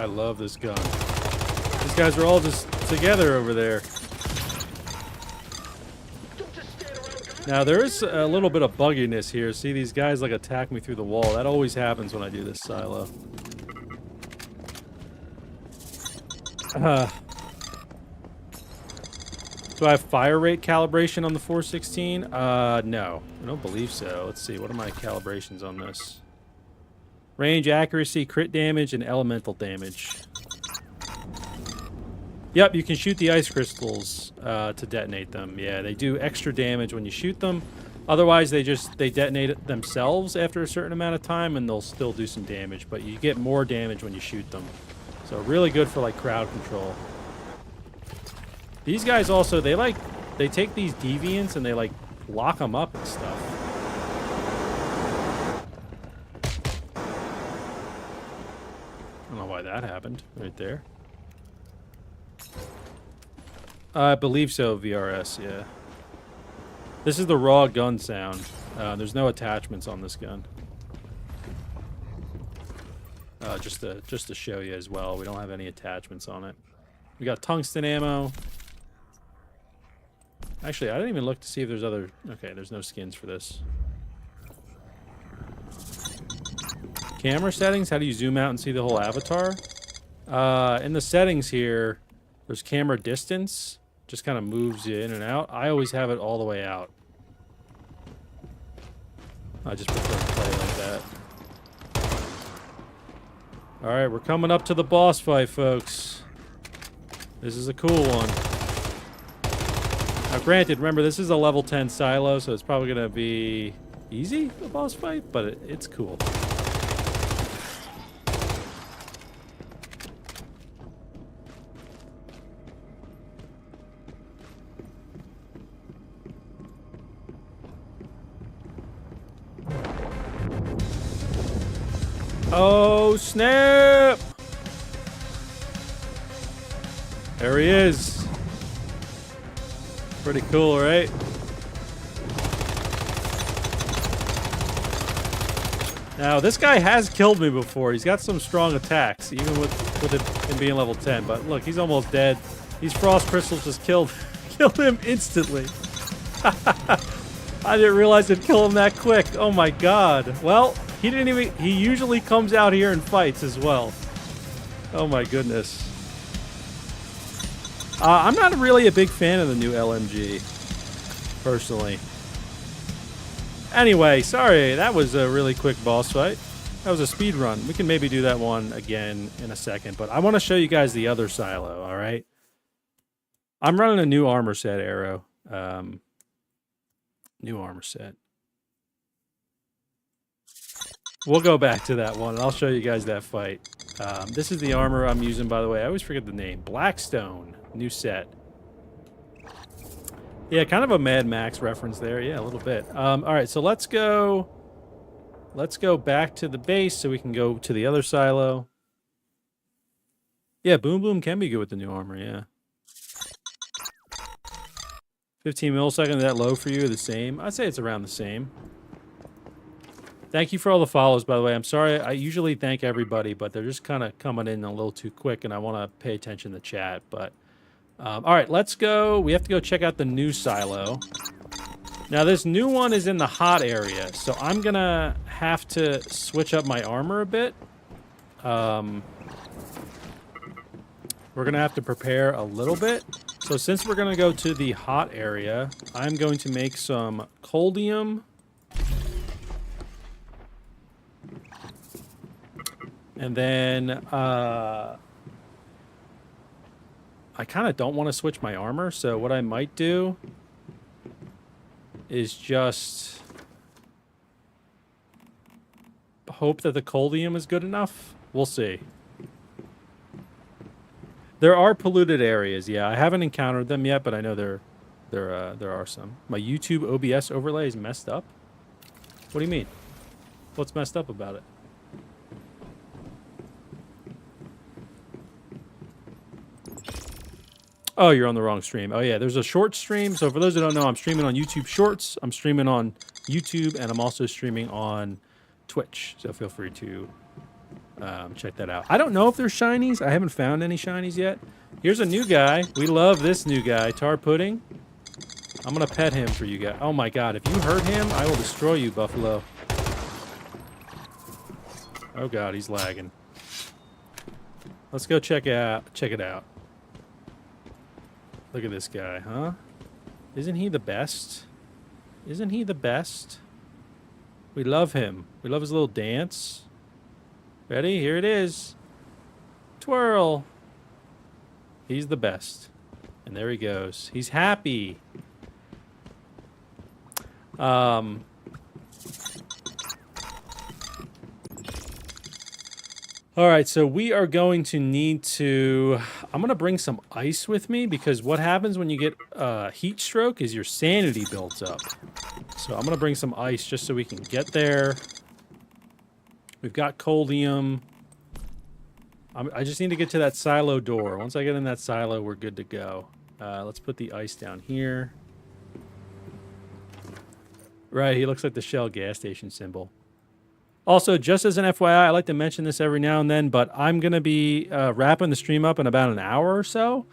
I love this gun. These guys are all just together over there. Now, there is a little bit of bugginess here. See, these guys, like, attack me through the wall. That always happens when I do this silo. Do I have fire rate calibration on the 416? No. I don't believe so. Let's see. What are my calibrations on this? Range, accuracy, crit damage, and elemental damage. Yep, you can shoot the ice crystals to detonate them. Yeah, they do extra damage when you shoot them. Otherwise, they detonate it themselves after a certain amount of time, and they'll still do some damage. But you get more damage when you shoot them. So really good for, like, crowd control. These guys also, they take these deviants and they, like, lock them up and stuff. I don't know why that happened right there. I believe so, VRS, yeah. This is the raw gun sound. There's no attachments on this gun. Just to show you as well, we don't have any attachments on it. We got tungsten ammo. Actually, I didn't even look to see if there's other... Okay, there's no skins for this. Camera settings, how do you zoom out and see the whole avatar? In the settings here, there's camera distance. Just kind of moves you in and out. I always have it all the way out. I just prefer to play like that. Alright, we're coming up to the boss fight, folks. This is a cool one. Now, granted, remember, this is a level 10 silo, so it's probably going to be easy, the boss fight, but it's cool. Oh, snap! There he is. Pretty cool, right? Now, this guy has killed me before. He's got some strong attacks, even with him being level 10. But look, he's almost dead. These frost crystals just killed him instantly. I didn't realize it'd kill him that quick. Oh my god. Well, he usually comes out here and fights as well. Oh my goodness. I'm not really a big fan of the new LMG, personally. Anyway, sorry, that was a really quick boss fight. That was a speed run. We can maybe do that one again in a second, but I want to show you guys the other silo, all right? I'm running a new armor set, Arrow. New armor set. We'll go back to that one, and I'll show you guys that fight. This is the armor I'm using, by the way. I always forget the name. Blackstone. New set. Yeah, kind of a Mad Max reference there. Yeah, a little bit. All right, so let's go back to the base so we can go to the other silo. Yeah, Boom Boom can be good with the new armor, yeah. 15 milliseconds, is that low for you? The same? I'd say it's around the same. Thank you for all the follows, by the way. I'm sorry, I usually thank everybody, but they're just kind of coming in a little too quick, and I want to pay attention to chat. But all right, let's go. We have to go check out the new silo. Now, this new one is in the hot area, so I'm going to have to switch up my armor a bit. We're going to have to prepare a little bit. So since we're going to go to the hot area, I'm going to make some Chaosium. And then, I kind of don't want to switch my armor, so what I might do is just hope that the Chaosium is good enough. We'll see. There are polluted areas, yeah. I haven't encountered them yet, but I know there are some. My YouTube OBS overlay is messed up? What do you mean? What's messed up about it? Oh, you're on the wrong stream. Oh, yeah, there's a short stream. So for those who don't know, I'm streaming on YouTube Shorts. I'm streaming on YouTube, and I'm also streaming on Twitch. So feel free to check that out. I don't know if there's shinies. I haven't found any shinies yet. Here's a new guy. We love this new guy, Tar Pudding. I'm gonna pet him for you guys. Oh my god, if you hurt him, I will destroy you, Buffalo. Oh god, he's lagging. Let's go check it out. Look at this guy, huh? Isn't he the best? Isn't he the best? We love him. We love his little dance. Ready? Here it is. Twirl. He's the best. And there he goes. He's happy. All right, so we are going to need to... I'm going to bring some ice with me because what happens when you get heat stroke is your sanity builds up. So I'm going to bring some ice just so we can get there. We've got Chaosium. I just need to get to that silo door. Once I get in that silo, we're good to go. Let's put the ice down here. Right, he looks like the Shell gas station symbol. Also, just as an FYI, I like to mention this every now and then, but I'm going to be wrapping the stream up in about an hour or so.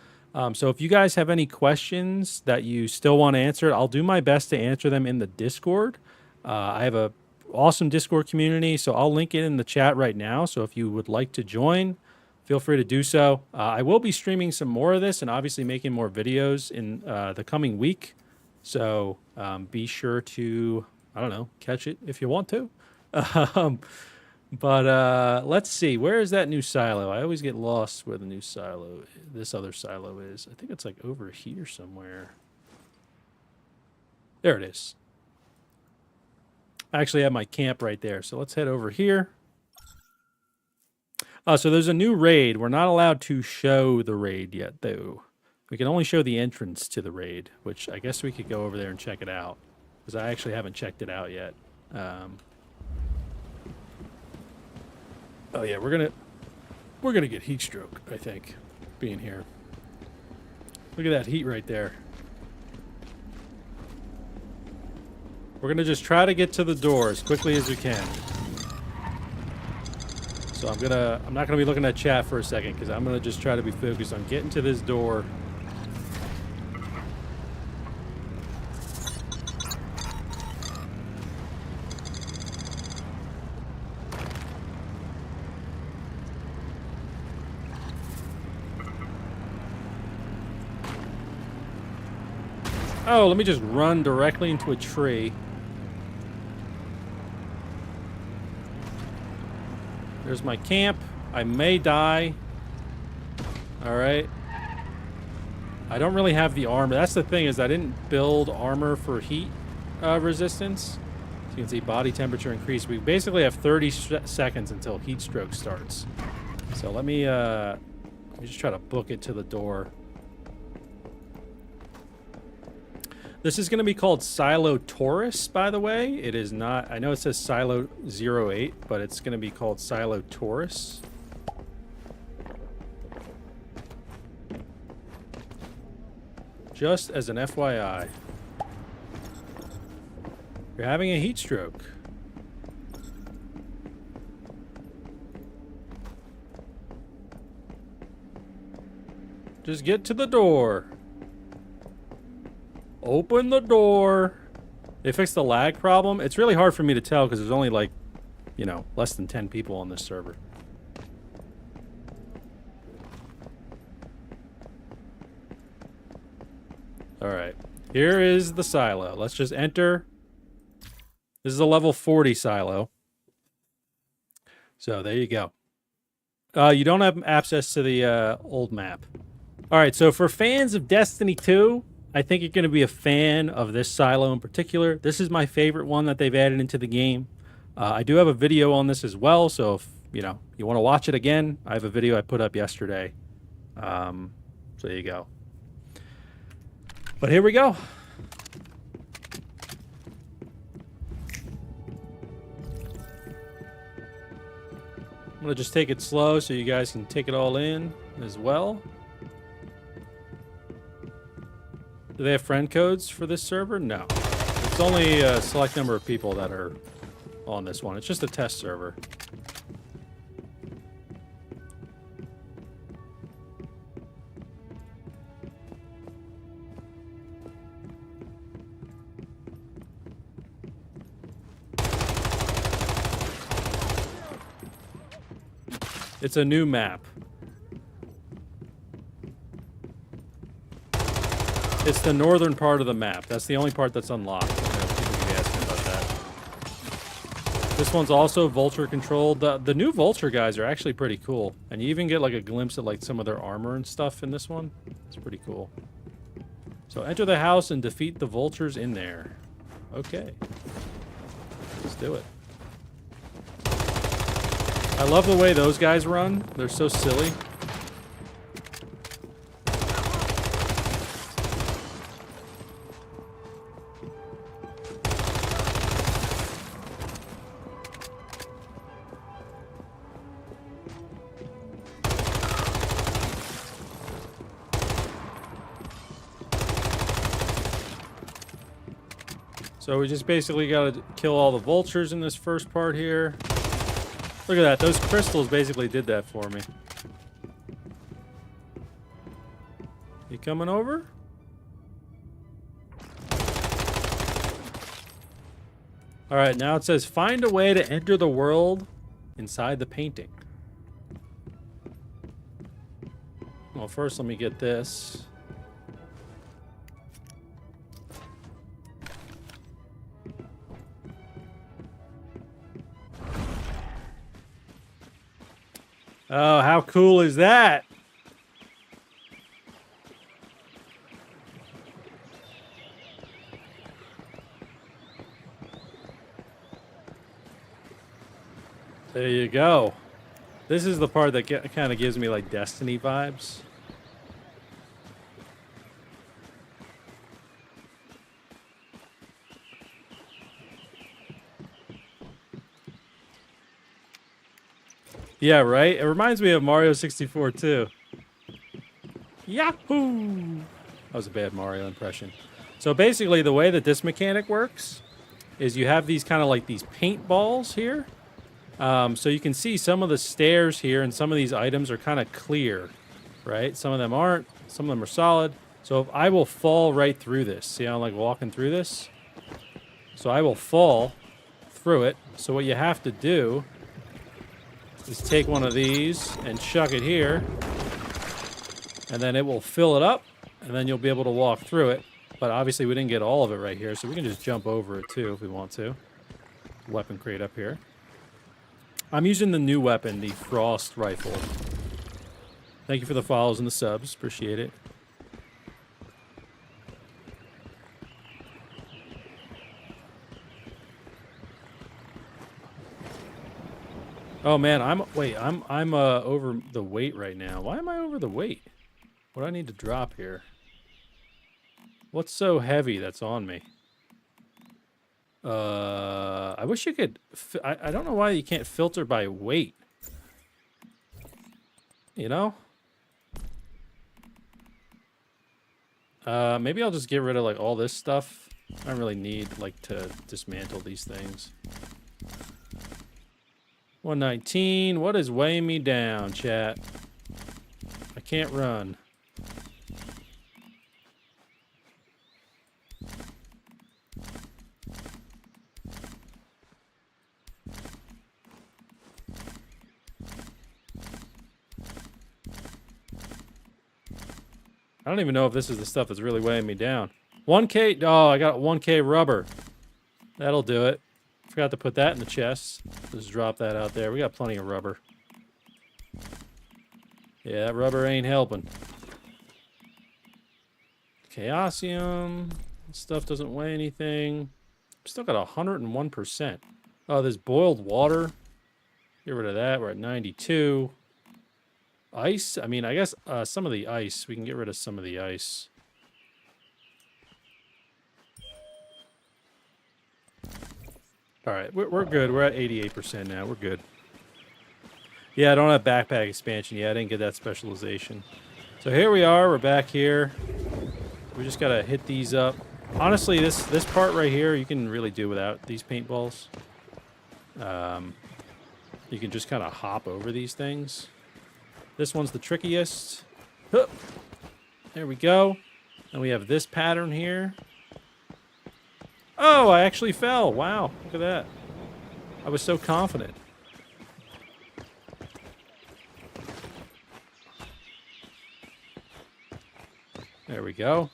So if you guys have any questions that you still want answered, I'll do my best to answer them in the Discord. I have a awesome Discord community, so I'll link it in the chat right now. So if you would like to join, feel free to do so. I will be streaming some more of this and obviously making more videos in the coming week. So be sure to, I don't know, catch it if you want to. But let's see. Where is that new silo? I always get lost where the new silo, this other silo is. I think it's like over here somewhere. There it is. I actually have my camp right there. So let's head over here. So there's a new raid. We're not allowed to show the raid yet, though. We can only show the entrance to the raid, which I guess we could go over there and check it out. Because I actually haven't checked it out yet. Oh yeah, we're gonna get heat stroke, I think, being here. Look at that heat right there. We're gonna just try to get to the door as quickly as we can. So I'm not gonna be looking at chat for a second because I'm gonna just try to be focused on getting to this door. Oh, let me just run directly into a tree. There's my camp. I may die. All right. I don't really have the armor. That's the thing is I didn't build armor for heat resistance. So you can see body temperature increase. We basically have 30 seconds until heat stroke starts. So let me just try to book it to the door. This is going to be called Silo Taurus, by the way. It is not... I know it says Silo 08, but it's going to be called Silo Taurus. Just as an FYI. You're having a heat stroke. Just get to the door. Open the door. They fixed the lag problem. It's really hard for me to tell because there's only like, you know, less than 10 people on this server. All right. Here is the silo. Let's just enter. This is a level 40 silo. So there you go. You don't have access to the old map. All right. So for fans of Destiny 2... I think you're going to be a fan of this silo in particular. This is my favorite one that they've added into the game. I do have a video on this as well, so if you want to watch it again, I have a video I put up yesterday. So there you go. But here we go. I'm going to just take it slow so you guys can take it all in as well. Do they have friend codes for this server? No. It's only a select number of people that are on this one. It's just a test server. It's a new map. It's the northern part of the map. That's the only part that's unlocked. I know people can be asking about that. This one's also vulture controlled. The new vulture guys are actually pretty cool. And you even get like a glimpse at like some of their armor and stuff in this one. It's pretty cool. So enter the house and defeat the vultures in there. Okay. Let's do it. I love the way those guys run. They're so silly. So we just basically got to kill all the vultures in this first part here. Look at that. Those crystals basically did that for me. You coming over? All right, now it says find a way to enter the world inside the painting. Well, first let me get this. Oh, how cool is that? There you go. This is the part that kind of gives me like Destiny vibes. Yeah, right? It reminds me of Mario 64 too. Yahoo! That was a bad Mario impression. So basically the way that this mechanic works is you have these kind of like these paint balls here. So you can see some of the stairs here and some of these items are kind of clear, right? Some of them aren't, some of them are solid. So if I will fall right through this. See how I'm like walking through this? So I will fall through it. So what you have to do is take one of these and chuck it here, and then it will fill it up, and then you'll be able to walk through it. But obviously we didn't get all of it right here, so we can just jump over it too if we want to. Weapon crate up here. I'm using the new weapon, the Frost Rifle. Thank you for the follows and the subs. Appreciate it. Oh man, I'm over the weight right now. Why am I over the weight? What do I need to drop here? What's so heavy that's on me? I wish you could. I don't know why you can't filter by weight. You know? Maybe I'll just get rid of like all this stuff. I don't really need like to dismantle these things. 119. What is weighing me down, chat? I can't run. I don't even know if this is the stuff that's really weighing me down. 1K. Oh, I got 1K rubber. That'll do it. Forgot to put that in the chest. Just drop that out there. We got plenty of rubber. Yeah, that rubber ain't helping. Chaosium. Stuff doesn't weigh anything. Still got 101%. Oh, there's boiled water. Get rid of that. We're at 92. Ice. I mean, I guess some of the ice. We can get rid of some of the ice. All right, we're good. We're at 88% now. We're good. Yeah, I don't have backpack expansion yet. I didn't get that specialization. So here we are. We're back here. We just got to hit these up. Honestly, this part right here, you can really do without these paintballs. You can just kind of hop over these things. This one's the trickiest. Hup. There we go. And we have this pattern here. Oh, I actually fell. Wow, look at that. I was so confident. we go.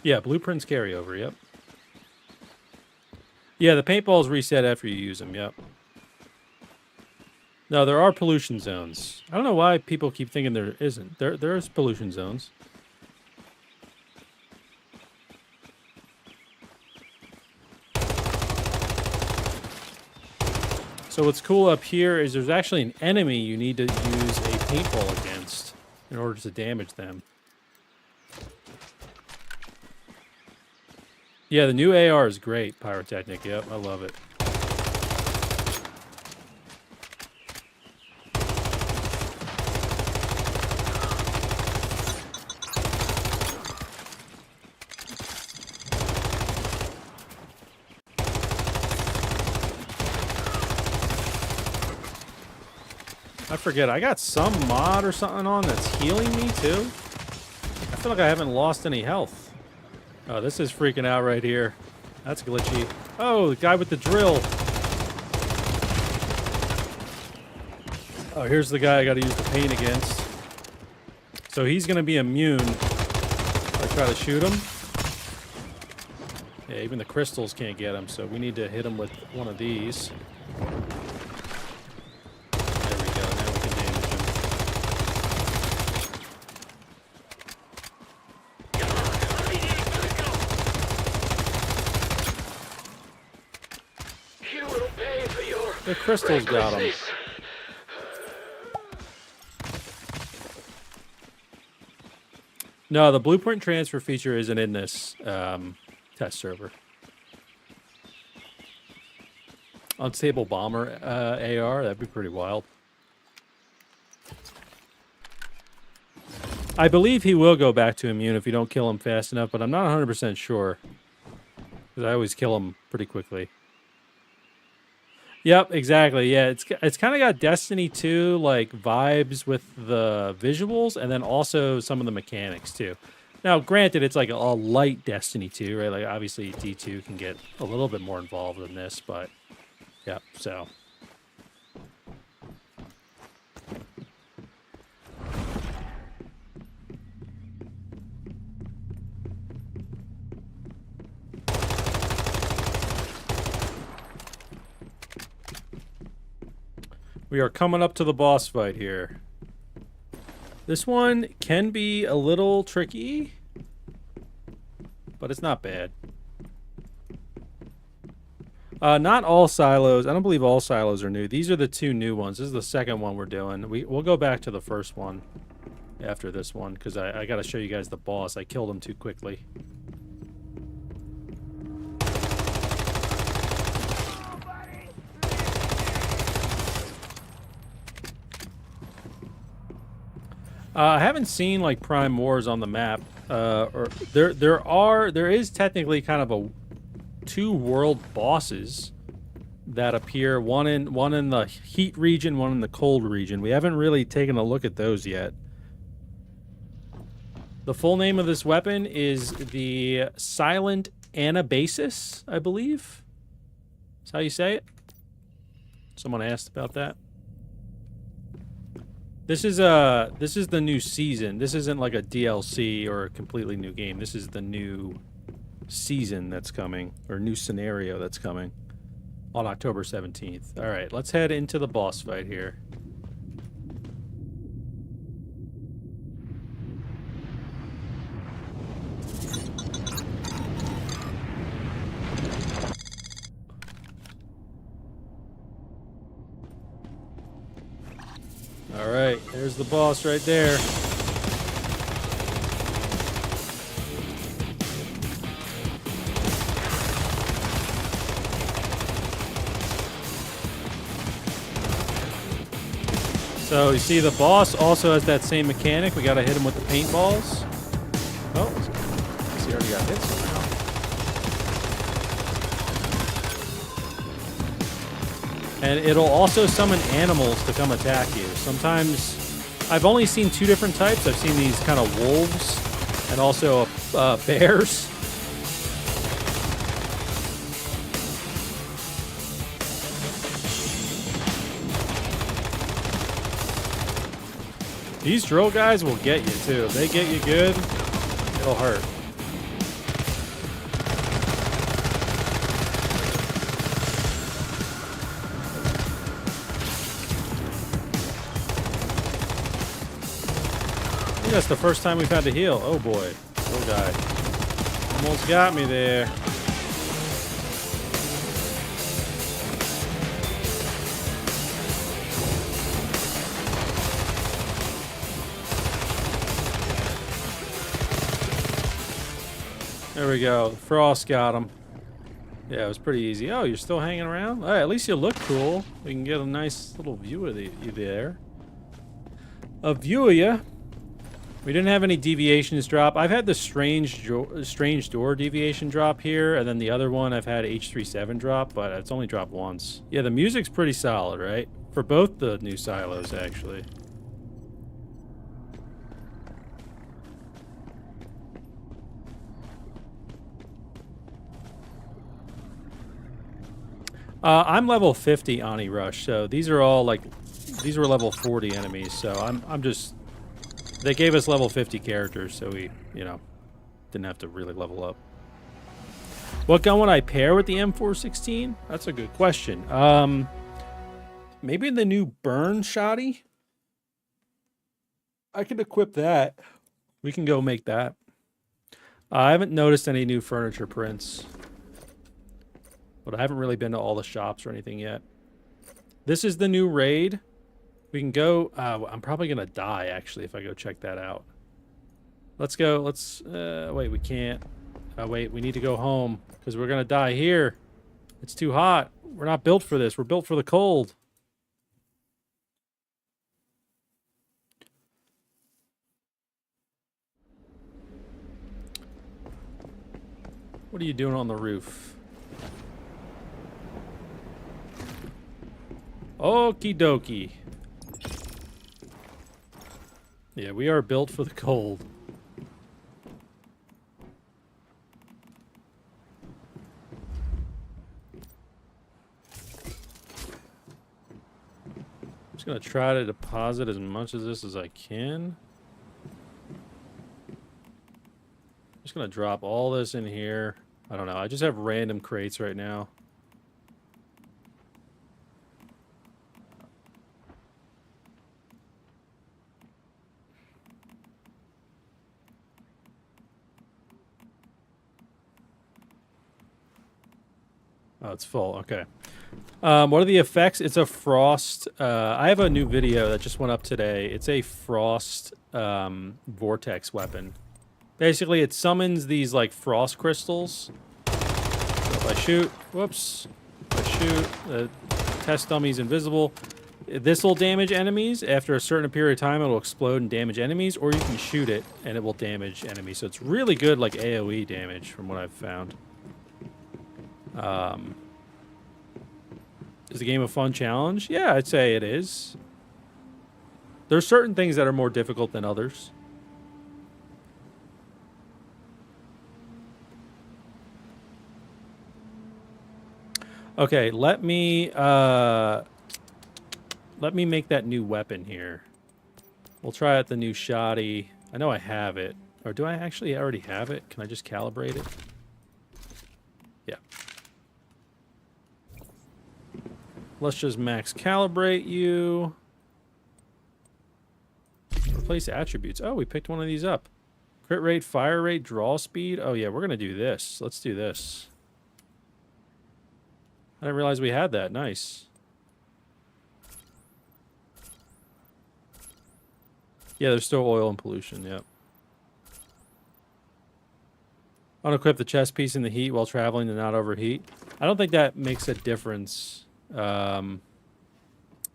Yeah, blueprints carry over, yep. Yeah, the paintballs reset after you use them, yep. No, there are pollution zones. I don't know why people keep thinking there isn't. There's pollution zones. So what's cool up here is there's actually an enemy you need to use a paintball against in order to damage them. Yeah, the new AR is great, Pyrotechnic. Yep, I love it. I forget, I got some mod or something on that's healing me too. I feel like I haven't lost any health. Oh, this is freaking out right here. That's glitchy. Oh, the guy with the drill. Oh, here's the guy I gotta use the paint against. So he's gonna be immune if I try to shoot him. Yeah, even the crystals can't get him, so we need to hit him with one of these. There we go, now we can damage him. The crystals got him. No, the blueprint transfer feature isn't in this test server. Unstable bomber AR, that'd be pretty wild. I believe he will go back to immune if you don't kill him fast enough, but I'm not 100% sure. Because I always kill him pretty quickly. Yep, exactly. Yeah, it's kind of got Destiny 2 like vibes with the visuals, and then also some of the mechanics too. Now, granted, it's like a light Destiny 2, right? Like obviously D2 can get a little bit more involved in this, but yeah. So we are coming up to the boss fight here. This one can be a little tricky, but it's not bad. Not all silos. I don't believe all silos are new. These are the two new ones. This is the second one we're doing. We'll go back to the first one after this one, because I got to show you guys the boss. I killed him too quickly. I haven't seen like Prime Wars on the map, or there is technically kind of a two world bosses that appear. One in the heat region, one in the cold region. We haven't really taken a look at those yet. The full name of this weapon is the Silent Anabasis, I believe. That's how you say it. Someone asked about that. This is the new season. This isn't like a DLC or a completely new game. This is the new season that's coming, or new scenario that's coming on October 17th. All right, let's head into the boss fight here. All right, there's the boss right there. So you see the boss also has that same mechanic. We gotta hit him with the paintballs. Oh, I guess he already got hit somehow. And it'll also summon animals to come attack you. Sometimes, I've only seen two different types. I've seen these kind of wolves and also bears. These drill guys will get you too. If they get you good, it'll hurt. I think that's the first time we've had to heal. Oh boy. Oh guy. Almost got me there. There we go. Frost got him. Yeah, it was pretty easy. Oh, you're still hanging around? All right, at least you look cool. We can get a nice little view of you there. A view of you. We didn't have any deviations drop. I've had the strange door deviation drop here, and then the other one I've had H37 drop, but it's only dropped once. Yeah, the music's pretty solid, right? For both the new silos, actually. I'm level 50 Ani Rush, so these are all like, these were level 40 enemies, so I'm just, they gave us level 50 characters, so we, you know, didn't have to really level up. What gun would I pair with the M416? That's a good question. Maybe the new Burn Shoddy? I could equip that. We can go make that. I haven't noticed any new furniture prints. But I haven't really been to all the shops or anything yet. This is the new raid. We can go... I'm probably going to die, actually, if I go check that out. Let's go. Let's... wait, we can't. Wait, we need to go home. Because we're going to die here. It's too hot. We're not built for this. We're built for the cold. What are you doing on the roof? Okie dokie. Yeah, we are built for the cold. I'm just gonna try to deposit as much of this as I can. I'm just gonna drop all this in here. I don't know, I just have random crates right now. Oh, it's full. Okay. What are the effects? It's a frost. I have a new video that just went up today. It's a frost vortex weapon. Basically, it summons these like frost crystals. So if I shoot, whoops. If I shoot, the test dummy's invisible. This will damage enemies. After a certain period of time, it will explode and damage enemies, or you can shoot it and it will damage enemies. So it's really good, like AoE damage, from what I've found. Is the game a fun challenge? Yeah, I'd say it is. There's certain things that are more difficult than others. Okay, let me make that new weapon here. We'll try out the new shoddy. I know I have it. Or do I actually already have it? Can I just calibrate it? Yeah. Let's just max calibrate you. Replace attributes. Oh, we picked one of these up. Crit rate, fire rate, draw speed. Oh, yeah, we're going to do this. Let's do this. I didn't realize we had that. Nice. Yeah, there's still oil and pollution. Yep. Unequip the chest piece in the heat while traveling to not overheat. I don't think that makes a difference. Because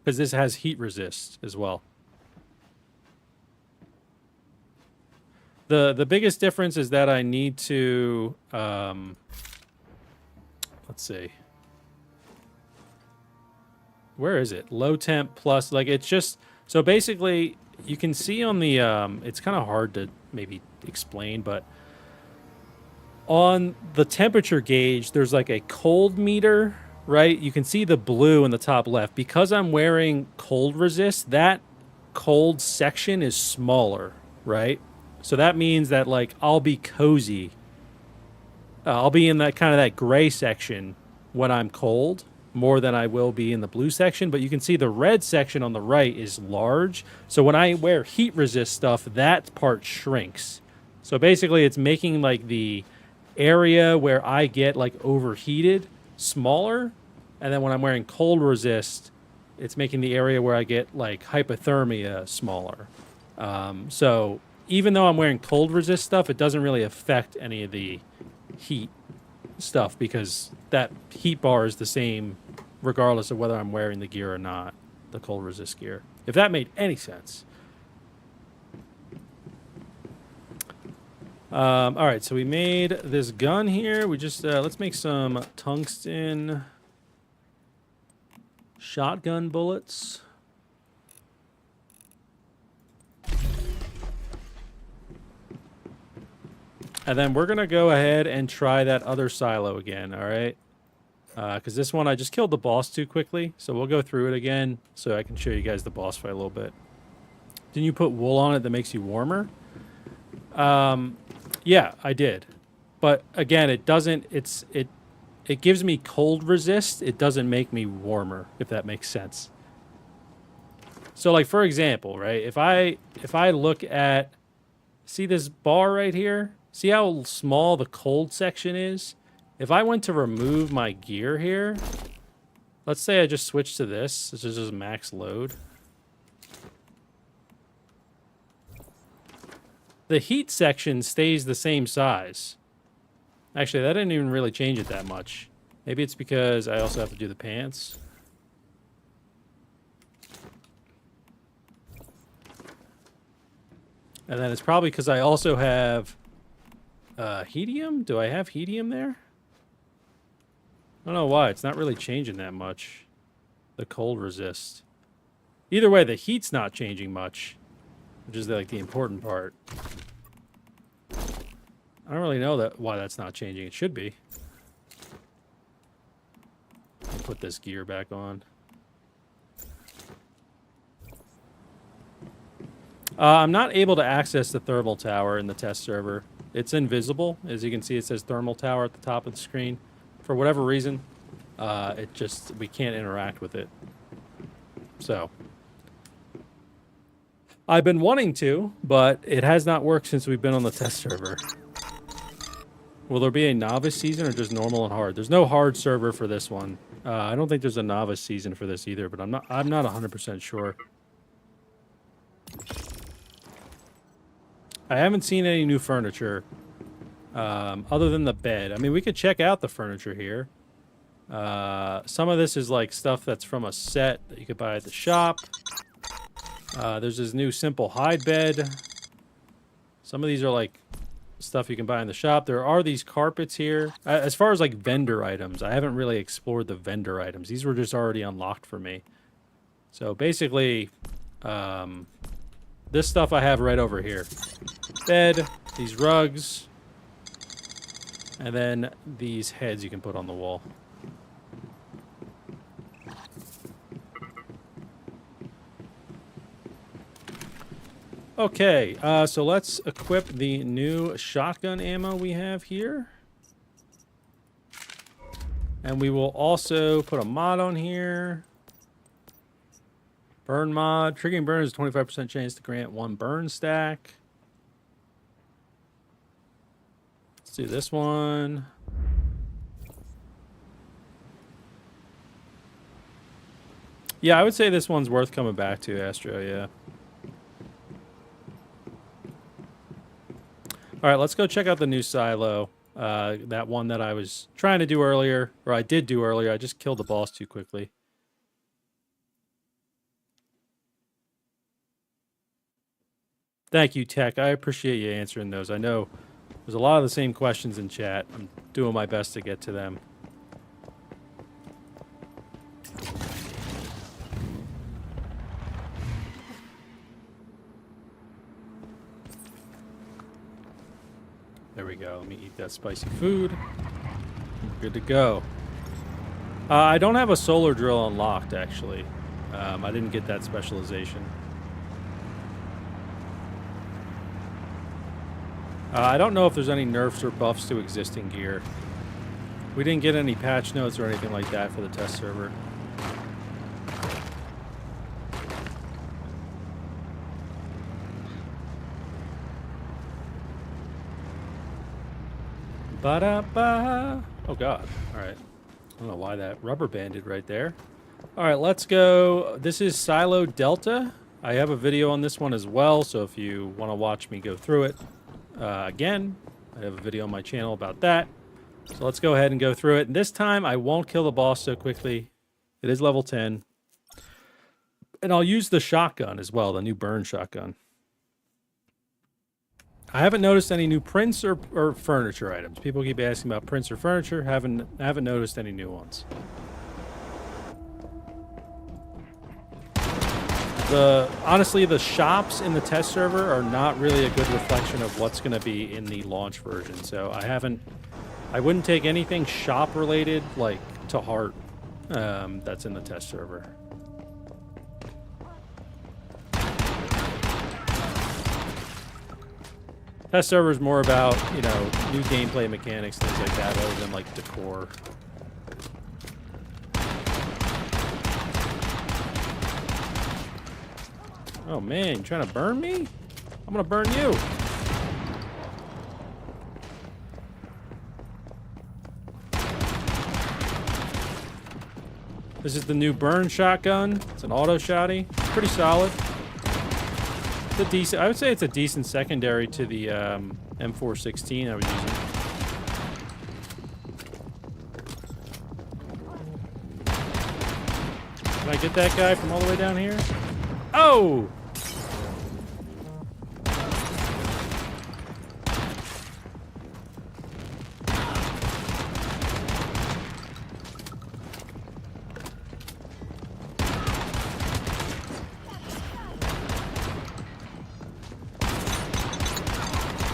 this has heat resist as well. The biggest difference is that I need to let's see. Where is it? Low temp plus, like, it's just, so basically you can see on the it's kind of hard to maybe explain, but on the temperature gauge there's like a cold meter. Right? You can see the blue in the top left. Because I'm wearing cold resist, that cold section is smaller, right? So that means that like I'll be cozy. I'll be in that kind of that gray section when I'm cold more than I will be in the blue section. But you can see the red section on the right is large. So when I wear heat resist stuff, that part shrinks. So basically it's making like the area where I get like overheated smaller. And then when I'm wearing cold resist, it's making the area where I get like hypothermia smaller. So even though I'm wearing cold resist stuff, it doesn't really affect any of the heat stuff because that heat bar is the same regardless of whether I'm wearing the gear or not, the cold resist gear. If that made any sense. All right, so we made this gun here. We just, let's make some tungsten shotgun bullets. And then we're going to go ahead and try that other silo again, all right? Because this one, I just killed the boss too quickly. So we'll go through it again so I can show you guys the boss fight a little bit. Didn't you put wool on it that makes you warmer? Yeah, I did. But again, it doesn't, it gives me cold resist. It doesn't make me warmer, if that makes sense. So like, for example, right? If I look at, see this bar right here? See how small the cold section is? If I went to remove my gear here, let's say I just switch to this. This is just max load. The heat section stays the same size. Actually, that didn't even really change it that much. Maybe it's because I also have to do the pants. And then it's probably because I also have helium? Do I have helium there? I don't know why. It's not really changing that much. The cold resist. Either way, the heat's not changing much, which is like the important part. I don't really know why that's not changing. It should be. I'll put this gear back on. I'm not able to access the thermal tower in the test server. It's invisible. As you can see, it says thermal tower at the top of the screen. For whatever reason, we can't interact with it. So, I've been wanting to, but it has not worked since we've been on the test server. Will there be a novice season or just normal and hard? There's no hard server for this one. I don't think there's a novice season for this either, but I'm not 100% sure. I haven't seen any new furniture other than the bed. I mean, we could check out the furniture here. Some of this is like stuff that's from a set that you could buy at the shop. There's this new simple hide bed. Some of these are like stuff you can buy in the shop. There are these carpets here. As far as like vendor items, I haven't really explored the vendor items. These were just already unlocked for me. So basically, this stuff I have right over here. Bed, these rugs, and then these heads you can put on the wall. Okay, so let's equip the new shotgun ammo we have here. And we will also put a mod on here. Burn mod. Triggering burn is 25% chance to grant 1 burn stack. Let's do this one. Yeah, I would say this one's worth coming back to, Astro, yeah. All right, let's go check out the new silo. That one that I was trying to do earlier, or I did do earlier. I just killed the boss too quickly. Thank you, Tech. I appreciate you answering those. I know there's a lot of the same questions in chat. I'm doing my best to get to them. There we go. Let me eat that spicy food. We're good to go. I don't have a solar drill unlocked, actually. I didn't get that specialization. I don't know if there's any nerfs or buffs to existing gear. We didn't get any patch notes or anything like that for the test server. Ba-da-ba. Oh, God. All right. I don't know why that rubber banded right there. All right, let's go. This is Silo Delta. I have a video on this one as well, so if you want to watch me go through it again, I have a video on my channel about that. So let's go ahead and go through it. And this time, I won't kill the boss so quickly. It is level 10. And I'll use the shotgun as well, the new burn shotgun. I haven't noticed any new prints or furniture items. People keep asking about prints or furniture. Haven't noticed any new ones. Honestly, the shops in the test server are not really a good reflection of what's going to be in the launch version. So I wouldn't take anything shop related like to heart that's in the test server. Test server is more about, you know, new gameplay mechanics, things like that, other than like decor. Oh man, you trying to burn me? I'm gonna burn you. This is the new burn shotgun. It's an auto shotty. Pretty solid. It's a decent. I would say it's a decent secondary to the M416 I was using. Can I get that guy from all the way down here? Oh!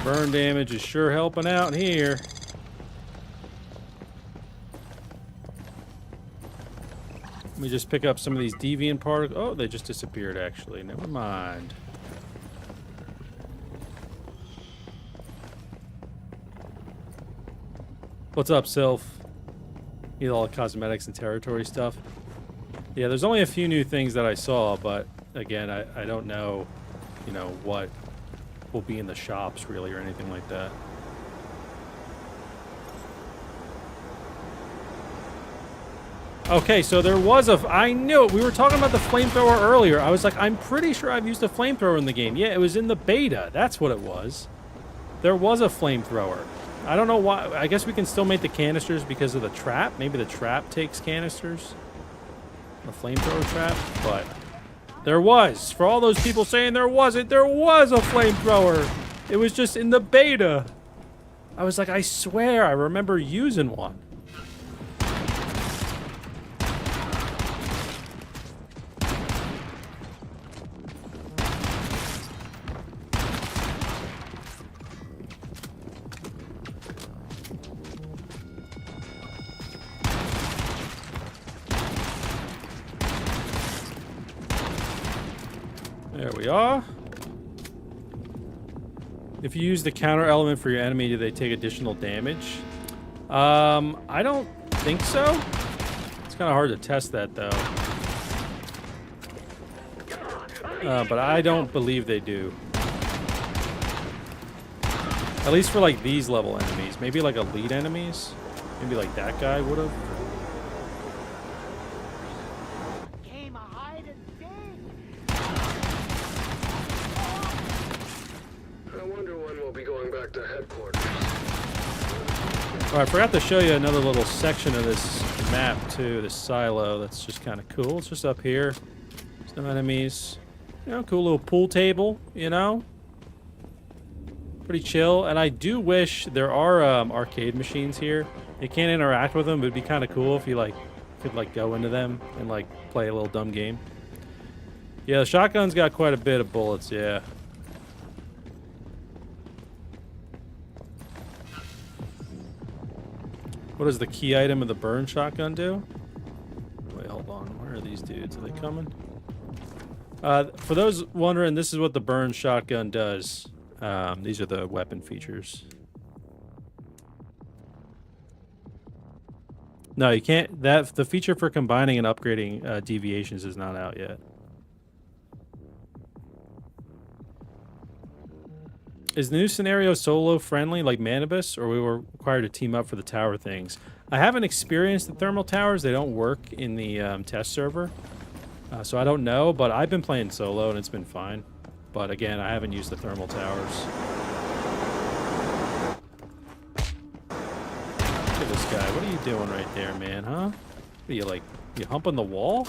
Burn damage is sure helping out here. Let me just pick up some of these deviant particles. Oh, they just disappeared, actually. Never mind. What's up, Sylph? Need all the cosmetics and territory stuff. Yeah, there's only a few new things that I saw, but again, I don't know, you know, what will be in the shops, really, or anything like that. Okay, so there was I knew it. We were talking about the flamethrower earlier. I was like, I'm pretty sure I've used a flamethrower in the game. Yeah, it was in the beta. That's what it was. There was a flamethrower. I don't know why. I guess we can still make the canisters because of the trap. Maybe the trap takes canisters. The flamethrower trap. But there was. For all those people saying there wasn't, there was a flamethrower. It was just in the beta. I was like, I swear I remember using one. There we are. If you use the counter element for your enemy, do they take additional damage? I don't think so. It's kind of hard to test that, though. But I don't believe they do. At least for, like, these level enemies. Maybe, like, elite enemies. Maybe, like, that guy would have. Oh, I forgot to show you another little section of this map, too. This silo. That's just kind of cool. It's just up here. There's no enemies. You know, cool little pool table, you know? Pretty chill. And I do wish there are arcade machines here. You can't interact with them, but it'd be kind of cool if you, like, could, like, go into them and, like, play a little dumb game. Yeah, the shotgun's got quite a bit of bullets, yeah. What does the key item of the burn shotgun do? Wait, hold on. Where are these dudes? Are they coming? For those wondering, this is what the burn shotgun does. These are the weapon features. No, you can't. The feature for combining and upgrading deviations is not out yet. Is the new scenario solo friendly like Manibus, or we were required to team up for the tower things? I haven't experienced the thermal towers. They don't work in the test server, so I don't know. But I've been playing solo and it's been fine. But again, I haven't used the thermal towers. Look at this guy. What are you doing right there, man? Huh? What are you like? You humping the wall?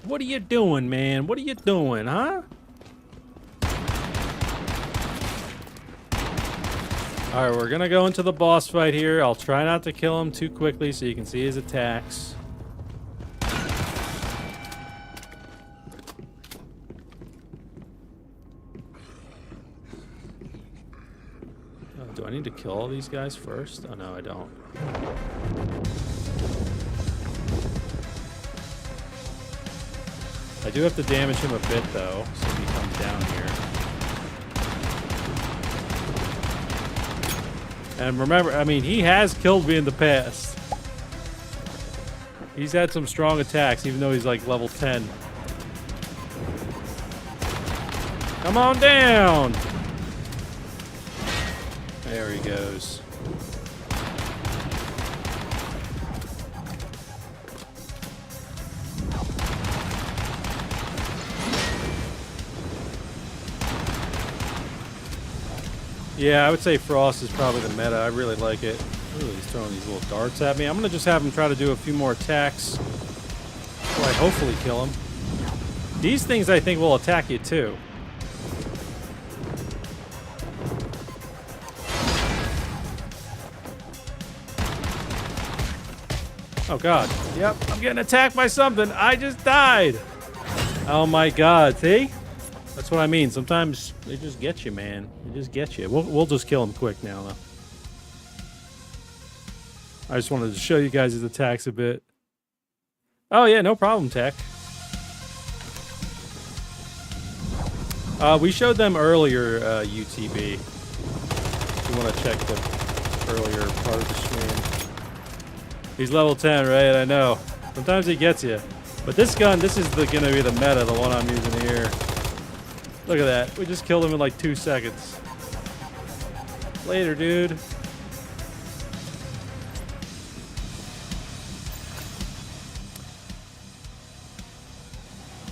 What are you doing, man? What are you doing, huh? Alright, we're gonna go into the boss fight here. I'll try not to kill him too quickly so you can see his attacks. Do I need to kill all these guys first? Oh no, I don't. I do have to damage him a bit though, so he comes down here. And remember, I mean, he has killed me in the past. He's had some strong attacks, even though he's like level 10. Come on down! There he goes. Yeah, I would say Frost is probably the meta. I really like it. Ooh, he's throwing these little darts at me. I'm going to just have him try to do a few more attacks before I hopefully kill him. These things, I think, will attack you, too. Oh, God. Yep, I'm getting attacked by something. I just died. Oh, my God. See? That's what I mean. Sometimes they just get you, man. They just get you. We'll just kill him quick now, though. I just wanted to show you guys his attacks a bit. Oh, yeah, no problem, Tech. We showed them earlier, UTB. If you want to check the earlier part of the stream. He's level 10, right? I know. Sometimes he gets you. But this gun, this is going to be the meta, the one I'm using here. Look at that. We just killed him in like 2 seconds. Later, dude.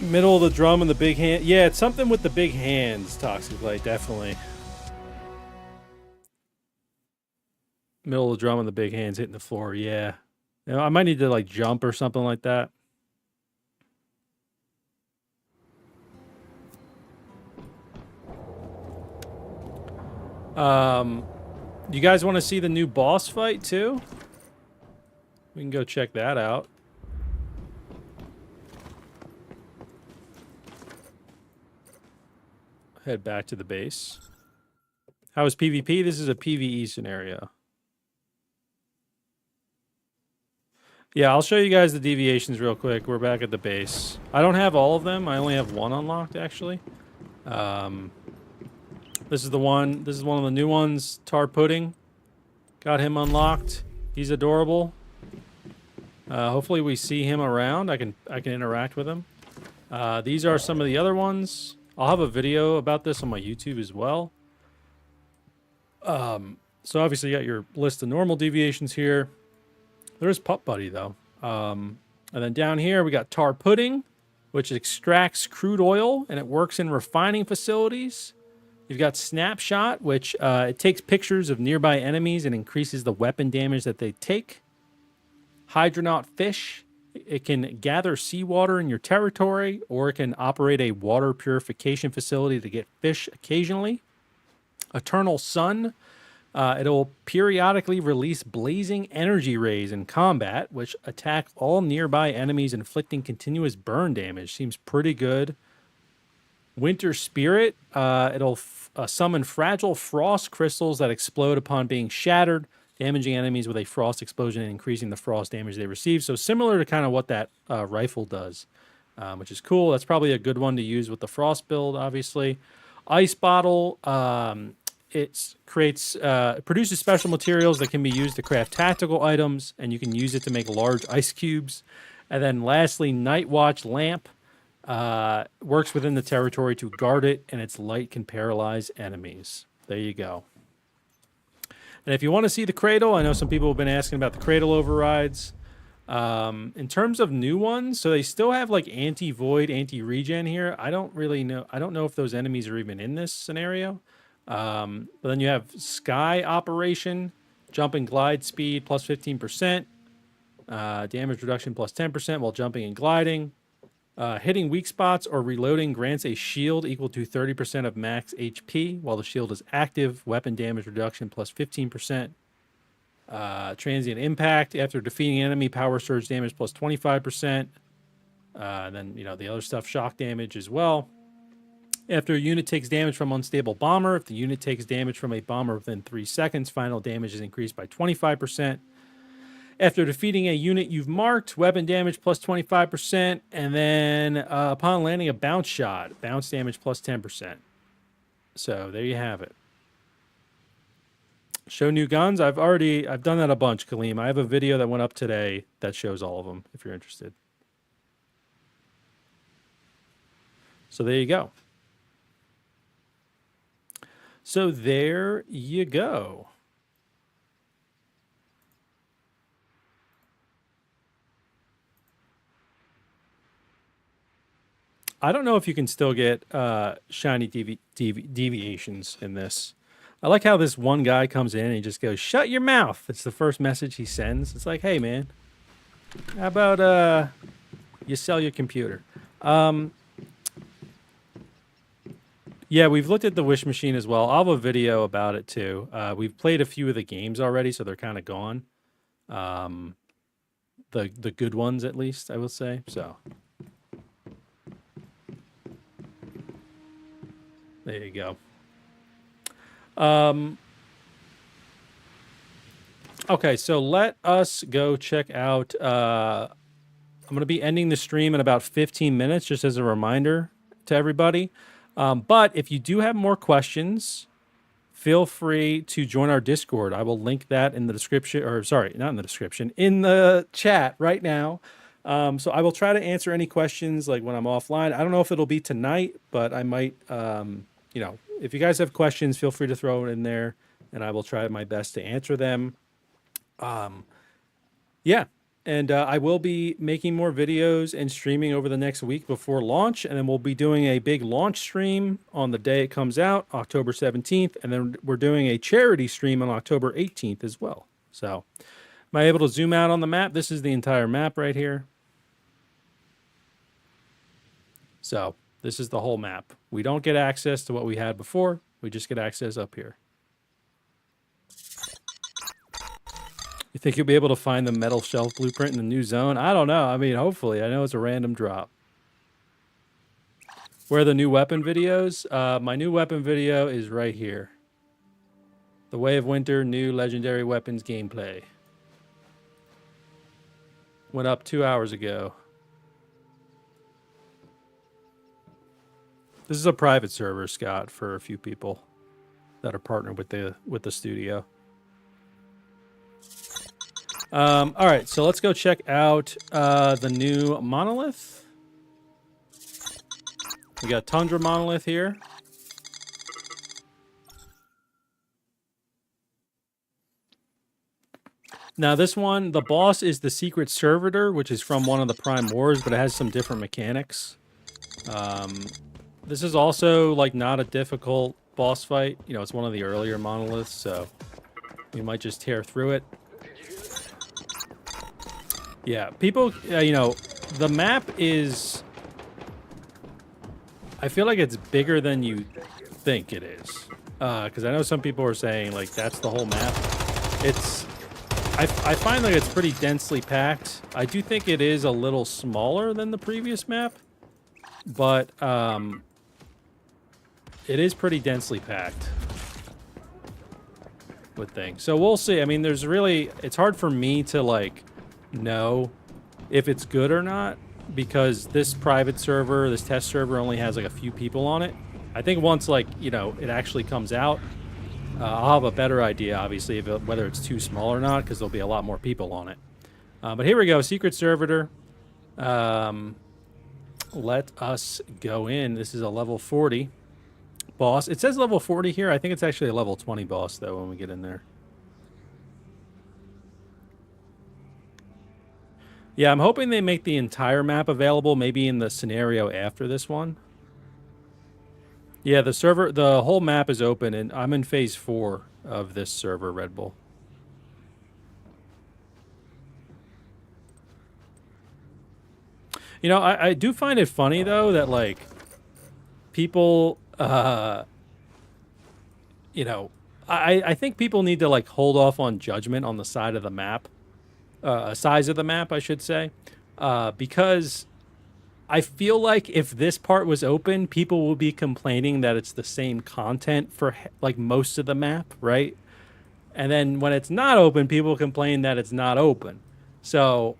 Middle of the drum and the big hand. Yeah, it's something with the big hands, Toxic Light, definitely. Middle of the drum and the big hands hitting the floor, yeah. You know, I might need to like jump or something like that. You guys want to see the new boss fight too? We can go check that out. Head back to the base. How is PvP? This is a PvE scenario. Yeah, I'll show you guys the deviations real quick. We're back at the base. I don't have all of them. I only have one unlocked, actually. This is the one. This is one of the new ones. Tar Pudding. Got him unlocked. He's adorable. Hopefully we see him around. I can interact with him. These are some of the other ones. I'll have a video about this on my YouTube as well. So obviously you got your list of normal deviations here. There is Pup Buddy though. And then down here we got Tar Pudding, which extracts crude oil and it works in refining facilities. You've got Snapshot, which it takes pictures of nearby enemies and increases the weapon damage that they take. Hydronaut Fish, it can gather seawater in your territory, or it can operate a water purification facility to get fish occasionally. Eternal Sun, it'll periodically release blazing energy rays in combat, which attack all nearby enemies, inflicting continuous burn damage. Seems pretty good. Winter Spirit, it'll summon fragile frost crystals that explode upon being shattered, damaging enemies with a frost explosion and increasing the frost damage they receive. So similar to kind of what that rifle does. which is cool. That's probably a good one to use with the Frost build, obviously. Ice Bottle, it produces special materials that can be used to craft tactical items, and you can use it to make large ice cubes. And then lastly, Night Watch Lamp works within the territory to guard it, and its light can paralyze enemies. There you go. And if you want to see the Cradle, I know some people have been asking about the Cradle overrides. In terms of new ones, so they still have like anti-void, anti-regen here. I don't really know. I don't know if those enemies are even in this scenario. But then you have Sky Operation, jump and glide speed plus 15%, damage reduction plus 10% while jumping and gliding. Hitting weak spots or reloading grants a shield equal to 30% of max HP while the shield is active. Weapon damage reduction plus 15%. Transient impact after defeating enemy, power surge damage plus 25%. Then, the other stuff, shock damage as well. After a unit takes damage from unstable bomber, if the unit takes damage from a bomber within 3 seconds, final damage is increased by 25%. After defeating a unit you've marked, weapon damage plus 25%. And then upon landing a bounce shot, bounce damage plus 10%. So there you have it. Show new guns. I've done that a bunch, Kaleem. I have a video that went up today that shows all of them, if you're interested. So there you go. So there you go. I don't know if you can still get shiny deviations in this. I like how this one guy comes in and he just goes, "Shut your mouth." It's the first message he sends. It's like, hey, man, how about you sell your computer? Yeah, we've looked at the Wish Machine as well. I'll have a video about it too. We've played a few of the games already, so they're kind of gone. The good ones, at least, I will say. So there you go. Okay, so let us go check out. I'm going to be ending the stream in about 15 minutes, just as a reminder to everybody. But if you do have more questions, feel free to join our Discord. I will link that in the description, or sorry, not in the description, in the chat right now. So I will try to answer any questions like when I'm offline. I don't know if it'll be tonight, but I might, if you guys have questions, feel free to throw it in there, and I will try my best to answer them. Yeah, and I will be making more videos and streaming over the next week before launch, and then we'll be doing a big launch stream on the day it comes out, October 17th, and then we're doing a charity stream on October 18th as well. So, am I able to zoom out on the map? This is the entire map right here. So, this is the whole map. We don't get access to what we had before. We just get access up here. You think you'll be able to find the metal shelf blueprint in the new zone? I don't know. I mean, hopefully. I know it's a random drop. Where are the new weapon videos? My new weapon video is right here. The Way of Winter, new legendary weapons gameplay. Went up 2 hours ago. This is a private server, Scott, for a few people that are partnered with the studio. All right, so let's go check out the new monolith. We got Tundra monolith here. Now this one, the boss is the Secret Servitor, which is from one of the Prime Wars, but it has some different mechanics. This is also like not a difficult boss fight. You know, it's one of the earlier monoliths, so we might just tear through it. Yeah, people, the map is... I feel like it's bigger than you think it is. Because I know some people are saying, like, that's the whole map. It's... I find like it's pretty densely packed. I do think it is a little smaller than the previous map. But, it is pretty densely packed with things. So we'll see. I mean, there's really... It's hard for me to, like... know if it's good or not, because this private server, this test server, only has like a few people on it. I think once, like, you know, it actually comes out, I'll have a better idea, obviously, whether it's too small or not, because there'll be a lot more people on it. But here we go, secret servitor. Let us go in. This is a level 40 boss. It says level 40 here. I think it's actually a level 20 boss, though, when we get in there. Yeah, I'm hoping they make the entire map available, maybe in the scenario after this one. Yeah, the whole map is open, and I'm in phase 4 of this server, Red Bull. You know, I do find it funny, though, that, like, people, you know, I think people need to, like, hold off on judgment on the side of the map, size of the map, I should say, because I feel like if this part was open, people will be complaining that it's the same content for, like, most of the map, right? And then when it's not open, people complain that it's not open. So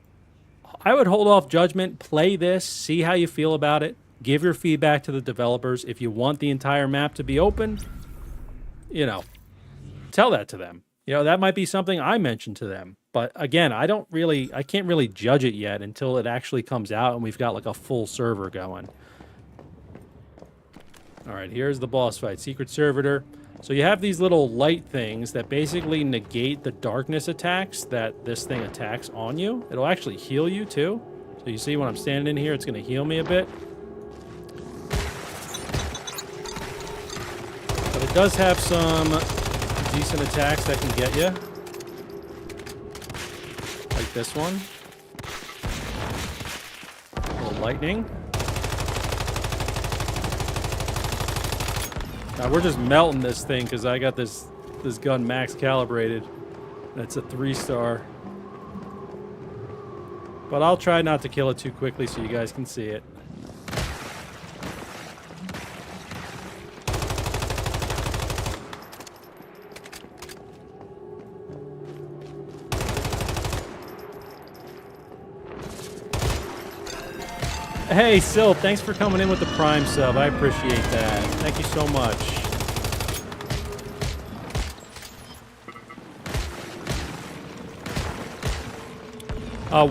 I would hold off judgment, play this, see how you feel about it, give your feedback to the developers. If you want the entire map to be open, you know, tell that to them. You know, that might be something I mentioned to them. But again, I can't really judge it yet until it actually comes out and we've got like a full server going. All right, here's the boss fight, Secret Servitor. So you have these little light things that basically negate the darkness attacks that this thing attacks on you. It'll actually heal you too. So you see when I'm standing in here, it's going to heal me a bit. But it does have some decent attacks that can get you. Like this one. A little lightning. Now we're just melting this thing because I got this gun max calibrated. That's a 3-star. But I'll try not to kill it too quickly so you guys can see it. Hey, Sil, thanks for coming in with the Prime sub. I appreciate that. Thank you so much.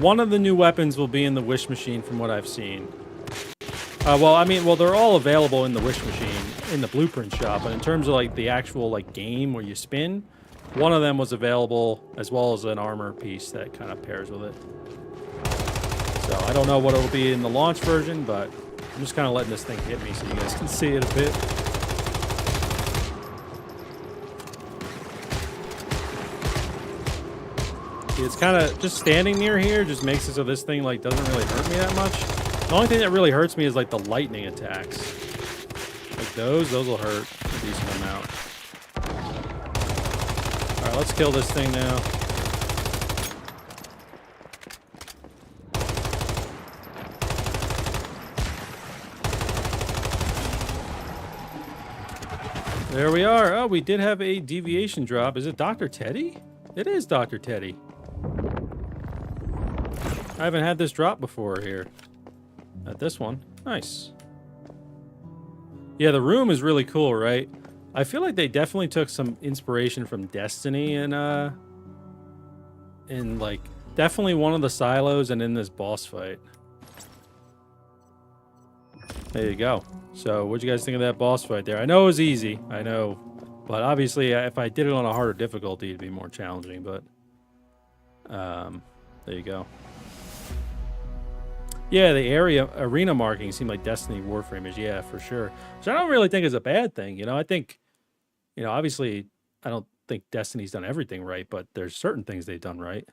One of the new weapons will be in the Wish Machine from what I've seen. Well, they're all available in the Wish Machine, in the Blueprint shop, but in terms of, like, the actual, like, game where you spin, one of them was available, as well as an armor piece that kind of pairs with it. So I don't know what it'll be in the launch version, but I'm just kind of letting this thing hit me so you guys can see it a bit. See, it's kind of just standing near here just makes it so this thing like doesn't really hurt me that much. The only thing that really hurts me is like the lightning attacks. Like those will hurt a decent amount. All right, let's kill this thing now. There we are. Oh, we did have a deviation drop. Is it Dr. Teddy? It is Dr. Teddy. I haven't had this drop before here. At this one. Nice. Yeah, the room is really cool, right? I feel like they definitely took some inspiration from Destiny and in like definitely one of the silos and in this boss fight. There you go. So, what'd you guys think of that boss fight there? I know it was easy. I know. But obviously, if I did it on a harder difficulty, it'd be more challenging. But, there you go. Yeah, the arena markings seem like Destiny Warframers. Yeah, for sure. So, I don't really think it's a bad thing. You know, I think, you know, obviously, I don't think Destiny's done everything right. But there's certain things they've done right.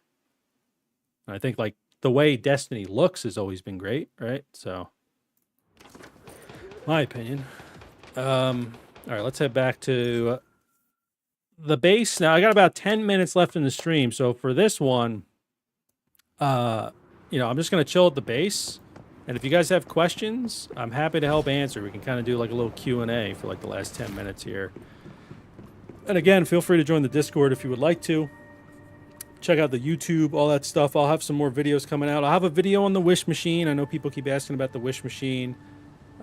And I think, like, the way Destiny looks has always been great, right? So... my opinion. All right, let's head back to the base. Now, I got about 10 minutes left in the stream, so for this one, you know, I'm just going to chill at the base, and if you guys have questions, I'm happy to help answer. We can kind of do like a little Q&A for like the last 10 minutes here. And again, feel free to join the Discord if you would like to. Check out the YouTube, all that stuff. I'll have some more videos coming out. I'll have a video on the Wish Machine. I know people keep asking about the Wish Machine.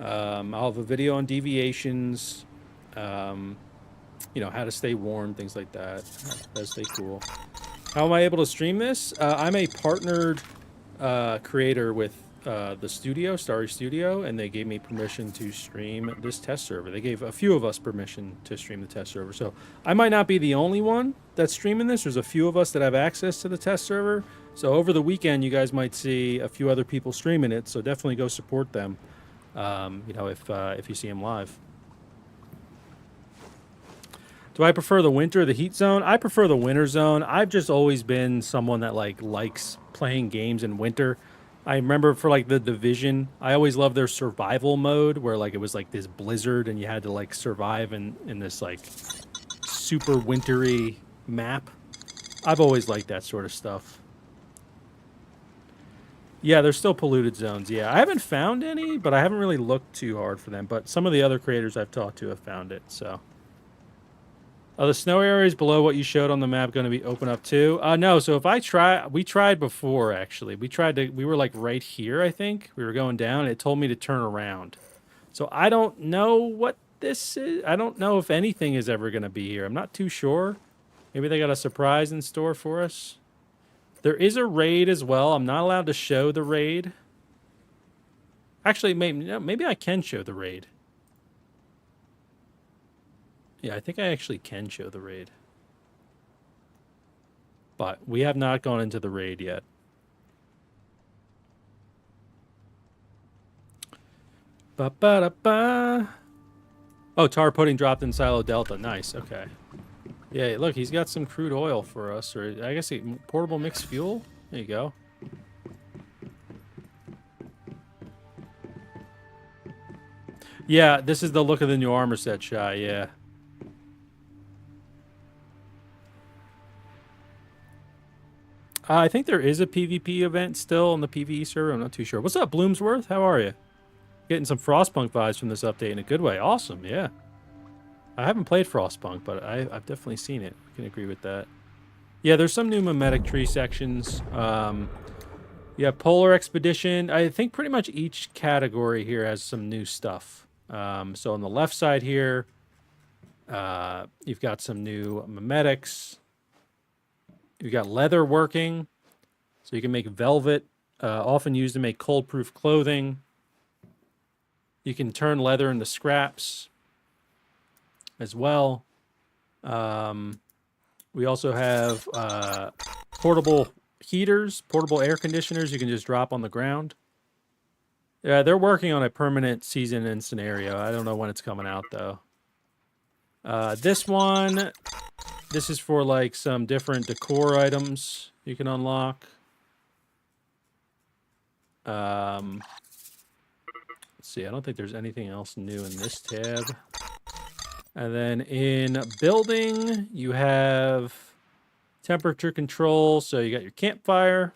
I'll have a video on Deviations. You know, how to stay warm, things like that. How to stay cool. How am I able to stream this? I'm a partnered creator with the studio, Starry Studio, and they gave me permission to stream this test server. They gave a few of us permission to stream the test server. So I might not be the only one that's streaming this. There's a few of us that have access to the test server. So over the weekend, you guys might see a few other people streaming it. So definitely go support them, you know, if you see them live. Do I prefer the winter or the heat zone? I prefer the winter zone. I've just always been someone that likes playing games in winter. I remember for like the Division, I always loved their survival mode where like it was like this blizzard and you had to like survive in this like super wintry map. I've always liked that sort of stuff. Yeah, there's still polluted zones. Yeah, I haven't found any, but I haven't really looked too hard for them. But some of the other creators I've talked to have found it, so. Are the snow areas below what you showed on the map going to be open up too? No. So if we tried before actually. We were like right here, I think. We were going down. And it told me to turn around. So I don't know what this is. I don't know if anything is ever going to be here. I'm not too sure. Maybe they got a surprise in store for us. There is a raid as well. I'm not allowed to show the raid. Actually, maybe I can show the raid. Yeah, I think I actually can show the raid. But we have not gone into the raid yet. Ba-ba-da-ba. Oh, tar pudding dropped in Silo Delta. Nice, okay. Yeah, look, he's got some crude oil for us. Or I guess portable mixed fuel? There you go. Yeah, this is the look of the new armor set, Shy, yeah. I think there is a PvP event still on the PvE server. I'm not too sure. What's up, Bloomsworth? How are you? Getting some Frostpunk vibes from this update in a good way. Awesome, yeah. I haven't played Frostpunk, but I've definitely seen it. I can agree with that. Yeah, there's some new mimetic tree sections. Yeah, Polar Expedition. I think pretty much each category here has some new stuff. So on the left side here, you've got some new mimetics. You've got leather working, so you can make velvet, often used to make cold-proof clothing. You can turn leather into scraps as well. We also have portable heaters, portable air conditioners you can just drop on the ground. Yeah, they're working on a permanent season and scenario. I don't know when it's coming out, though. This is for like some different decor items you can unlock. Let's see, I don't think there's anything else new in this tab. And then in building, you have temperature control. So you got your campfire.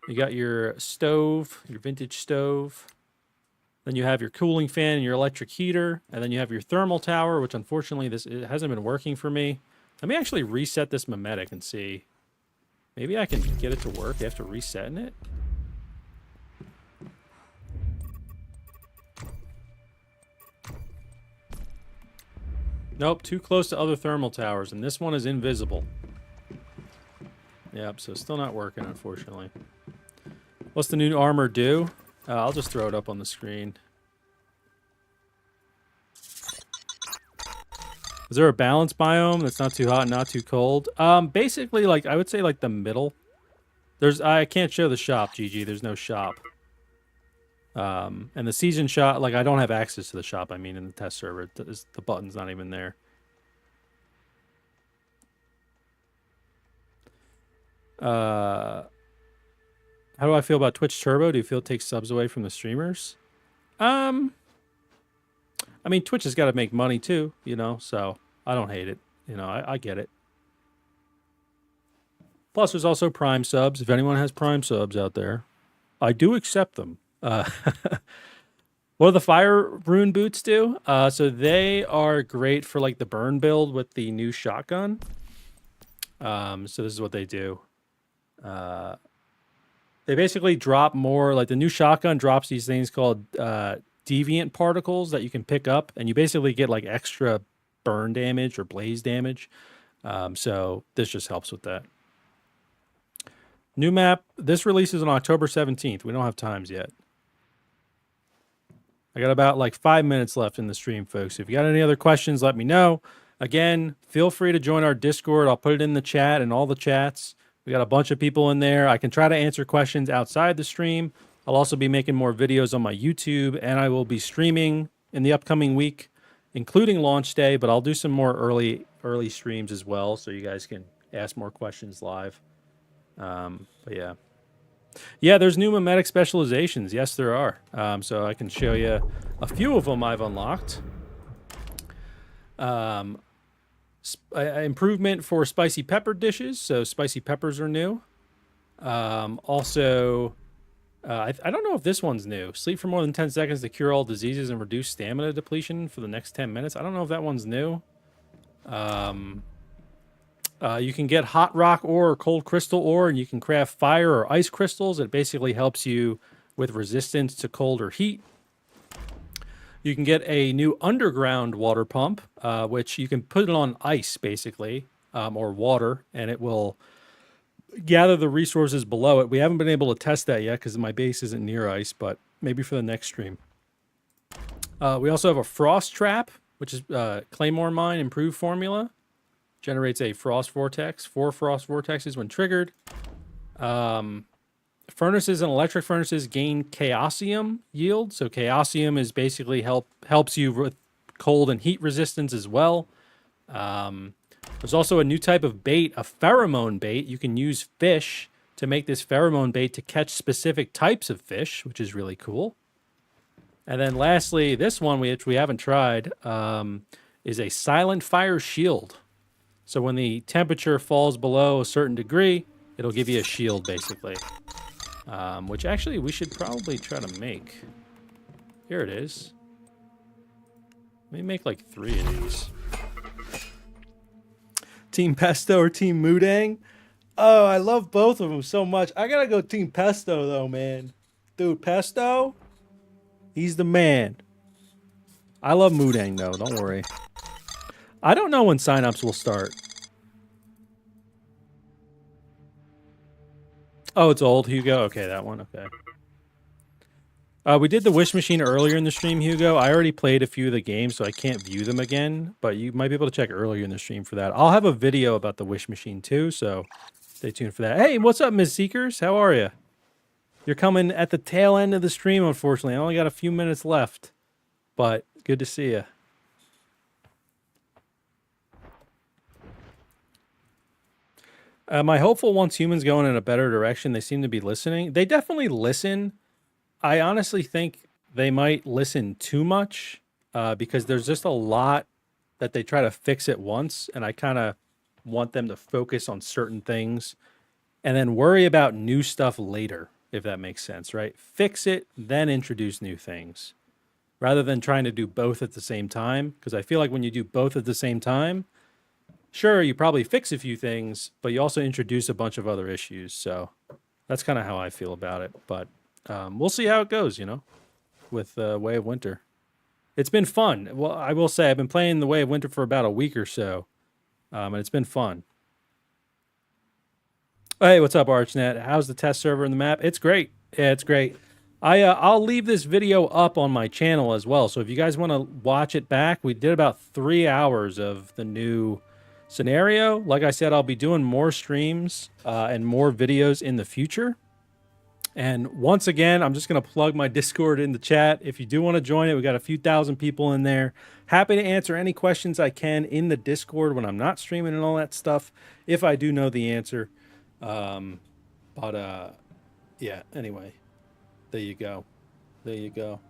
You got your stove, your vintage stove. Then you have your cooling fan and your electric heater. And then you have your thermal tower, which unfortunately it hasn't been working for me. Let me actually reset this mimetic and see. Maybe I can get it to work after resetting it. Nope, too close to other thermal towers, and this one is invisible. Yep, so still not working, unfortunately. What's the new armor do? I'll just throw it up on the screen. Is there a balance biome that's not too hot and not too cold? Basically, like I would say, like the middle. I can't show the shop, GG. There's no shop. And the season shop, like I don't have access to the shop. I mean, in the test server, the button's not even there. How do I feel about Twitch Turbo? Do you feel it takes subs away from the streamers? I mean, Twitch has got to make money too, you know, so I don't hate it. You know, I get it. Plus, there's also Prime subs. If anyone has Prime subs out there, I do accept them. What do the fire rune boots do? So they are great for like the burn build with the new shotgun. So this is what they do. They basically drop more, like the new shotgun drops these things called deviant particles that you can pick up, and you basically get like extra burn damage or blaze damage. So this just helps with that. New map. This releases on October 17th. We don't have times yet. I got about like 5 minutes left in the stream, folks. If you got any other questions, let me know. Again, feel free to join our Discord. I'll put it in the chat and all the chats. We got a bunch of people in there. I can try to answer questions outside the stream. I'll also be making more videos on my YouTube, and I will be streaming in the upcoming week, including launch day, but I'll do some more early streams as well, so you guys can ask more questions live. But yeah. Yeah, there's new mimetic specializations. Yes, there are. So I can show you a few of them I've unlocked. Improvement for spicy pepper dishes. So spicy peppers are new. Also, I don't know if this one's new. Sleep for more than 10 seconds to cure all diseases and reduce stamina depletion for the next 10 minutes. I don't know if that one's new. You can get hot rock ore or cold crystal ore, and you can craft fire or ice crystals. It basically helps you with resistance to cold or heat. You can get a new underground water pump, which you can put it on ice, basically, or water, and it will gather the resources below it. We haven't been able to test that yet because my base isn't near ice, but maybe for the next stream. We also have a frost trap, which is Claymore Mine improved formula. Generates a frost vortex, 4 frost vortexes when triggered. Furnaces and electric furnaces gain Chaosium yield. So Chaosium is basically helps you with cold and heat resistance as well. There's also a new type of bait, a pheromone bait. You can use fish to make this pheromone bait to catch specific types of fish, which is really cool. And then lastly, this one, which we haven't tried, is a silent fire shield. So when the temperature falls below a certain degree, it'll give you a shield, basically. Which actually we should probably try to make. Here it is. Let me make like 3 of these. Team Pesto or Team Mudang? Oh, I love both of them so much. I gotta go Team Pesto though, man. Dude, Pesto? He's the man. I love Mudang though, don't worry. I don't know when signups will start. Oh, it's old, Hugo? Okay, that one, okay. We did the Wish Machine earlier in the stream, Hugo. I already played a few of the games, so I can't view them again, but you might be able to check earlier in the stream for that. I'll have a video about the Wish Machine too, so stay tuned for that. Hey, what's up, Ms. Seekers? How are you? You're coming at the tail end of the stream, unfortunately. I only got a few minutes left, but good to see you. My hopeful wants humans going in a better direction. They seem to be listening. They definitely listen. I honestly think they might listen too much because there's just a lot that they try to fix at once. And I kind of want them to focus on certain things and then worry about new stuff later, if that makes sense, right? Fix it, then introduce new things rather than trying to do both at the same time. Because I feel like when you do both at the same time, sure, you probably fix a few things, but you also introduce a bunch of other issues. So that's kind of how I feel about it. But we'll see how it goes, you know, with Way of Winter. It's been fun. Well, I will say I've been playing the Way of Winter for about a week or so, and it's been fun. Hey, what's up, ArchNet? How's the test server in the map? It's great. Yeah, it's great. I'll leave this video up on my channel as well. So if you guys want to watch it back, we did about 3 hours of the new scenario. Like I said, I'll be doing more streams and more videos in the future. And once again, I'm just going to plug my Discord in the chat. If you do want to join it, we got a few thousand people in there. Happy to answer any questions I can in the Discord when I'm not streaming and all that stuff, if I do know the answer. Yeah, anyway, there you go. There you go.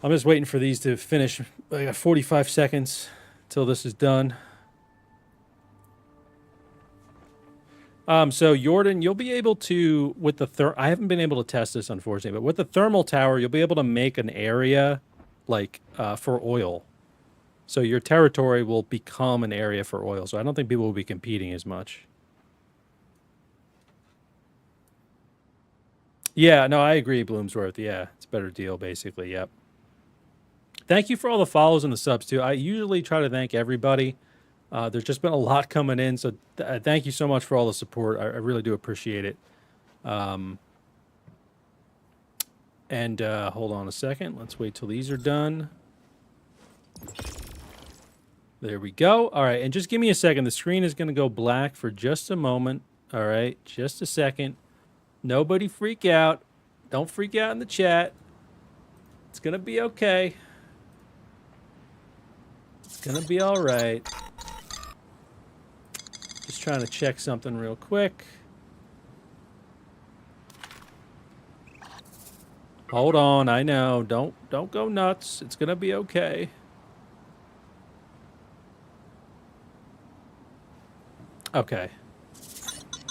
I'm just waiting for these to finish. I got 45 seconds till this is done. So Jordan, you'll be able to, with the I haven't been able to test this, unfortunately, but with the thermal tower, you'll be able to make an area like for oil. So your territory will become an area for oil. So I don't think people will be competing as much. Yeah, no, I agree, Bloomsworth. Yeah, it's a better deal, basically. Yep. Thank you for all the follows and the subs, too. I usually try to thank everybody. There's just been a lot coming in, so thank you so much for all the support. I really do appreciate it. Hold on a second. Let's wait till these are done. There we go. All right, and just give me a second. The screen is going to go black for just a moment. All right, just a second. Nobody freak out. Don't freak out in the chat. It's going to be okay. It's going to be all right. Just trying to check something real quick. Hold on, I know. Don't go nuts. It's going to be okay. Okay.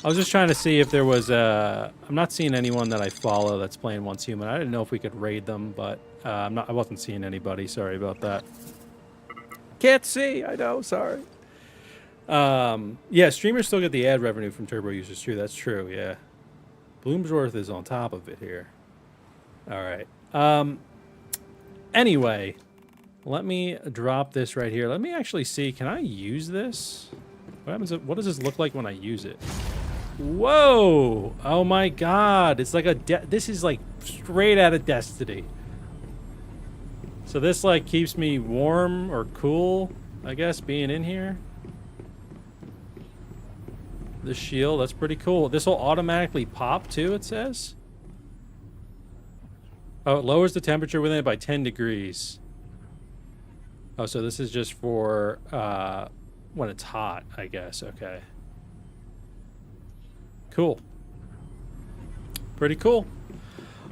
I was just trying to see if there was I'm not seeing anyone that I follow that's playing Once Human. I didn't know if we could raid them, but I wasn't seeing anybody. Sorry about that. Can't see. I know. Sorry. Yeah, streamers still get the ad revenue from turbo users too. That's true. Yeah. Bloomsworth is on top of it here. All right. Anyway, let me drop this right here. Let me actually see. Can I use this? What happens? What does this look like when I use it? Whoa! Oh my God! It's like this is like straight out of Destiny. So this like keeps me warm or cool, I guess, being in here. The shield, that's pretty cool. This will automatically pop too, it says. Oh, it lowers the temperature within it by 10 degrees. Oh, so this is just for when it's hot, I guess. Okay. Cool. Pretty cool.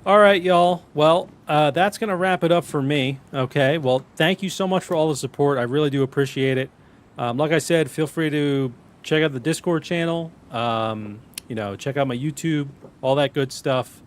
All right, y'all. Well, that's going to wrap it up for me. Okay. Well, thank you so much for all the support. I really do appreciate it. Like I said, feel free to check out the Discord channel. You know, check out my YouTube, all that good stuff.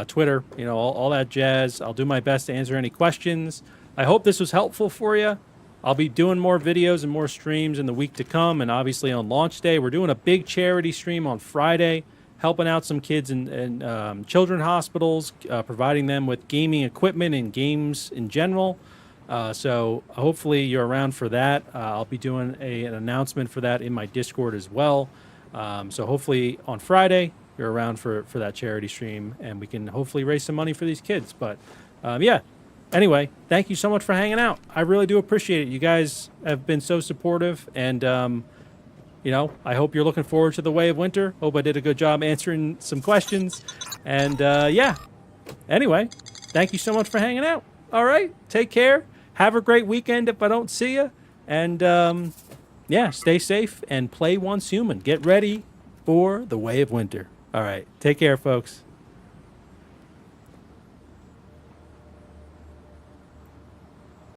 Twitter, you know, all that jazz. I'll do my best to answer any questions. I hope this was helpful for you. I'll be doing more videos and more streams in the week to come, and obviously on launch day. We're doing a big charity stream on Friday, helping out some kids in children's hospitals, providing them with gaming equipment and games in general. So hopefully you're around for that. I'll be doing an announcement for that in my Discord as well. So hopefully on Friday you're around for that charity stream, and we can hopefully raise some money for these kids. But yeah. Anyway, thank you so much for hanging out. I really do appreciate it. You guys have been so supportive, and you know, I hope you're looking forward to the Way of Winter. Hope I did a good job answering some questions. And yeah. Anyway, thank you so much for hanging out. All right, take care. Have a great weekend if I don't see you. And yeah, stay safe and play Once Human. Get ready for the Way of Winter. All right, take care, folks.